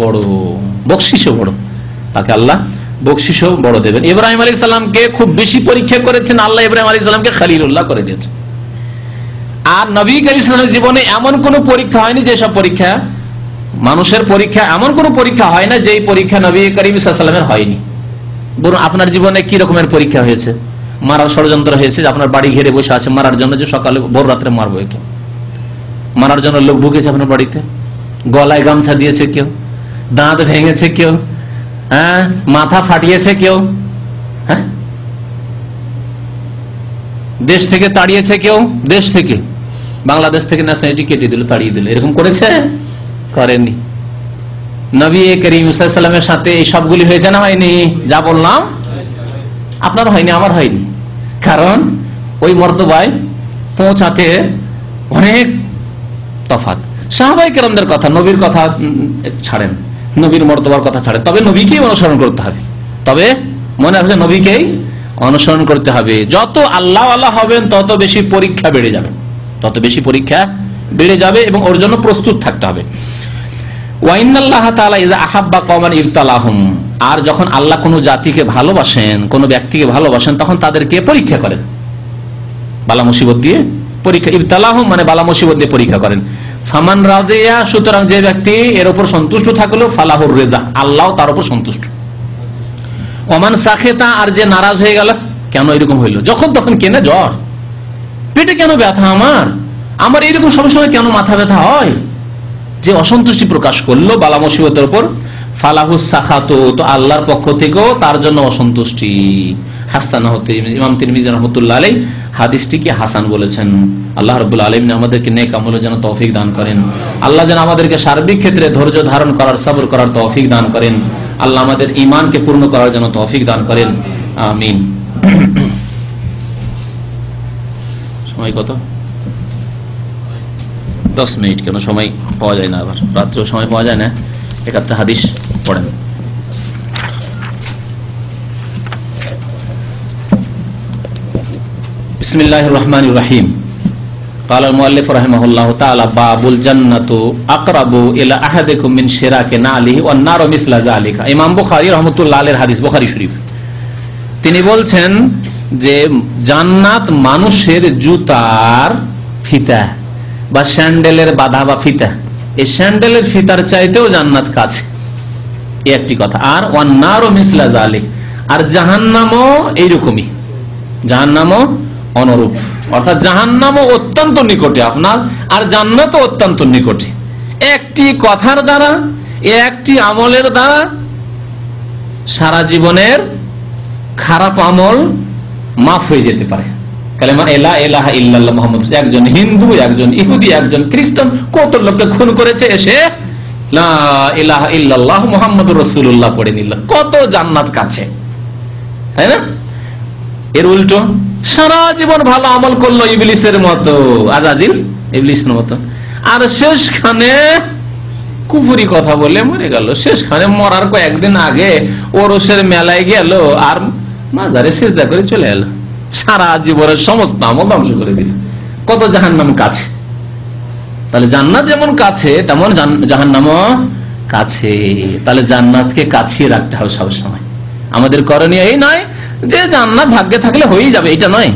বড়, বকশিসও বড়, তাকে আল্লাহ বকশিসও বড় দেবেন। ইব্রাহিম আলাইহিস সালামকে খুব বেশি পরীক্ষা করেছেন আল্লাহ, ইব্রাহিম আলাইহিস সালামকে খলিলুল্লাহ করে দিয়েছেন। আর নবী কারীম সাল্লাল্লাহু আলাইহি ওয়াসাল্লামের জীবনে এমন কোন পরীক্ষা হয়নি, যেসব পরীক্ষা মানুষের পরীক্ষা, এমন কোন পরীক্ষা হয় না যেই পরীক্ষা নবী কারীম সাল্লাল্লাহু আলাইহি ওয়াসাল্লামের হয়নি। বরং আপনার জীবনে কি রকমের পরীক্ষা হয়েছে? মারার ষড়যন্ত্র হয়েছে, যে আপনার বাড়ি ঘিরে বসে আছে মারার জন্য, যে সকালে ভোর রাত্রে মারবো একে, মারার জন্য লোক ঢুকেছে আপনার বাড়িতে, গলায় গামছা দিয়েছে কেউ, দাঁত ভেঙেছে কেউ, হ্যাঁ মাথা ফাটিয়েছে কেউ, হ্যাঁ দেশ থেকে তাড়িয়েছে কেউ, দেশ থেকে বাংলাদেশ থেকে ন্যাশনালিটি কেটে দিল, তাড়িয়ে দিল, এরকম করেছে? করেনি। নবী করিম সাল্লাল্লাহু আলাইহি ওয়াসাল্লামের সাথে এই সবগুলি হয়েছে না হয়নি? যা বললাম আপনার হয়নি, আমার হয়নি, কারণ ওই মর্তবায় পৌঁছাতে অনেক তফাৎ। সাহাবায়ে কেরামদের কথা, নবীর কথা ছাড়েন, নবীর মর্তবার কথা ছাড়েন, তবে নবীকেই অনুসরণ করতে হবে, তবে মনে রাখবেন নবীকেই অনুসরণ করতে হবে। যত আল্লাহ আল্লাহ হবেন তত বেশি পরীক্ষা বেড়ে যাবে, তত বেশি পরীক্ষা বেড়ে যাবে, এবং ওর জন্য প্রস্তুত থাকতে হবে। ওয়াইনাল্লাহা তাআলা ইযা আহাব্বা কওমান ইবতালাহুম, আর যখন আল্লাহ কোনো জাতিকে ভালোবাসেন, কোনো ব্যক্তিকে ভালোবাসেন, তখন তাদেরকে পরীক্ষা করেন, বালা মুসিবত দিয়ে পরীক্ষা। ইবতালাহুম মানে বালা মুসিবত দিয়ে পরীক্ষা করেন। ফামান রাদিয়া, সুতরাং যে ব্যক্তি এর উপর সন্তুষ্ট থাকলো, ফালাহুর রিজা, আল্লাহ তার উপর সন্তুষ্ট। ওমান সাখিতা, আর যে নারাজ হয়ে গেল, কেন এরকম হইলো, যখন তখন কেনে জ্বর, পেটে কেন ব্যথা, আমার এইরকম সবসময় কেন মাথা ব্যথা হয়, যে অসন্তুষ্টি প্রকাশ করলো বালা মুসিবতের উপর, ফালাহুস সাখাতু, তো আল্লাহর পক্ষ থেকেও তার জন্য অসন্তুষ্টি। হাসানাহু তিরমিজি, ইমাম তিরমিজি রাহমাতুল্লাহ আলাইহি হাদিসটিকে হাসান বলেছেন। আল্লাহ রাব্বুল আলামিন আমাদেরকে নেক আমলের জন্য তৌফিক দান করেন। আল্লাহ যেন আমাদেরকে সার্বিক ক্ষেত্রে ধৈর্য ধারণ করার, সবর করার তৌফিক দান করেন। আল্লাহ আমাদের ঈমানকে পূর্ণ করার জন্য তৌফিক দান করেন, আমিন। সময় কত? 10 মিনিট। কেন সময় পাওয়া যায় না, আবার রাত্রেও সময় পাওয়া যায় না। একটা হাদিস পড়েন। বিসমিল্লাহির রহমানির রহিম। قال المؤلف رحمه الله تعالى باب الجنة أقرب إلى أحدكم من شراك نعله والنار مثل ذلك। ইমাম বুখারী রাহমাতুল্লাহ আলাইহির হাদিস, বুখারী শরীফ। তিনি বলছেন যে জান্নাত মানুষের জুতার ফিতা বা স্যান্ডেলের বাধা বা ফিতা, এই স্যান্ডেলের ফিতার চাইতেও জান্নাত কাছে, এই একটি কথা। আর ওয়ান্নারু মিসলা যালিক, আর জাহান্নামও এইরকমই, জাহান্নামও অনুরূপ, অর্থাৎ জাহান্নামও অত্যন্ত নিকটে আপনার, আর জান্নাতও অত্যন্ত নিকটে। একটি কথার দ্বারা, একটি আমলের দ্বারা সারা জীবনের খারাপ আমল মাফ হয়ে যেতে পারে। কালেমা লা ইলাহা ইল্লাল্লাহ মুহাম্মদ, একজন হিন্দু, একজন ইহুদি, একজন খ্রিস্টান কত লোককে খুন করেছে, এসে লা ইলাহা ইল্লাল্লাহ মুহাম্মাদুর রাসূলুল্লাহ পড়ে নিল, কত জান্নাত কাছে, তাই না? এর উল্টো সারা জীবন ভালো আমল করলো ইবলিসের মতো, আজাজিল ইবলিসের মতো, আর শেষখানে কুফরি কথা বলে মরে গেল। শেষখানে মরার কয়েকদিন আগে ওরসের মেলায় গেল আর মাজারে সিজদা করে চলে এলো, সারা জীবনের সমস্ত আমল ধ্বংস করে দিল। কত জাহান্নাম কাছে। তাহলে জান্নাত যেমন কাছে তেমন জাহান্নামও কাছে। তাহলে জান্নাতকে কাছে রাখতে হবে সবসময়। আমাদের করণীয় এই নয় যে জান্নাত ভাগ্যে থাকলে হয়েই যাবে, এটা নয়,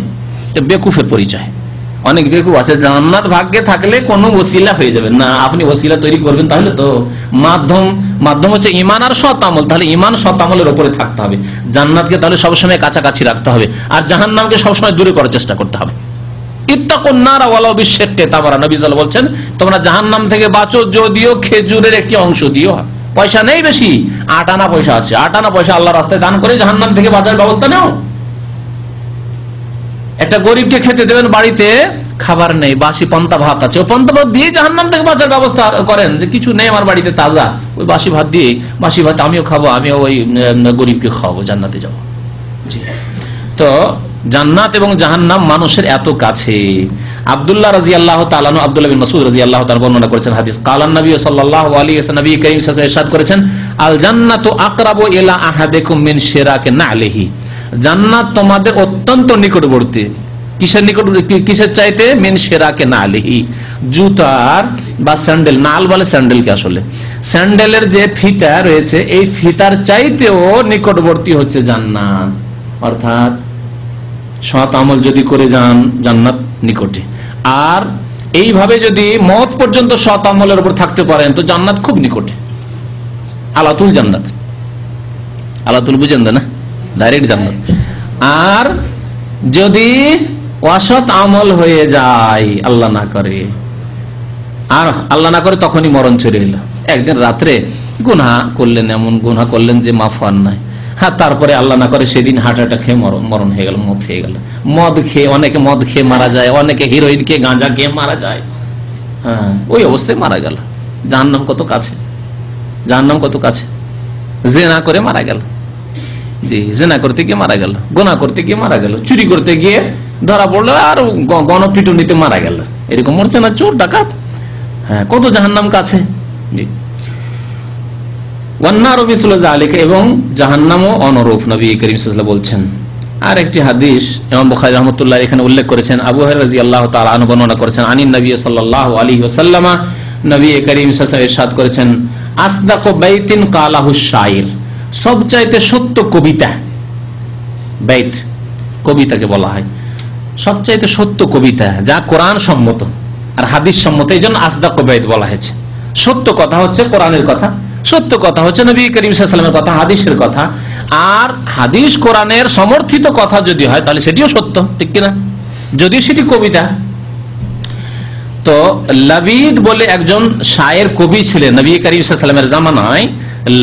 এটা বেকুফের পরিচয়। অনেক বেকুফ আছে, জান্নাত ভাগ্যে থাকলে কোনো ওসিলা হয়ে যাবে না। আপনি ওসিলা তৈরি করবেন, তাহলে তো মাধ্যম হচ্ছে ঈমান আর সৎ আমল। তাহলে ঈমান সৎ আমলের উপরে থাকতে হবে। জান্নাতকে তাহলে সবসময় কাছাকাছি রাখতে হবে, আর জাহান্নামকে সবসময় দূরে করার চেষ্টা করতে হবে। ইত্তাকুন নারা ওয়ালাউ বিশিক্কি তামরা, নবী সাল্লাল্লাহু আলাইহি ওয়াসাল্লাম বলছেন তোমরা জাহান্নাম থেকে বাঁচো যদিও খেজুরের একটি অংশ দিও। পয়সা নেই বেশি, 8 আনা পয়সা আছে, 8 আনা পয়সা আল্লাহর রাস্তায় দান করে জাহান্নাম থেকে বাঁচার ব্যবস্থা নাও। একটা গরিবকে খেতে দেবেন, বাড়িতে খাবার নেই, বাসি পান্তা ভাত আছে, ও পান্তা ভাত দিয়ে জাহান্নাম থেকে বাঁচার ব্যবস্থা করেন। যে কিছু নেই আমার বাড়িতে তাজা, ওই বাসি ভাত দিয়ে, বাসি ভাত আমিও খাবো, আমিও ওই গরিবকে খাওয়াবো, জান্নাতে যাবো। জি, তো জান্নাত এবং জাহান্নাম মানুষের এত কাছে। আব্দুল্লাহ রাদিয়াল্লাহু তাআলা আনহু, আব্দুল্লাহ বিন মাসউদ রাদিয়াল্লাহু তাআলা বর্ণনা করেছেন হাদিস, কালান নবী সাল্লাল্লাহু আলাইহি ওয়াসাল্লাম, নবী করিম সাল্লাল্লাহু আলাইহি ওয়াসাল্লাম ইরশাদ করেছেন, আল জান্নাতু আকরাবু ইলা আহাদিকুম মিন শিরাকি নালিহি, জান্নাত তোমাদের অত্যন্ত নিকটবর্তী। কিসের নিকট, কিসের চাইতে? মিন শিরাকি নালিহি, জুতার বা স্যান্ডেল, নাল বলে স্যান্ডেলকে, আসলে স্যান্ডেলের যে ফিতা রয়েছে এই ফিতার চাইতেও নিকটবর্তী হচ্ছে জান্নাত। অর্থাৎ সৎ আমল যদি করে যান জান্নাত নিকটে, আর এইভাবে যদি মওত পর্যন্ত সৎ আমলের উপর থাকতে পারেন তো জান্নাত খুব নিকটে। আলাতুল জান্নাত, আলাতুল বুঝেন না, ডাইরেক্ট জান্নাত। আর যদি অসৎ আমল হয়ে যায়, আল্লাহ না করে, আর আল্লাহ না করে তখনই মরণ চলে এলো। একদিন রাত্রে গুনাহ করলেন, এমন গুনাহ করলেন যে মাফ আর নাই, হ্যাঁ, তারপরে আল্লাহ না করে সেদিন হার্ট অ্যাটাক খেয়ে মরণ হয়ে গেল, মদ হয়ে গেল। মদ খেয়ে অনেকে মদ খেয়ে মারা যায়, অনেকে হিরোইন খেয়ে গাঁজা খেয়ে মারা যায়, হ্যাঁ, ওই অবস্থায় মারা গেল। জাহান্নাম কত কাছে, জাহান্নাম কত কাছে। জিনা করে মারা গেল, জি, জিনা করতে গিয়ে মারা গেল, গুনাহ করতে গিয়ে মারা গেল, চুরি করতে গিয়ে ধরা পড়লো আর গণপিটুনিতে মারা গেল। এরকম মরছে না চোর ডাকাত? হ্যাঁ, কত জাহান্নাম কাছে। জি, এবং জাহান্নামও অনুরূপ, নবী করিম সাল্লাল্লাহু আলাইহি ওয়াসাল্লাম বলছেন। আর একটি হাদিস ইমাম বুখারী রাহমাতুল্লাহ এখানে উল্লেখ করেছেন, আবু হুরায়রা রাদিয়াল্লাহু তাআলা আনহু বর্ণনা করেছেন, আনিন নবী সাল্লাল্লাহু আলাইহি ওয়াসাল্লাম, নবী করিম সাল্লাল্লাহু আলাইহি ওয়াসাল্লাম ইরশাদ করেছেন, আসদাকু বাইতিন কালাহু শাইর, সবচাইতে সত্য কবিতা, বাইত কবিতাকে বলা হয়, সবচাইতে সত্য কবিতা যা কোরআন সম্মত আর হাদিস সম্মত, এই জন্য আসদাকু বাইত বলা হয়েছে। সত্য কথা হচ্ছে কোরআনের কথা, সত্য কথা হচ্ছে নবী করিম সাল্লাল্লাহু আলাইহি ওয়াসাল্লামের কথা, হাদিসের কথা। আর হাদিস কোরআনের সমর্থিত কথা যদি হয় তাহলে সেটিও সত্য, ঠিক কিনা, যদি সেটি কবিতা। তো লাবিদ বলে একজন শায়ের কবি ছিলেন নবী করিম সাল্লাল্লাহু আলাইহি ওয়াসাল্লামের জামানায়।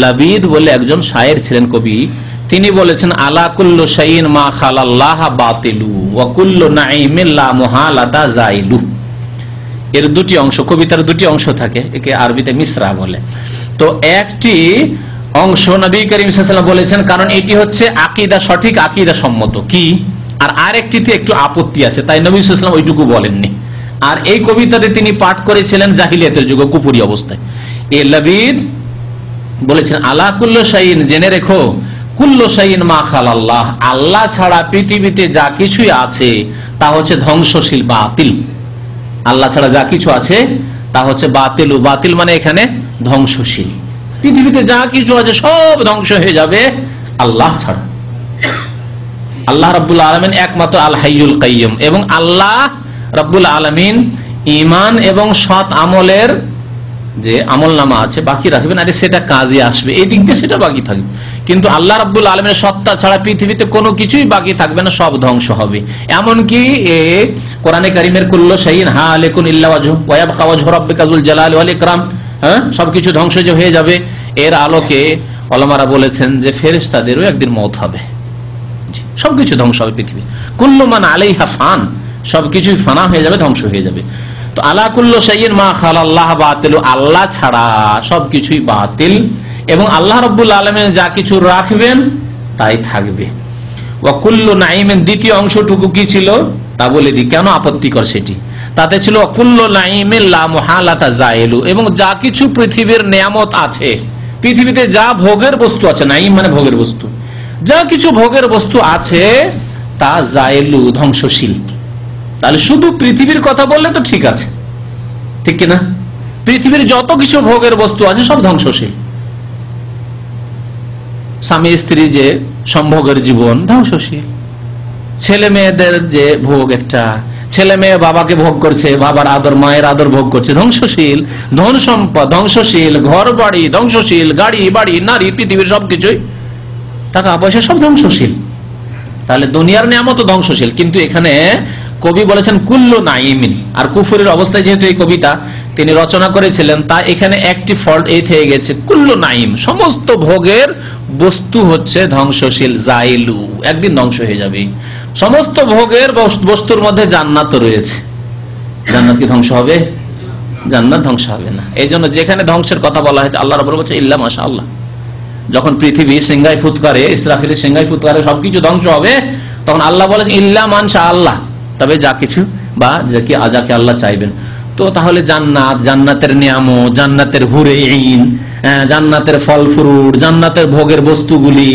লাবিদ বলে একজন শায়ের ছিলেন, কবি। তিনি বলেছেন, আলা কুল্লু শাইইন মা খালাল্লাহ বাতিলু ওয়া কুল্লু নাঈমিন লা মুহালাতা যাইলু। এর দুটি অংশ, কবিতার দুটি অংশ থাকে, একে আরবিতে মিসরা বলে। তো একটি অংশ নবী করিম সাল্লাল্লাহু আলাইহি ওয়াসাল্লাম বলেছেন, কারণ এটি হচ্ছে আকীদা, সঠিক আকীদা সম্মত কি, আর আরেকটিতে একটু আপত্তি আছে, তাই নবী সাল্লাল্লাহু আলাইহি ওয়াসাল্লাম ওইটুকু বলেননি। আর এই কবিতাতে তিনি পাঠ করেছিলেন জাহিলিয়াতের যুগে, কুফরি অবস্থায়। এ লাবিদ বলেছেন, আলা কুল্লু শাইইন, জেনে রেখো, কুল্লু শাইইন মা খালাল্লাহ, আল্লাহ ছাড়া পৃথিবীতে যা কিছুই আছে তা হচ্ছে ধ্বংসশীল, বাতিল। আল্লাহ ছাড়া যা কিছু আছে তা হচ্ছে বাতিল। বাতিল মানে এখানে ধ্বংসশীল। পৃথিবীতে যা কিছু আছে সব ধ্বংস হয়ে যাবে আল্লাহ ছাড়া। আল্লাহ রাব্বুল আলামিন একমাত্র আল হাইয়ুল কাইয়্যুম, এবং আল্লাহ রাব্বুল আলামিন ঈমান এবং সৎ আমলের যে আমলনামা আছে বাকি রাখবেন, আর সেটা কাজে আসবে, এই দিক দিয়ে সেটা বাকি থাকবে। কিন্তু আল্লাহ রাব্বুল আলামিনের সত্তা ছাড়া পৃথিবীতে কোনো কিছুই বাকি থাকবে না, সব ধ্বংস হবে। এমনকি কোরআনে কারীমের কুল্লু শাইইন হালিকুন ইল্লা ওয়াজহু ওয়া ইয়াবকা ওয়াজহু রাব্বিকা যুল জালালি ওয়াল ইকরাম, হ্যাঁ, সবকিছু ধ্বংস হয়ে যাবে। এর আলোকে উলামারা বলেছেন যে ফেরেশতাদেরও একদিন মওত হবে, সবকিছু ধ্বংস হবে পৃথিবী। কুল্লু মান আলাইহা ফান, সবকিছুই ফানা হয়ে যাবে, ধ্বংস হয়ে যাবে। তো আলা কুল্লু শাইইন মা খালাল্লাহ বাতিল, আল্লাহ ছাড়া সবকিছুই বাতিল, এবং আল্লাহ রাব্বুল আলামিন যা কিছু রাখবেন তাই থাকবে। ওয়া কুল্লু নাঈমিন, দ্বিতীয় অংশটুকু কি ছিল তা বলে দিই, কেন আপত্তিকর সেটি। তাতে ছিল ওয়া কুল্লু নাঈমিন লা মুহালাতা যাইলু, এবং যা কিছু পৃথিবীর নিয়ামত আছে, পৃথিবীতে যা ভোগের বস্তু আছে, নাঈম মানে ভোগের বস্তু, যা কিছু ভোগের বস্তু আছে তা যাইলু, ধ্বংসশীল। তাহলে শুধু পৃথিবীর কথা বললে তো ঠিক আছে, ঠিক কিনা, পৃথিবীর যত কিছু ভোগের বস্তু আছে সব ধ্বংসশীল। স্বামী স্ত্রী যে সম্ভোগের জীবন, ধ্বংসশীল। ছেলে মেয়েদের যে ভোগ, একটা ছেলে মেয়ে বাবাকে ভোগ করছে, বাবার আদর, মায়ের আদর ভোগ করছে, ধ্বংসশীল। ধন সম্পদ ধ্বংসশীল, ঘর বাড়ি ধ্বংসশীল, গাড়ি বাড়ি নারী, পৃথিবীর সবকিছুই, টাকা পয়সা সব ধ্বংসশীল। তাহলে দুনিয়ার নিয়ামত ধ্বংসশীল। কিন্তু এখানে কবি বলেছেন কুল্লু নাঈমিন, আর কুফরের অবস্থায় যেহেতু এই কবিতা তিনি রচনা করেছিলেন, তা এখানে একটি ফল্ট এই থেকে গেছে, কুল্লু নাঈম, সমস্ত ভোগের বস্তু হচ্ছে ধ্বংসশীল, যাইলু, একদিন ধ্বংস হয়ে যাবে। সমস্ত ভোগের বস্তুর মধ্যে জান্নাত রয়েছে, জান্নাত কি ধ্বংস হবে? জান্নাত ধ্বংস হবে না। এই জন্য যেখানে ধ্বংসের কথা বলা হয়েছে আল্লাহ রাব্বুল বলছে ইল্লা মাশাআল্লাহ, যখন পৃথিবী সিংহায় ফুৎকারে, ইসরাফিলের সিংহায় ফুৎকারে সবকিছু ধ্বংস হবে, তখন আল্লাহ বলেছে ইল্লা মান শাআল্লাহ, তবে যা কিছু বা যাকে আল্লাহ চাইবেন। তো তাহলে জান্নাত, জান্নাতের নিয়ামত, জান্নাতের হুরে ঈন, জান্নাতের ফল ফ্রুট, জান্নাতের ভোগের বস্তুগুলি,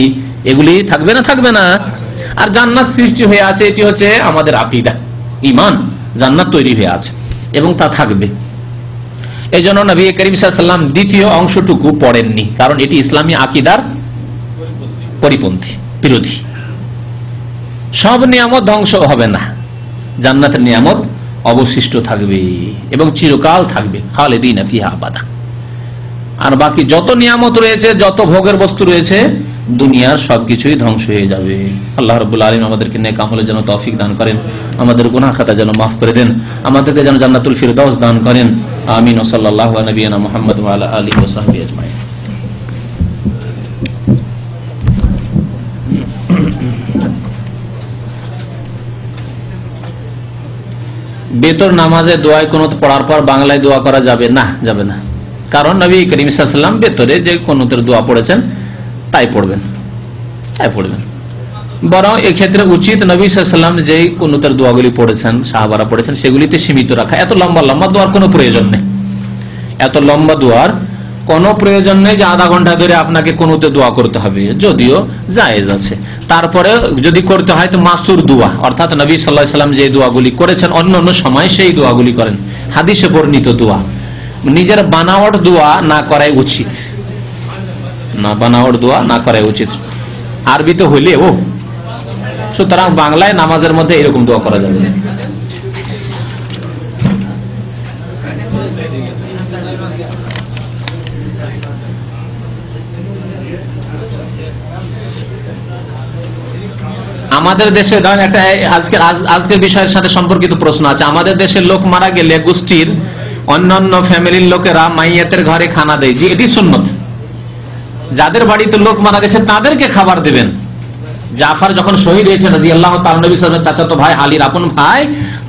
এগুলি থাকবে না? থাকবে না? আর জান্নাত সৃষ্টি হয়ে আছে, এটি হচ্ছে আমাদের আকীদা, ঈমান। জান্নাত তৈরি হয়ে আছে এবং তা থাকবে। এই জন্য নবী করিম সাল্লাল্লাহু আলাইহি ওয়াসাল্লাম দ্বিতীয় অংশটুকু পড়েননি, কারণ এটি ইসলামী আকীদার পরিপন্থী, বিরোধী। সব নিয়ামত ধ্বংস হবে না, জান্নাতের নিয়ামত অবশিষ্ট থাকবে এবং চিরকাল থাকবে, খালিদিনা ফিহা আবাদা। আর বাকি যত নিয়ামত রয়েছে, যত ভোগের বস্তু রয়েছে, দুনিয়ার সবকিছুই ধ্বংস হয়ে যাবে। আল্লাহ রাব্বুল আলামিন আমাদেরকে নেক আমলে যেন তৌফিক দান করেন, আমাদের গুনাহ খাতা যেন মাফ করে দেন, আমাদেরকে যেন জান্নাতুল ফিরদাউস দান করেন। আমিন। সাল্লাল্লাহু আলা নবিয়িনা মুহাম্মদ ওয়া আলা আলিহি ওয়া সাহবিহি আজমাইন। বেতর নামাজে দোয়ায় কুনুত পড়ার পর বাংলায় দোয়া করা যাবে না? যাবে না, কারণ নবী করিম সাল্লাল্লাহু আলাইহি ওয়াসাল্লাম বেতরে যে কুনুতের দোয়া পড়েছেন তাই পড়বেন, তাই পড়বেন। বরং এক্ষেত্রে উচিত নবী সাল্লাল্লাহু আলাইহি ওয়াসাল্লাম যেই কুনুতের দোয়াগুলি পড়েছেন, সাহাবারা পড়েছেন, সেগুলিতে সীমিত রাখা। এত লম্বা লম্বা দোয়ার কোনো প্রয়োজন নেই, এত লম্বা দোয়ার কোনো প্রয়োজন নেই যে আধা ঘন্টা ধরে আপনাকে কুনুতে দোয়া করতে হবে, যদিও জায়েজ আছে। তারপরে যদি করতে হয় তো মাসুর দোয়া, অর্থাৎ নবী সাল্লাল্লাহু আলাইহি ওয়াসাল্লাম যে দোয়াগুলি করেছেন অন্য অন্য সময় সেই দোয়াগুলি করেন, হাদিসে বর্ণিত দোয়া। নিজের বানাওয়াট দোয়া না করাই উচিত, না বানাওয়াট দোয়া না করাই উচিত। আরবিতে হইলে ও, সুতরাং বাংলায় নামাজের মধ্যে এরকম দোয়া করা যাবে না। আমাদের দেশে ধরেন একটা আজকের বিষয়ের সাথে সম্পর্কিত প্রশ্ন আছে। আমাদের দেশের লোক মারা গেলে গোষ্ঠীর অন্যান্য ফ্যামিলির লোকেরা মাইয়াতের ঘরে খানা দেয়, যে এটি সুন্নত। যাদের বাড়িতে লোক মারা গেছে তাদেরকে খাবার দেবেন। জাফর যখন শহীদ হয়েছেন রাদিয়াল্লাহু তাআলা, নবী সাল্লাল্লাহু আলাইহি ওয়াসাল্লামের চাচাতো ভাই আলীর আপন ভাই,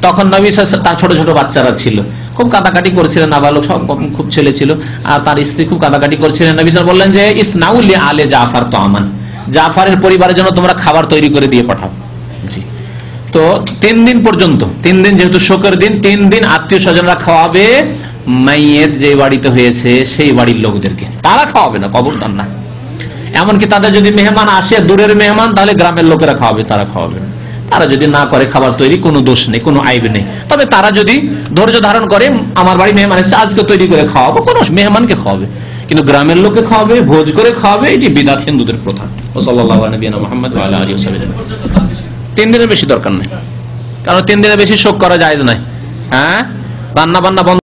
তখন নবী সাল্লাল্লাহু আলাইহি ওয়াসাল্লাম, তার ছোট ছোট বাচ্চারা ছিল, খুব কাঁদাকাটি করছিলেন, নাবালক সব খুব ছেলে ছিল, আর তার স্ত্রী খুব কাঁদাকাটি করছিলেন। নবী সাল্লাল্লাহু আলাইহি ওয়াসাল্লাম বললেন যে ইসনাউ লি আলে জাফর তাআমান, জাফরের পরিবারের জন্য তোমরা খাবার তৈরি করে দিয়ে পাঠাও। তো 3 দিন পর্যন্ত, 3 দিন যেহেতু শোকের দিন, 3 দিন আত্মীয় স্বজনরা খাওয়াবে মাইয়েত যে বাড়িতে হয়েছে সেই বাড়ির লোকদেরকে, তারা খাওয়াবে না, কবরদার না। এমনকি তাদের যদি মেহমান আসে, দূরের মেহমান, তাহলে গ্রামের লোকেরা খাওয়াবে, তারা খাওয়াবে না। তারা যদি না করে খাবার তৈরি, কোনো দোষ নেই, কোনো আইব নেই। তবে তারা যদি ধৈর্য ধারণ করে, আমার বাড়ি মেহমান এসেছে, আজকে তৈরি করে খাওয়াবো, কোনো মেহমানকে খাওয়াবে, কিন্তু গ্রামের লোককে খাওয়াবে, ভোজ করে খাওয়াবে, এটি বিদআত, হিন্দুদের প্রথা। সাল্লাল্লাহু আলা নবিয়িনা মুহাম্মদ ওয়া আলা আলিহি ওয়া সাহবিহি। 3 দিনের বেশি দরকার নেই, কারণ 3 দিনের বেশি শোক করা জায়েজ নাই। হ্যাঁ, রান্না বান্না বন্ধ